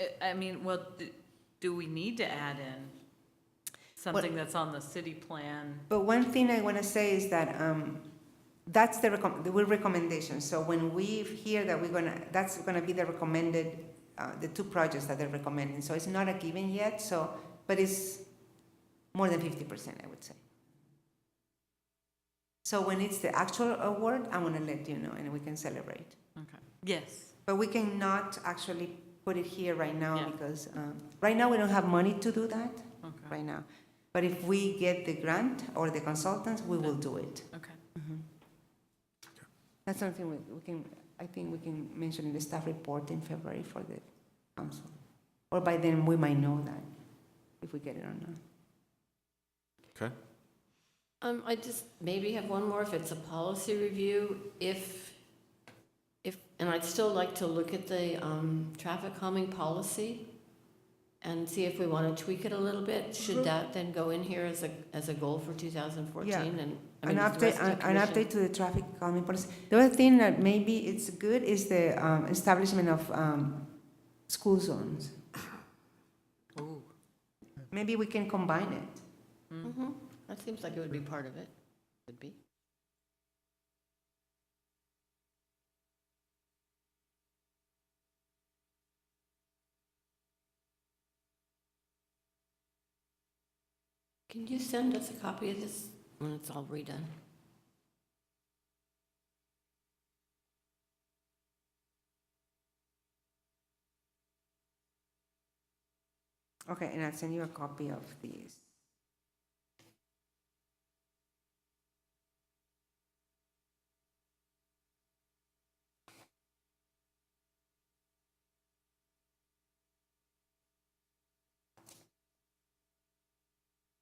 [SPEAKER 5] Do we need to add in something that's on the city plan?
[SPEAKER 2] but one thing I want to say is that that's the recommendation. So when we hear that that's going to be the recommended, the 2 projects that they're recommending. So it's not a given yet. So, but it's more than 50%, I would say. So when it's the actual award, I'm going to let you know, and we can celebrate.
[SPEAKER 5] Okay. Yes.
[SPEAKER 2] But we cannot actually put it here right now
[SPEAKER 5] Yeah.
[SPEAKER 2] because right now we don't have money to do that
[SPEAKER 5] Okay.
[SPEAKER 2] right now. But if we get the grant or the consultants, we will do it.
[SPEAKER 5] Okay.
[SPEAKER 2] That's something I think we can mention in the staff report in February for the council. Or by then we might know that, if we get it or not.
[SPEAKER 1] Okay.
[SPEAKER 4] I just maybe have one more, if it's a policy review, if, and I'd still like to look at the traffic calming policy and see if we want to tweak it a little bit. Should that then go in here as a goal for 2014?
[SPEAKER 2] Yeah.
[SPEAKER 4] And
[SPEAKER 2] An
[SPEAKER 4] does the rest of the
[SPEAKER 2] update
[SPEAKER 4] commission-
[SPEAKER 2] to the traffic calming policy. The other thing that maybe it's good is the establishment of school zones. Maybe we can combine it.
[SPEAKER 4] Mhm. That seems like it would be part of it. Would be. Can you send us a copy of this when it's all redone?
[SPEAKER 2] Okay, and I'll send you a copy of these.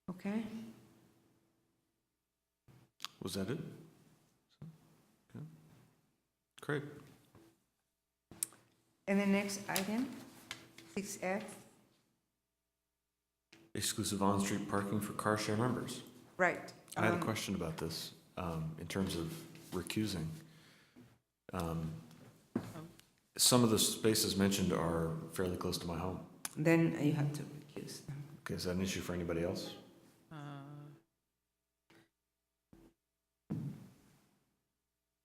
[SPEAKER 2] Okay,
[SPEAKER 1] Was that it? Okay. Great.
[SPEAKER 2] and the next item, 6F,
[SPEAKER 1] Exclusive on-street parking for car share members.
[SPEAKER 2] right.
[SPEAKER 1] I had a question about this in terms of recusing. Some of the spaces mentioned are fairly close to my home.
[SPEAKER 2] Then you have to recuse them.
[SPEAKER 1] Okay, is that an issue for anybody else?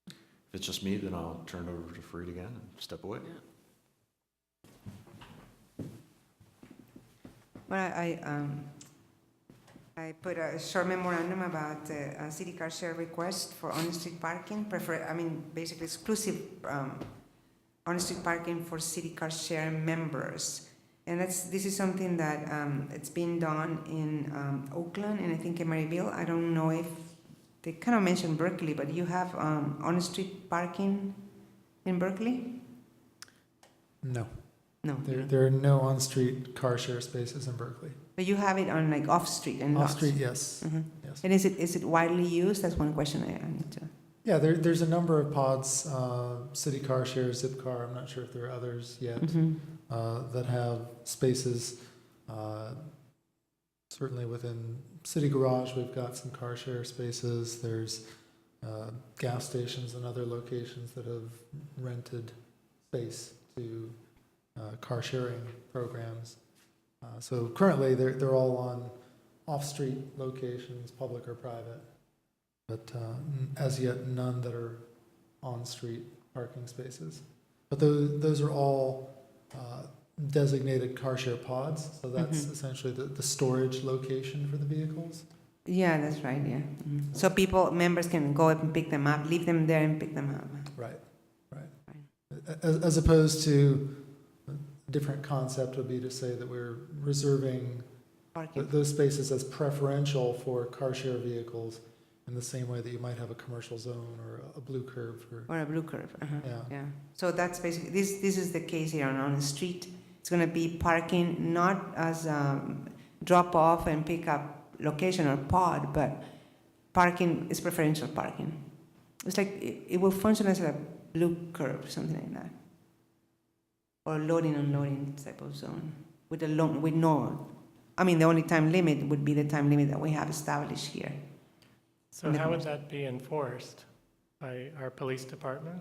[SPEAKER 1] If it's just me, then I'll turn it over to Fareed again and step away.
[SPEAKER 2] Well, I put a short memorandum about a city car share request for on-street parking, basically exclusive on-street parking for city car share members. And this is something that it's been done in Oakland and I think in Maryville. I don't know if they kind of mentioned Berkeley, but you have on-street parking in Berkeley?
[SPEAKER 3] No,
[SPEAKER 2] No.
[SPEAKER 3] there are no on-street car share spaces in Berkeley.
[SPEAKER 2] But you have it on like off-street and lots.
[SPEAKER 3] Off-street, yes.
[SPEAKER 2] Mhm.
[SPEAKER 3] Yes.
[SPEAKER 2] And is it widely used? That's one question I need to.
[SPEAKER 3] Yeah, there's a number of pods, city car share, Zipcar, I'm not sure if there are others yet, that have spaces. Certainly within City Garage, we've got some car share spaces. There's gas stations and other locations that have rented space to car sharing programs. So currently, they're all on off-street locations, public or private, but as yet, none that are on-street parking spaces. But those are all designated car share pods, so that's essentially the storage location for the vehicles.
[SPEAKER 2] Yeah, that's right, yeah. So members can go up and pick them up, leave them there and pick them up.
[SPEAKER 3] Right. As opposed to, a different concept would be to say that we're reserving
[SPEAKER 2] Parking.
[SPEAKER 3] those spaces as preferential for car share vehicles in the same way that you might have a commercial zone or a blue curve for,
[SPEAKER 2] Or a blue curve,
[SPEAKER 3] yeah.
[SPEAKER 2] yeah. So that's basically, this is the case here on the street. It's gonna be parking not as drop off and pick up location or pod, but parking is preferential parking. It's like, it will function as a blue curve, something like that. Or loading, unloading type of zone with the only time limit would be the time limit that we have established here.
[SPEAKER 7] So how would that be enforced? By our police department?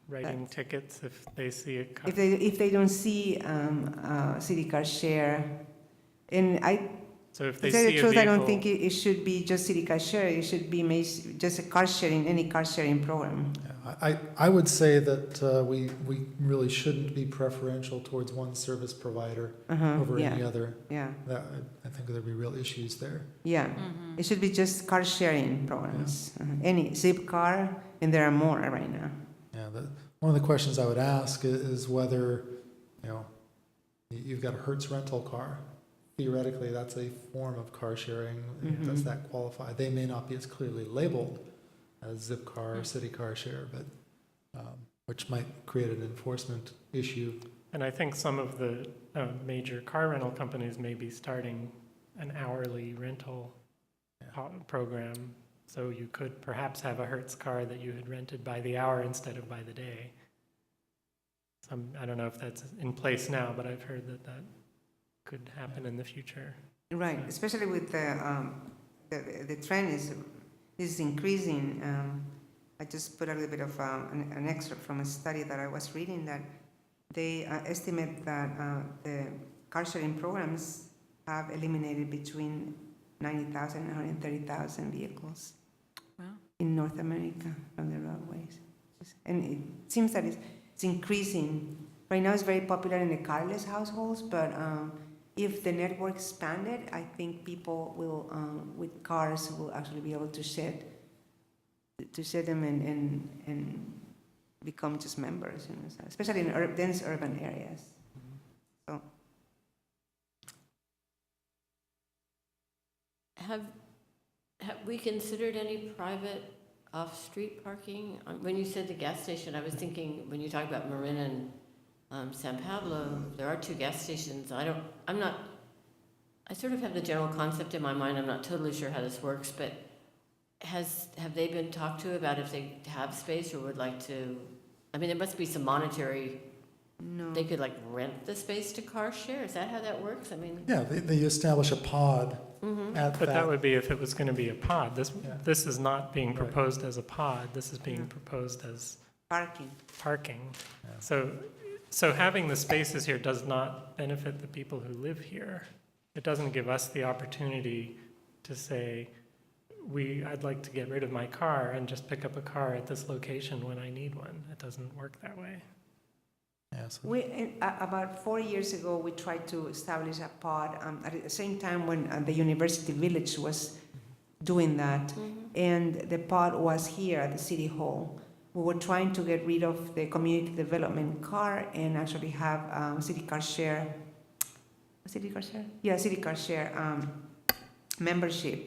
[SPEAKER 7] Writing tickets if they see a car?
[SPEAKER 2] If they don't see city car share, and
[SPEAKER 7] So if
[SPEAKER 2] to
[SPEAKER 7] they
[SPEAKER 2] tell you
[SPEAKER 7] see
[SPEAKER 2] the
[SPEAKER 7] a
[SPEAKER 2] truth, I don't
[SPEAKER 7] vehicle,
[SPEAKER 2] think it should be just city car share. It should be just a car sharing, any car sharing program.
[SPEAKER 3] I would say that we really shouldn't be preferential towards one service provider over any other.
[SPEAKER 2] Yeah,
[SPEAKER 3] I think there'd be real issues there.
[SPEAKER 2] yeah. It should be just car sharing programs. Any zip car, and there are more right now.
[SPEAKER 3] Yeah, one of the questions I would ask is whether, you've got a Hertz rental car. Theoretically, that's a form of car sharing. Does that qualify? They may not be as clearly labeled as Zipcar or City Car Share, but which might create an enforcement issue.
[SPEAKER 7] and I think some of the major car rental companies may be starting an hourly rental program. So you could perhaps have a Hertz car that you had rented by the hour instead of by the day. I don't know if that's in place now, but I've heard that could happen in the future.
[SPEAKER 2] Right, especially with the trend is increasing. I just put a little bit of an excerpt from a study that I was reading that they estimate that the car sharing programs have eliminated between 90,000 and 130,000 vehicles
[SPEAKER 5] Wow.
[SPEAKER 2] in North America from the roadways. And it seems that it's increasing. Right now, it's very popular in the carless households, but if the network expanded, I think people will, with cars, will actually be able to shed them and become just members, you know, so especially in dense urban areas. So
[SPEAKER 4] Have we considered any private off-street parking? When you said the gas station, I was thinking, when you talk about Marin and San Pablo, there are 2 gas stations. I sort of have the general concept in my mind. I'm not totally sure how this works, but have they been talked to about if they have space or would like to? I mean, there must be some monetary.
[SPEAKER 2] no.
[SPEAKER 4] They could like rent the space to car share. Is that how that works? I mean,
[SPEAKER 3] Yeah, they establish a pod at
[SPEAKER 7] But that would be if it was going to be a pod.
[SPEAKER 3] Yeah.
[SPEAKER 7] This is not being
[SPEAKER 3] Right.
[SPEAKER 7] proposed as a pod. This is being
[SPEAKER 2] No.
[SPEAKER 7] proposed as
[SPEAKER 2] Parking.
[SPEAKER 7] parking.
[SPEAKER 3] Yeah.
[SPEAKER 7] So having the spaces here does not benefit the people who live here. It doesn't give us the opportunity to say, I'd like to get rid of my car and just pick up a car at this location when I need one. It doesn't work that way.
[SPEAKER 3] Yeah, so
[SPEAKER 2] About 4 years ago, we tried to establish a pod at the same time when the University Village was doing that, and the pod was here at the City Hall. We were trying to get rid of the community development car and actually have city car share. City car share? Yeah, city car share membership,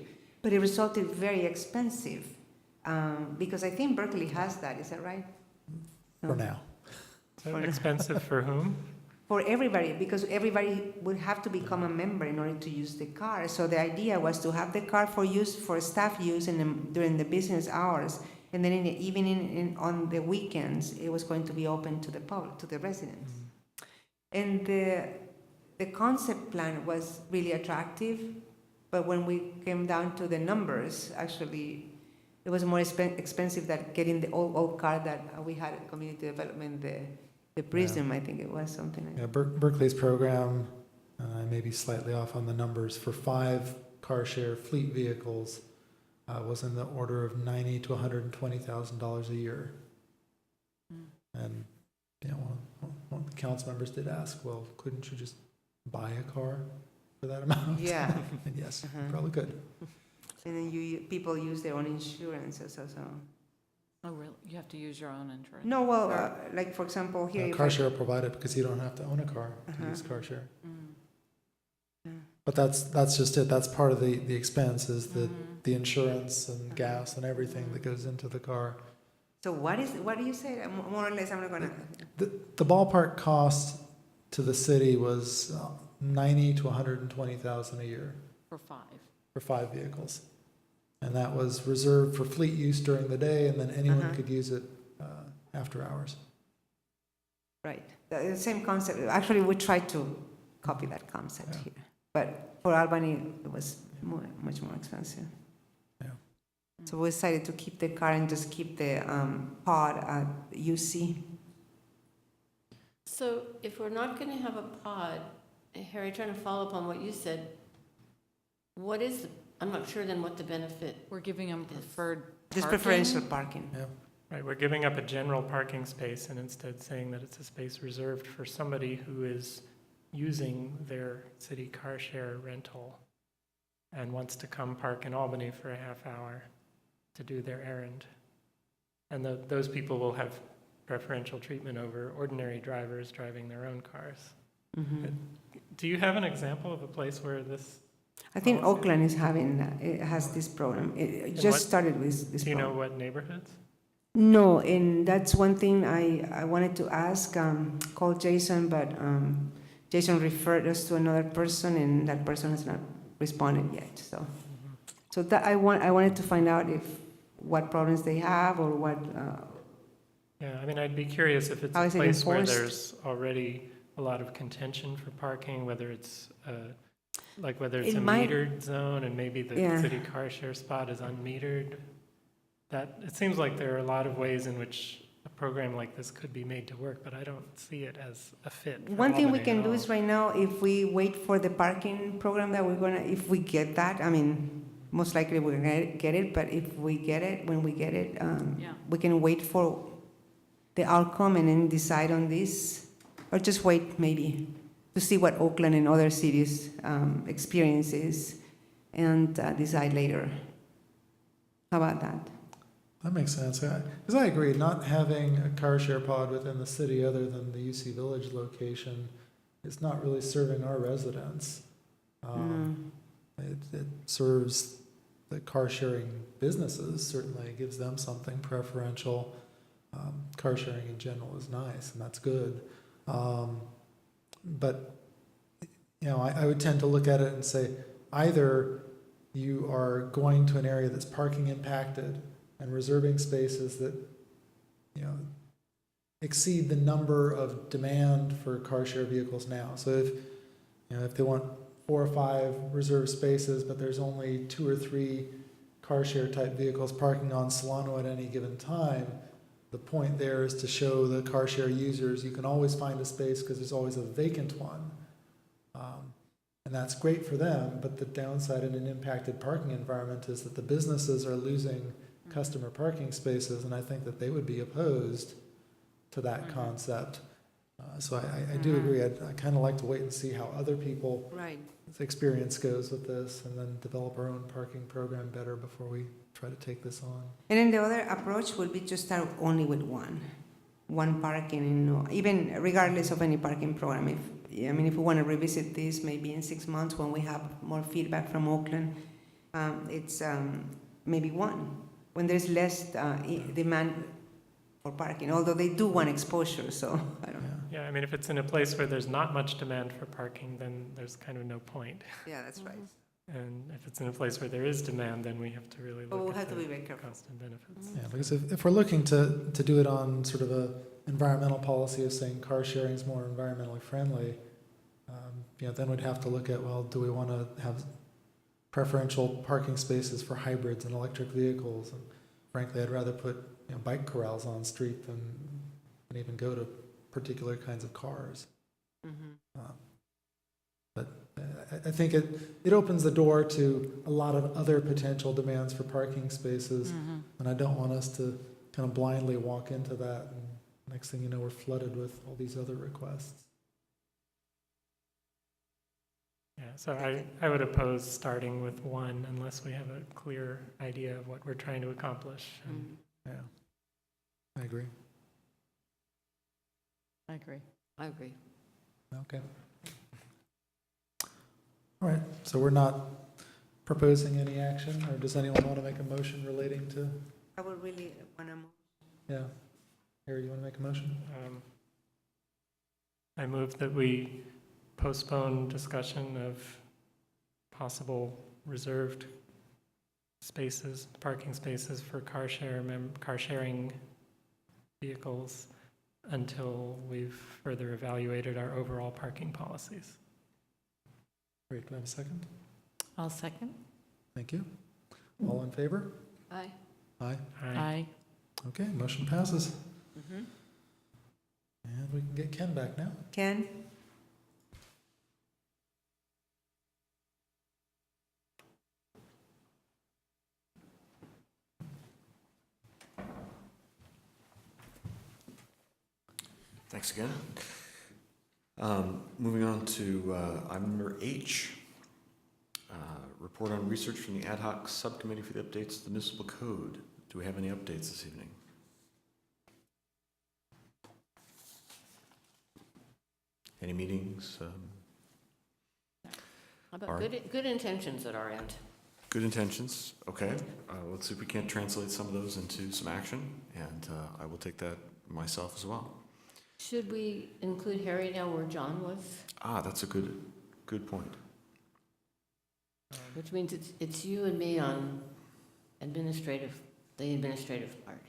[SPEAKER 2] but it resulted very expensive because I think Berkeley has that. Is that right?
[SPEAKER 3] for now.
[SPEAKER 7] So expensive for whom?
[SPEAKER 2] For everybody, because everybody would have to become a member in order to use the car. So the idea was to have the car for staff use during the business hours, and then in the evening on the weekends, it was going to be open to the public, to the residents. And the concept plan was really attractive, but when we came down to the numbers, actually, it was more expensive than getting the old car that we had at community development, the Prism, I think it was something like that.
[SPEAKER 3] Yeah, Berkeley's program, I may be slightly off on the numbers, for 5 car share fleet vehicles was in the order of $90,000 to $120,000 a year. And you know, one of the council members did ask, well, couldn't you just buy a car for that amount?
[SPEAKER 2] Yeah.
[SPEAKER 3] And yes,
[SPEAKER 2] Uh-huh.
[SPEAKER 3] you probably could.
[SPEAKER 2] And then people use their own insurance, so.
[SPEAKER 5] Oh, really? You have to use your own insurance?
[SPEAKER 2] No, well, like for example, here. if
[SPEAKER 3] Car
[SPEAKER 2] I-
[SPEAKER 3] share provided because you don't have to own a car to
[SPEAKER 2] Uh-huh.
[SPEAKER 3] use car share.
[SPEAKER 5] Mm.
[SPEAKER 2] Yeah.
[SPEAKER 3] But that's just it. That's part of the expense is
[SPEAKER 2] Mm-hmm.
[SPEAKER 3] the insurance and gas and everything that goes into the car.
[SPEAKER 2] So what do you say? More or less, I'm not gonna.
[SPEAKER 3] The ballpark cost to the city was $90,000 to $120,000 a year
[SPEAKER 5] For 5.
[SPEAKER 3] for 5 vehicles, and that was reserved for fleet use during the day, and then anyone
[SPEAKER 2] Uh-huh.
[SPEAKER 3] could use it after hours.
[SPEAKER 2] Right, the same concept. Actually, we tried to copy that concept
[SPEAKER 3] Yeah.
[SPEAKER 2] here, but for Albany, it was much more expensive.
[SPEAKER 3] Yeah.
[SPEAKER 2] So we decided to keep the car and just keep the pod at UC.
[SPEAKER 4] so if we're not going to have a pod, Harry, trying to follow up on what you said, I'm not sure then what the benefit.
[SPEAKER 5] We're giving them
[SPEAKER 4] Yes.
[SPEAKER 5] preferred
[SPEAKER 2] Just
[SPEAKER 5] parking?
[SPEAKER 2] preferential parking.
[SPEAKER 7] Right, we're giving up a general parking space and instead saying that it's a space reserved for somebody who is using their city car share rental and wants to come park in Albany for a half hour to do their errand. And those people will have preferential treatment over ordinary drivers driving their own cars.
[SPEAKER 2] Mhm.
[SPEAKER 7] Do you have an example of a place where this,
[SPEAKER 2] I think
[SPEAKER 7] policy?
[SPEAKER 2] Oakland is having that. It has this program. It
[SPEAKER 7] And
[SPEAKER 2] just
[SPEAKER 7] what-
[SPEAKER 2] started with this
[SPEAKER 7] do you know
[SPEAKER 2] program.
[SPEAKER 7] what neighborhoods?
[SPEAKER 2] No, and that's one thing I wanted to ask, call Jason, but Jason referred us to another person, and that person has not responded yet, so. So that I wanted to find out what problems they have or what,
[SPEAKER 7] Yeah, I mean, I'd be curious if it's
[SPEAKER 2] How
[SPEAKER 7] a
[SPEAKER 2] is it
[SPEAKER 7] place where
[SPEAKER 2] enforced?
[SPEAKER 7] there's already a lot of contention for parking, whether it's whether it's
[SPEAKER 2] It
[SPEAKER 7] a
[SPEAKER 2] might-
[SPEAKER 7] metered zone and maybe the
[SPEAKER 2] Yeah.
[SPEAKER 7] city car share spot is unmetered. It seems like there are a lot of ways in which a program like this could be made to work, but I don't see it as a fit. for
[SPEAKER 2] One thing we
[SPEAKER 7] Albany
[SPEAKER 2] can
[SPEAKER 7] at
[SPEAKER 2] do
[SPEAKER 7] all.
[SPEAKER 2] is right now, if we wait for the parking program that we're gonna, if we get that, I mean, most likely we're gonna get it, but if we get it, when we get it,
[SPEAKER 5] Yeah.
[SPEAKER 2] we can wait for the outcome and then decide on this, or just wait maybe to see what Oakland and other cities experiences and decide later. How about that?
[SPEAKER 3] That makes sense. Because I agree, not having a car share pod within the city other than the UC Village location is not really serving our residents. It serves the car sharing businesses, certainly it gives them something preferential. Car sharing in general is nice, and that's good. But, you know, I would tend to look at it and say, either you are going to an area that's parking impacted and reserving spaces that, you know, exceed the number of demand for car share vehicles now. So if, you know, if they want 4 or 5 reserved spaces, but there's only 2 or 3 car share type vehicles parking on Solano at any given time, the point there is to show the car share users you can always find a space because there's always a vacant one. And that's great for them, but the downside in an impacted parking environment is that the businesses are losing customer parking spaces, and I think that they would be opposed to that concept. So I do agree. I kind of like to wait and see how other people's
[SPEAKER 2] Right.
[SPEAKER 3] experience goes with this, and then develop our own parking program better before we try to take this on.
[SPEAKER 2] And then the other approach would be to start only with one parking, and even regardless of any parking program. If we want to revisit this maybe in 6 months when we have more feedback from Oakland, it's maybe one when there's less demand for parking. Although they do want exposure, so I don't know.
[SPEAKER 7] Yeah, I mean, if it's in a place where there's not much demand for parking, then there's kind of no point.
[SPEAKER 2] Yeah, that's right.
[SPEAKER 7] And if it's in a place where there is demand, then we have to really
[SPEAKER 2] But we'll
[SPEAKER 7] look
[SPEAKER 2] have
[SPEAKER 7] at
[SPEAKER 2] to be
[SPEAKER 7] the
[SPEAKER 2] very careful.
[SPEAKER 7] cost and benefits.
[SPEAKER 3] Yeah, because if we're looking to do it on sort of a environmental policy of saying car sharing is more environmentally friendly, then we'd have to look at, well, do we want to have preferential parking spaces for hybrids and electric vehicles? And frankly, I'd rather put bike corrals on street than even go to particular kinds of cars. But I think it opens the door to a lot of other potential demands for parking spaces, and I don't want us to kind of blindly walk into that, and next thing you know, we're flooded with all these other requests.
[SPEAKER 7] Yeah, so I would oppose starting with one unless we have a clear idea of what we're trying to accomplish. And
[SPEAKER 3] Yeah, I agree.
[SPEAKER 5] I agree.
[SPEAKER 4] I agree.
[SPEAKER 3] Okay. All right, so we're not proposing any action, or does anyone want to make a motion relating to,
[SPEAKER 2] I would really want to move.
[SPEAKER 3] yeah. Harry, you want to make a motion?
[SPEAKER 7] I move that we postpone discussion of possible reserved spaces, parking spaces for car sharing vehicles until we've further evaluated our overall parking policies.
[SPEAKER 3] Great, do I have a second?
[SPEAKER 5] I'll second.
[SPEAKER 3] Thank you. All in favor?
[SPEAKER 4] Aye.
[SPEAKER 3] Aye.
[SPEAKER 5] Aye.
[SPEAKER 3] Okay, motion passes. And we can get Ken back now.
[SPEAKER 2] Ken?
[SPEAKER 1] Thanks again. Moving on to item number H, report on research from the ad hoc subcommittee for the updates to the municipal code. Do we have any updates this evening? Any meetings?
[SPEAKER 4] How about
[SPEAKER 1] All right.
[SPEAKER 4] good intentions at our end?
[SPEAKER 1] Good intentions. Okay. Let's see if we can't translate some of those into some action, and I will take that myself as well.
[SPEAKER 4] Should we include Harry now where John was?
[SPEAKER 1] That's a good point.
[SPEAKER 4] Which means it's you and me on the administrative part.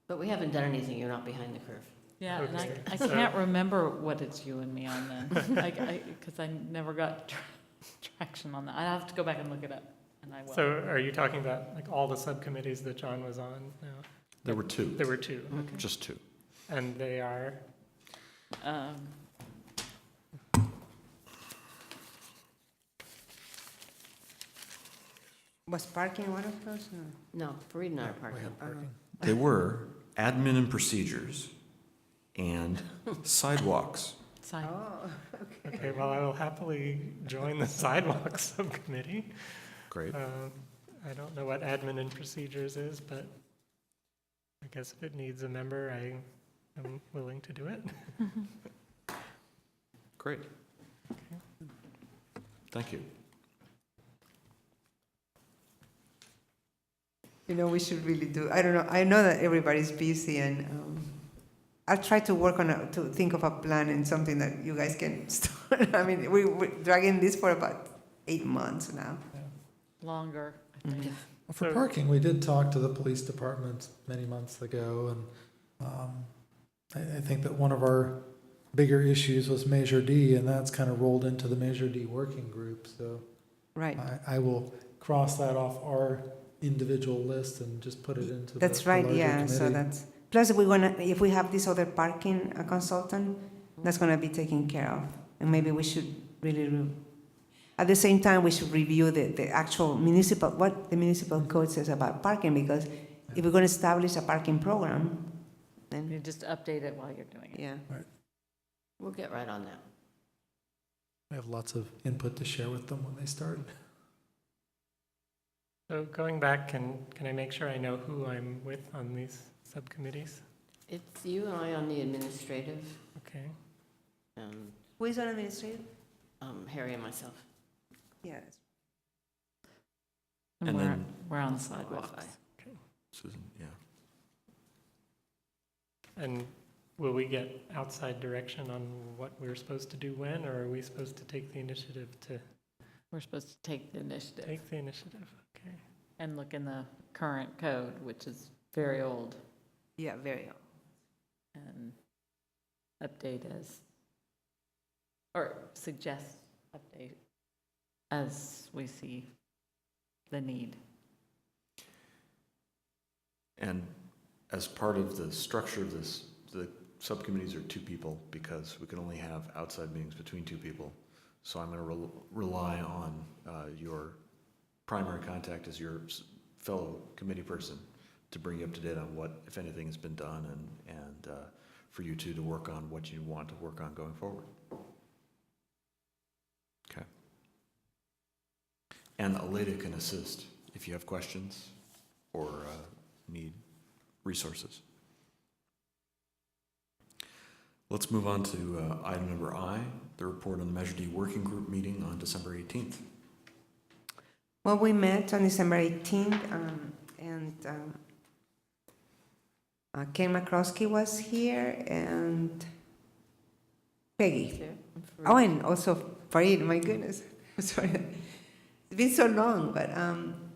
[SPEAKER 4] But we haven't done anything, you're not behind the curve.
[SPEAKER 5] Yeah, and
[SPEAKER 7] Okay.
[SPEAKER 5] I can't remember what it's you and me on then, because I never got traction on that. I have to go back and look it up, and I will.
[SPEAKER 7] So are you talking about like all the subcommittees that John was on now?
[SPEAKER 1] There were two.
[SPEAKER 7] There were two.
[SPEAKER 1] Just two.
[SPEAKER 7] And they are,
[SPEAKER 2] Was parking one of those? No.
[SPEAKER 4] No, for reading our
[SPEAKER 3] We
[SPEAKER 4] parking.
[SPEAKER 3] had parking.
[SPEAKER 1] They were admin and procedures and sidewalks.
[SPEAKER 5] side,
[SPEAKER 2] Oh, okay.
[SPEAKER 7] okay, well, I will happily join the sidewalk subcommittee.
[SPEAKER 1] Great.
[SPEAKER 7] I don't know what admin and procedures is, but I guess if it needs a member, I am willing to do it.
[SPEAKER 1] Great. Thank you.
[SPEAKER 2] You know, we should really do, I don't know, I know that everybody's busy and I'll try to work on to think of a plan and something that you guys can start. I mean, we're dragging this for about 8 months now.
[SPEAKER 5] longer, I think.
[SPEAKER 3] For
[SPEAKER 7] So-
[SPEAKER 3] parking, we did talk to the police department many months ago, and I think that one of our bigger issues was Measure D, and that's kind of rolled into the Measure D working group. So
[SPEAKER 2] Right.
[SPEAKER 3] I will cross that off our individual list and just put it into
[SPEAKER 2] That's
[SPEAKER 3] the
[SPEAKER 2] right,
[SPEAKER 3] larger
[SPEAKER 2] yeah, so
[SPEAKER 3] committee.
[SPEAKER 2] that's, plus we're gonna, if we have this other parking consultant, that's gonna be taken care of. And maybe we should really, at the same time, we should review the actual municipal, what the municipal code says about parking, because if we're gonna establish a parking program, then,
[SPEAKER 5] You just update it while you're doing it.
[SPEAKER 2] yeah.
[SPEAKER 4] We'll get right on that.
[SPEAKER 3] We have lots of input to share with them when they start.
[SPEAKER 7] So going back, can I make sure I know who I'm with on these subcommittees?
[SPEAKER 4] It's you and I on the administrative,
[SPEAKER 7] Okay.
[SPEAKER 4] and
[SPEAKER 2] Who is on administrative?
[SPEAKER 4] Harry and myself.
[SPEAKER 2] Yes.
[SPEAKER 5] And
[SPEAKER 1] And
[SPEAKER 5] we're,
[SPEAKER 1] then-
[SPEAKER 5] we're on
[SPEAKER 4] Wi-Fi.
[SPEAKER 5] sidewalks.
[SPEAKER 1] Susan, yeah.
[SPEAKER 7] And will we get outside direction on what we're supposed to do when, or are we supposed to take the initiative to
[SPEAKER 5] We're supposed to take the initiative
[SPEAKER 7] take the initiative? Okay.
[SPEAKER 5] and look in the current code, which is very old,
[SPEAKER 2] Yeah, very.
[SPEAKER 5] and update as, or suggest update as we see the need.
[SPEAKER 1] And as part of the structure of this, the subcommittees are 2 people because we can only have outside meetings between 2 people. So I'm going to rely on your primary contact as your fellow committee person to bring you up to date on what, if anything, has been done, and for you two to work on what you want to work on going forward. Okay. And Aleda can assist if you have questions or need resources. Let's move on to item number I, the report on the Measure D Working Group meeting on December 18th.
[SPEAKER 2] Well, we met on December 18th, and Ken McCroskey was here, and Peggy.
[SPEAKER 4] There, and Farouk.
[SPEAKER 2] Oh, and also Farid, my goodness. Sorry. It's been so long, but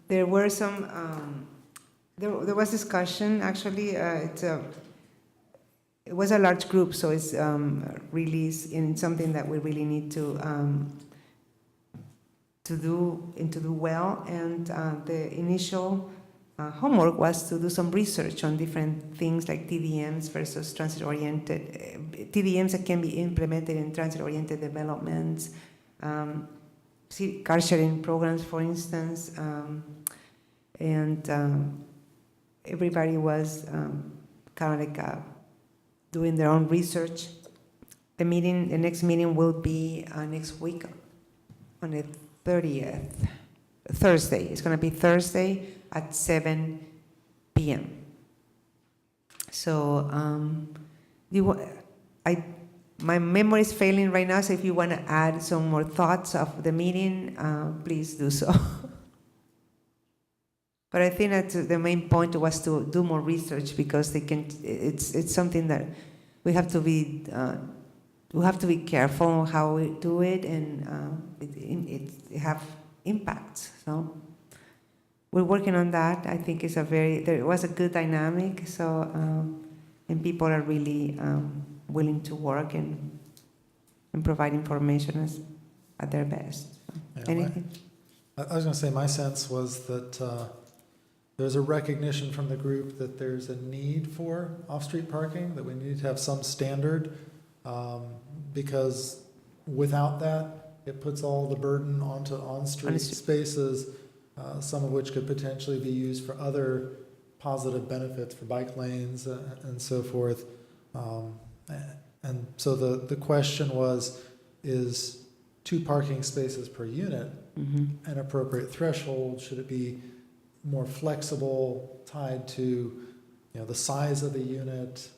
[SPEAKER 2] there were some, there was discussion, actually. It was a large group, so it's really in something that we really need to do and to do well. And the initial homework was to do some research on different things like TDMs versus transit-oriented, TDMs that can be implemented in transit-oriented developments, car sharing programs, for instance, and everybody was kind of like doing their own research. The next meeting will be next week on the 30th, Thursday. It's going to be Thursday at 7 p.m. So my memory is failing right now, so if you want to add some more thoughts of the meeting, please do so. But I think that the main point was to do more research, because it's something that we have to be careful how we do it, and it have impacts. So we're working on that. I think there was a good dynamic. So and people are really willing to work and provide information at their best. So,
[SPEAKER 3] Yeah,
[SPEAKER 2] anything?
[SPEAKER 3] I was going to say, my sense was that there's a recognition from the group that there's a need for off-street parking, that we need to have some standard, because without that, it puts all the burden onto on-street spaces, some of which could potentially be used for other positive benefits for bike lanes and so forth. And so the question was, is 2 parking spaces per unit an appropriate threshold? Should it be more flexible, tied to the size of the unit?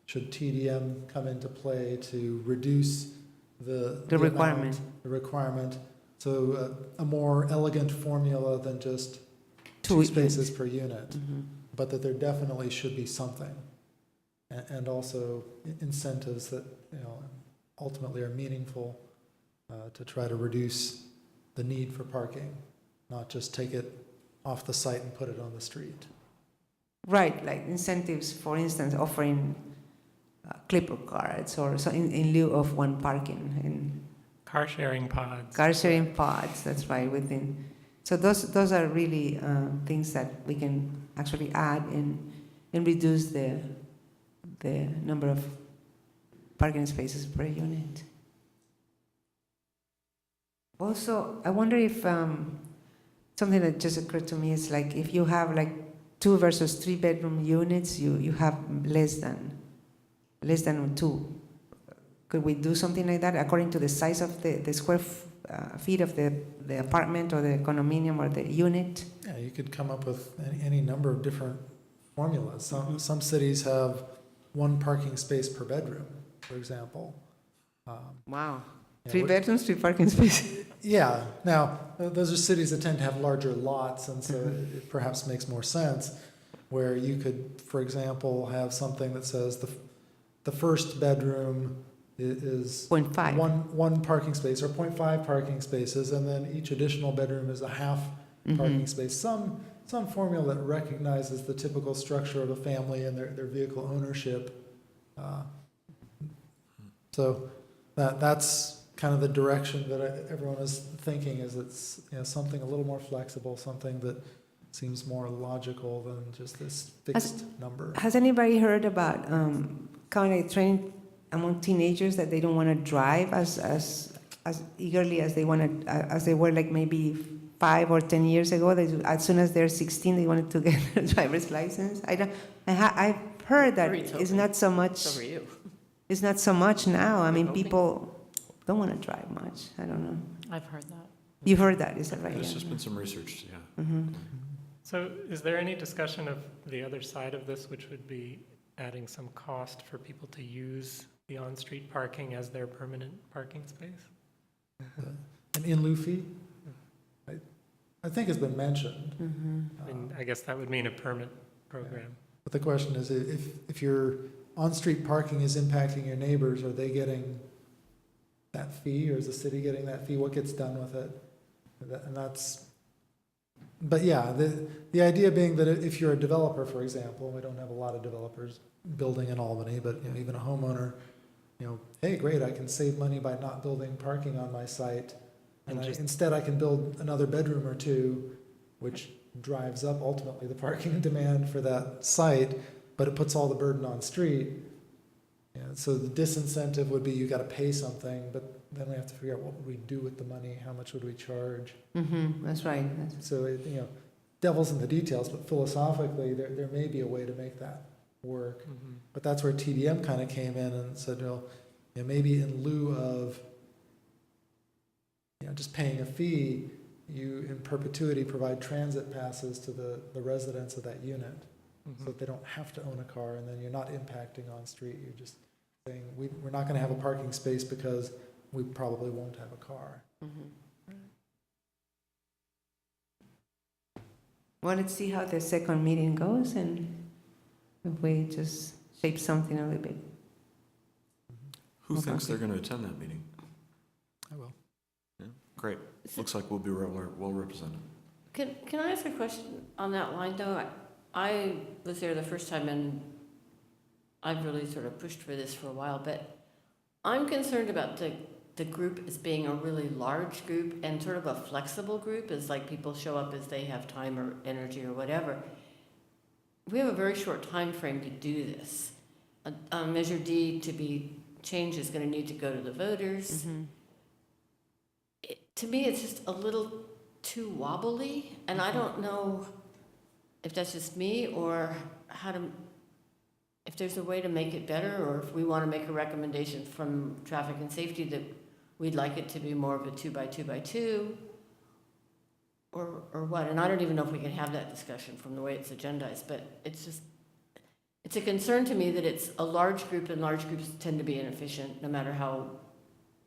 [SPEAKER 3] Should TDM come into play to reduce the
[SPEAKER 2] requirement?
[SPEAKER 3] The requirement. So a more elegant formula than just 2 spaces per unit, but that there definitely should be something, and also incentives that ultimately are meaningful to try to reduce the need for parking, not just take it off the site and put it on the street.
[SPEAKER 2] Right, like incentives, for instance, offering Clipper cards or so in lieu of one parking and
[SPEAKER 7] Car sharing pods.
[SPEAKER 2] car sharing pods. That's right. So those are really things that we can actually add and reduce the number of parking spaces per unit. Also, I wonder if something that just occurred to me is like if you have like 2 versus 3 bedroom units, you have less than 2. Could we do something like that according to the size of the square feet of the apartment or the condominium or the unit?
[SPEAKER 3] Yeah, you could come up with any number of different formulas. Some cities have 1 parking space per bedroom, for example.
[SPEAKER 2] Wow.
[SPEAKER 3] Yeah,
[SPEAKER 2] 3 bedrooms, 3 parking spaces.
[SPEAKER 3] Yeah. Now, those are cities that tend to have larger lots, and so it perhaps makes more sense where you could, for example, have something that says the first bedroom is
[SPEAKER 2] 0.5.
[SPEAKER 3] one parking space or 0.5 parking spaces, and then each additional bedroom is a half parking space. Some formula that recognizes the typical structure of a family and their vehicle ownership. So that's kind of the direction that everyone is thinking, is it's something a little more flexible, something that seems more logical than just this fixed number.
[SPEAKER 2] Has anybody heard about kind of training among teenagers that they don't want to drive as eagerly as they were like maybe 5 or 10 years ago? As soon as they're 16, they wanted to get a driver's license. I've heard that it's not so much.
[SPEAKER 4] So are you.
[SPEAKER 2] It's not so much now. I mean,
[SPEAKER 4] hoping.
[SPEAKER 2] people don't want to drive much. I don't know.
[SPEAKER 5] I've heard that.
[SPEAKER 2] You've heard that, is that right?
[SPEAKER 1] There's
[SPEAKER 2] Yeah.
[SPEAKER 1] just been some research, yeah.
[SPEAKER 7] So is there any discussion of the other side of this, which would be adding some cost for people to use the on-street parking as their permanent parking space?
[SPEAKER 3] An in-lieu fee, I think has been mentioned.
[SPEAKER 7] And I guess that would mean a permit program.
[SPEAKER 3] But the question is, if your on-street parking is impacting your neighbors, are they getting that fee, or is the city getting that fee? What gets done with it? And that's, but yeah, the idea being that if you're a developer, for example, and we don't have a lot of developers building in Albany, but even a homeowner, hey, great, I can save money by not building parking on my site, and instead I can build another bedroom or 2, which drives up ultimately the parking demand for that site, but it puts all the burden on street. So the disincentive would be you got to pay something, but then we have to figure out what would we do with the money, how much would we charge.
[SPEAKER 2] That's right.
[SPEAKER 3] So devil's in the details, but philosophically there may be a way to make that work. But that's where TDM kind of came in and said, maybe in lieu of just paying a fee, you in perpetuity provide transit passes to the residents of that unit, so that they don't have to own a car, and then you're not impacting on street. You're just saying we're not going to have a parking space because we probably won't have a car.
[SPEAKER 2] Well, let's see how the second meeting goes, and if we just shape something a little bit.
[SPEAKER 1] Who thinks they're going to attend that meeting?
[SPEAKER 3] I will.
[SPEAKER 1] Yeah, great. Looks like we'll be well represented.
[SPEAKER 4] Can I ask a question on that line, though? I was there the first time, and I've really sort of pushed for this for a while, but I'm concerned about the the group as being a really large group and sort of a flexible group, is like people show up as they have time or energy or whatever. We have a very short time frame to do this. Measure D to be changed is going to need to go to the voters. To me, it's just a little too wobbly, and I don't know if that's just me or if there's a way to make it better, or if we want to make a recommendation from traffic and safety that we'd like it to be more of a 2x2x2, or what. And I don't even know if we can have that discussion from the way it's agendized, but it's a concern to me that it's a large group, and large groups tend to be inefficient, no matter how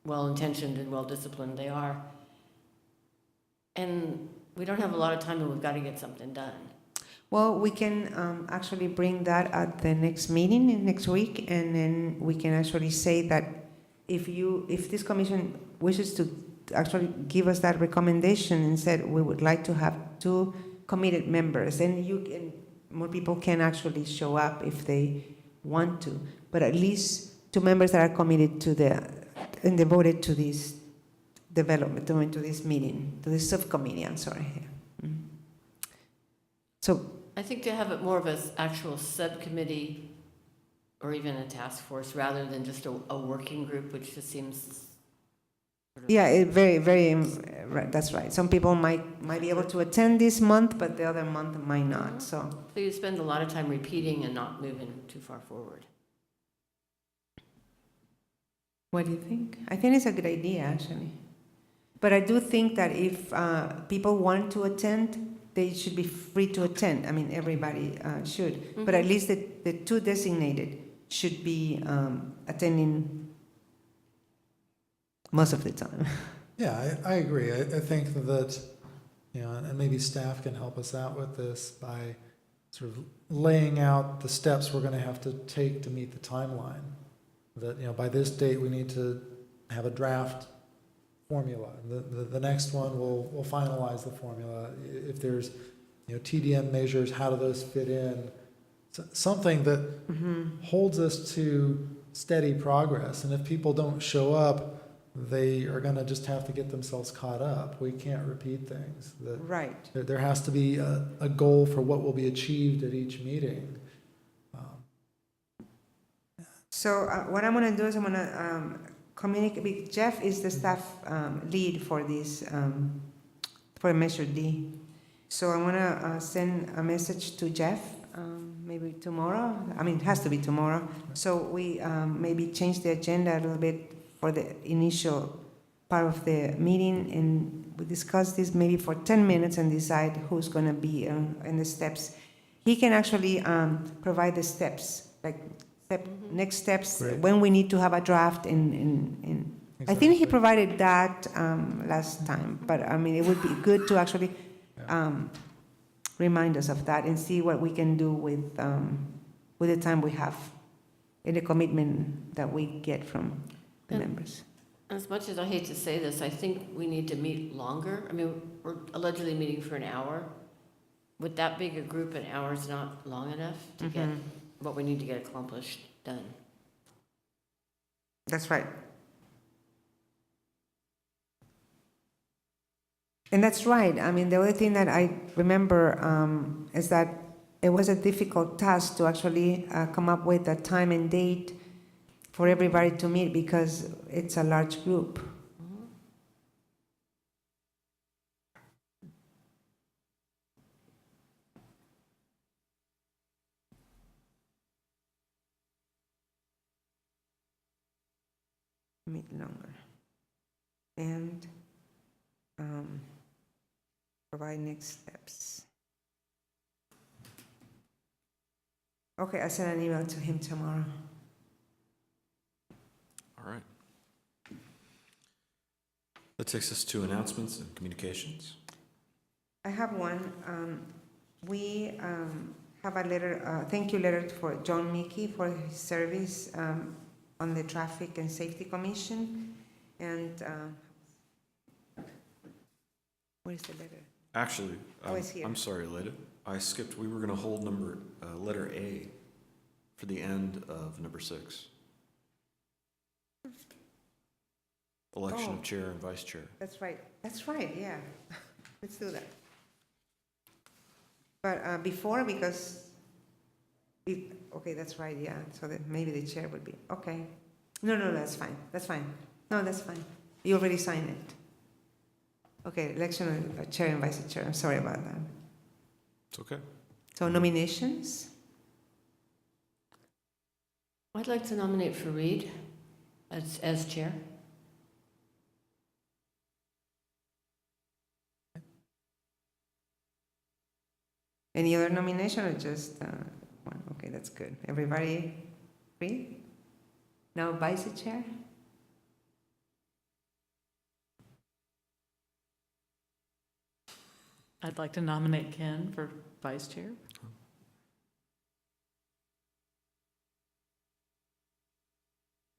[SPEAKER 4] well-intentioned and well-disciplined they are. And we don't have a lot of time, and we've got to get something done.
[SPEAKER 2] Well, we can actually bring that at the next meeting in next week, and then we can actually say that if this commission wishes to actually give us that recommendation and said we would like to have 2 committed members, then more people can actually show up if they want to, but at least 2 members that are committed to and devoted to this development, to this meeting, to this subcommittee, I'm sorry. So
[SPEAKER 4] I think to have it more of an actual subcommittee or even a task force rather than just a working group, which just seems...
[SPEAKER 2] yeah, very, very, right, that's right. Some people might be able to attend this month, but the other month might not, so.
[SPEAKER 4] So you spend a lot of time repeating and not moving too far forward.
[SPEAKER 2] What do you think? I think it's a good idea, actually. But I do think that if people want to attend, they should be free to attend. I mean, everybody should. But at least the 2 designated should be attending most of the time.
[SPEAKER 3] Yeah, I agree. I think that, and maybe staff can help us out with this by sort of laying out the steps we're going to have to take to meet the timeline. That, by this date, we need to have a draft formula. The next one, we'll finalize the formula. If there's, TDM measures, how do those fit in? Something that holds us to steady progress. And if people don't show up, they are going to just have to get themselves caught up. We can't repeat things.
[SPEAKER 2] Right.
[SPEAKER 3] There has to be a goal for what will be achieved at each meeting.
[SPEAKER 2] So what I'm going to do is I'm going to communicate with Jeff, is the staff lead for this, for Measure D. So I'm going to send a message to Jeff, maybe tomorrow. I mean, it has to be tomorrow. So we maybe change the agenda a little bit for the initial part of the meeting, and we discuss this maybe for 10 minutes and decide who's going to be in the steps. He can actually provide the steps, like next steps,
[SPEAKER 3] Great.
[SPEAKER 2] when we need to have a draft in. I think he provided that last time, but I mean, it would be good to actually remind us of that and see what we can do with the time we have and the commitment that we get from the members.
[SPEAKER 4] As much as I hate to say this, I think we need to meet longer. I mean, we're allegedly meeting for an hour. With that big a group, an hour is not long enough to get what we need to get accomplished done.
[SPEAKER 2] That's right. And that's right. I mean, the other thing that I remember is that it was a difficult task to actually come up with a time and date for everybody to meet because it's a large group. Meet longer. And provide next steps. Okay, I'll send an email to him tomorrow.
[SPEAKER 1] All right. That takes us to announcements and communications.
[SPEAKER 2] I have one. We have a letter, thank you letter for John Mickey for his service on the Traffic and Safety Commission. And where's the letter?
[SPEAKER 1] Actually,
[SPEAKER 2] it's here.
[SPEAKER 1] I'm sorry, Leda. I skipped. We were going to hold letter A for the end of number 6. election
[SPEAKER 2] Oh.
[SPEAKER 1] of chair and vice chair.
[SPEAKER 2] That's right, yeah. Let's do that. But before, because, okay, that's right, yeah, so that maybe the chair would be, okay. No, that's fine. No, that's fine. You already signed it. Okay, election of chair and vice chair, I'm sorry about that.
[SPEAKER 1] It's okay.
[SPEAKER 2] So nominations?
[SPEAKER 4] I'd like to nominate Fareed as chair.
[SPEAKER 2] Any other nomination or just one? Okay, that's good. Everybody agree? Now vice chair?
[SPEAKER 5] I'd like to nominate Ken for vice chair.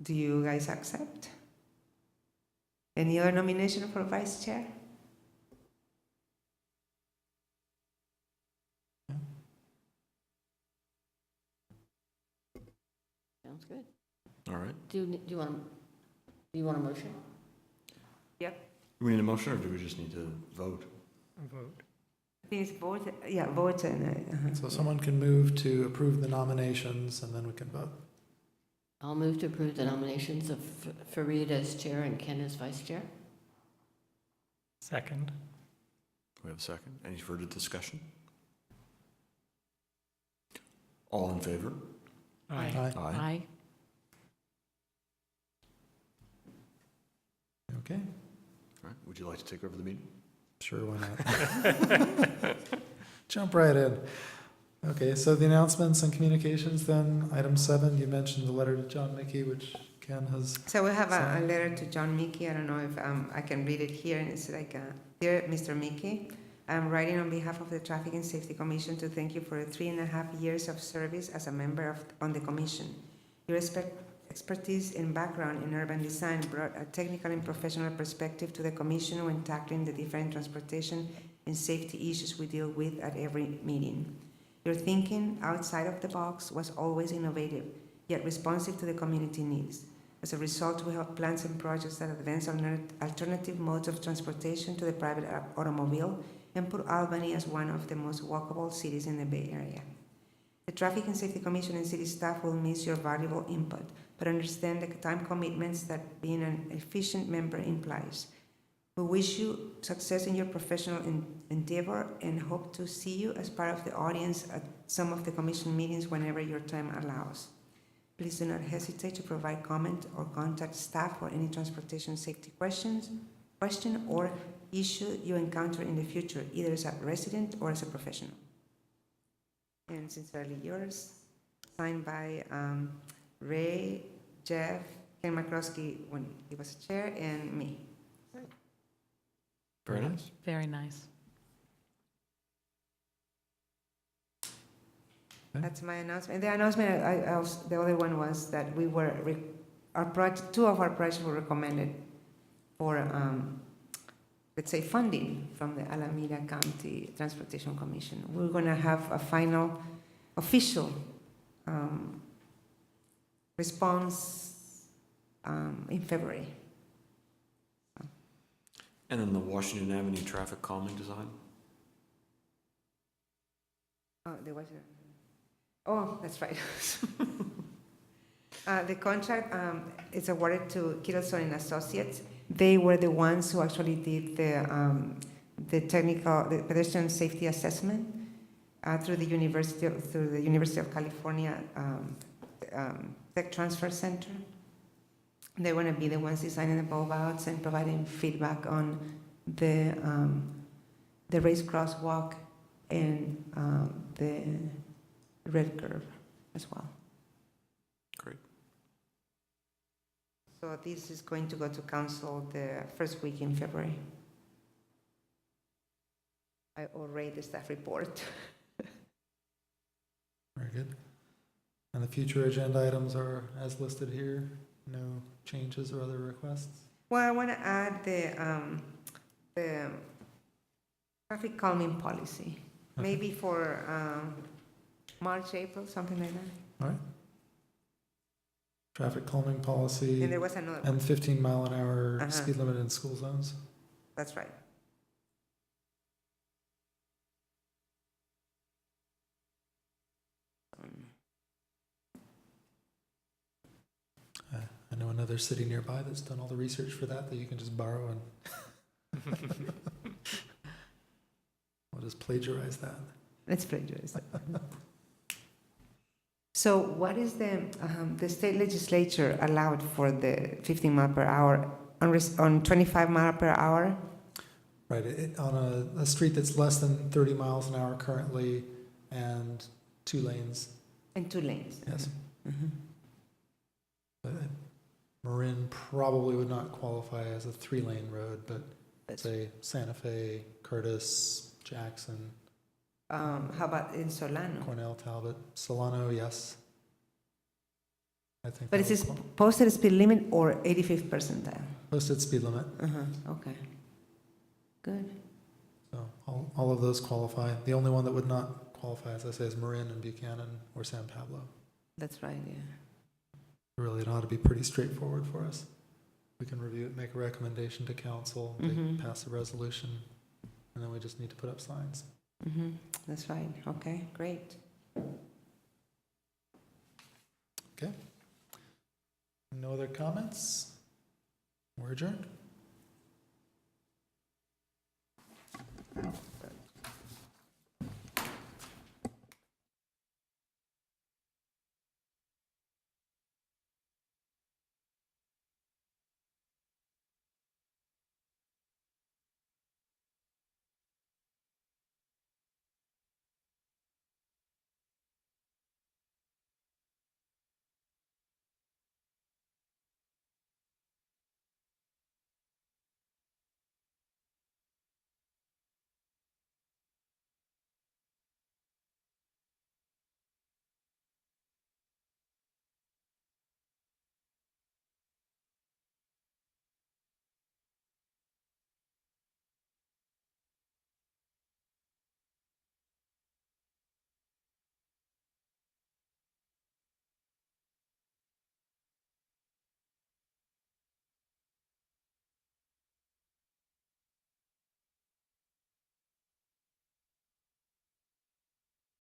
[SPEAKER 2] Do you guys accept? Any other nomination for vice chair?
[SPEAKER 4] Sounds good.
[SPEAKER 1] All right.
[SPEAKER 4] Do you want a motion?
[SPEAKER 1] Do we need a motion or do we just need to vote?
[SPEAKER 7] Vote.
[SPEAKER 2] I think it's vote, yeah, vote and,
[SPEAKER 3] So someone can move to approve the nominations, and then we can vote.
[SPEAKER 4] I'll move to approve the nominations of Fareed as chair and Ken as vice chair.
[SPEAKER 7] Second.
[SPEAKER 1] We have a second. Any further discussion? All in favor?
[SPEAKER 7] Aye.
[SPEAKER 5] Aye.
[SPEAKER 3] Okay,
[SPEAKER 1] All right. Would you like to take over the meeting?
[SPEAKER 3] sure, why not? Jump right in. Okay, so the announcements and communications then, item 7, you mentioned the letter to John Mickey, which Ken has.
[SPEAKER 2] so we have a
[SPEAKER 3] Sorry.
[SPEAKER 2] letter to John Mickey. I don't know if I can read it here. And it's like, dear Mr. Mickey, I'm writing on behalf of the Traffic and Safety Commission to thank you for 3.5 years of service as a member on the commission. Your expertise and background in urban design brought a technical and professional perspective to the commission when tackling the different transportation and safety issues we deal with at every meeting. Your thinking outside of the box was always innovative, yet responsive to the community needs. As a result, we have plans and projects that advance alternative modes of transportation to the private automobile and put Albany as one of the most walkable cities in the Bay Area. The Traffic and Safety Commission and city staff will miss your valuable input, but understand the time commitments that being an efficient member implies. We wish you success in your professional endeavor and hope to see you as part of the audience at some of the commission meetings whenever your time allows. Please do not hesitate to provide comment or contact staff for any transportation safety question or issue you encounter in the future, either as a resident or as a professional. And sincerely yours, signed by Ray, Jeff, Ken McCloskey when he was chair, and me.
[SPEAKER 1] Very nice.
[SPEAKER 5] Very nice.
[SPEAKER 2] That's my announcement. The announcement, the other one was that we were, two of our projects were recommended for, let's say, funding from the Alameda County Transportation Commission. We're going to have a final official response in February.
[SPEAKER 1] And then the Washington Avenue traffic calming design?
[SPEAKER 2] Oh, there was oh, that's right. The contract is awarded to Kittleson and Associates. They were the ones who actually did the pedestrian safety assessment through the University of California Tech Transfer Center. They're going to be the ones designing the bulb outs and providing feedback on the raised crosswalk and the red curve as well.
[SPEAKER 1] Great.
[SPEAKER 2] So this is going to go to council the first week in February. I already the staff report.
[SPEAKER 3] Very good. And the future agenda items are as listed here. No changes or other requests?
[SPEAKER 2] Well, I want to add the traffic calming policy,
[SPEAKER 3] Okay.
[SPEAKER 2] maybe for March, April, something like that.
[SPEAKER 3] All right. traffic calming
[SPEAKER 2] And
[SPEAKER 3] policy,
[SPEAKER 2] there was another one.
[SPEAKER 3] and 15 mile an hour
[SPEAKER 2] Uh-huh.
[SPEAKER 3] speed limit in school zones.
[SPEAKER 2] That's right.
[SPEAKER 3] I know another city nearby that's done all the research for that you can just borrow and we'll just plagiarize that.
[SPEAKER 2] Let's plagiarize that. So what is the state legislature allowed for the 15 mile per hour on 25 mile per hour?
[SPEAKER 3] Right, on a street that's less than 30 miles an hour currently and 2 lanes,
[SPEAKER 2] And 2 lanes.
[SPEAKER 3] yes.
[SPEAKER 2] Mhm.
[SPEAKER 3] But Marin probably would not qualify as a 3-lane road, but say Santa Fe, Curtis, Jackson,
[SPEAKER 2] How about in Solano?
[SPEAKER 3] Cornell, Talbot, Solano, yes. I think.
[SPEAKER 2] But
[SPEAKER 3] that
[SPEAKER 2] is this
[SPEAKER 3] would
[SPEAKER 2] posted speed limit or 85th percentile?
[SPEAKER 3] posted speed limit,
[SPEAKER 2] Okay. Good.
[SPEAKER 3] so all of those qualify. The only one that would not qualify, as I say, is Marin and Buchanan or San Pablo.
[SPEAKER 2] That's right, yeah.
[SPEAKER 3] Really, it ought to be pretty straightforward for us. We can review it, make a recommendation to council, they
[SPEAKER 2] Mhm.
[SPEAKER 3] pass a resolution, and then we just need to put up signs.
[SPEAKER 2] That's right. Okay, great.
[SPEAKER 3] No other comments? We're adjourned.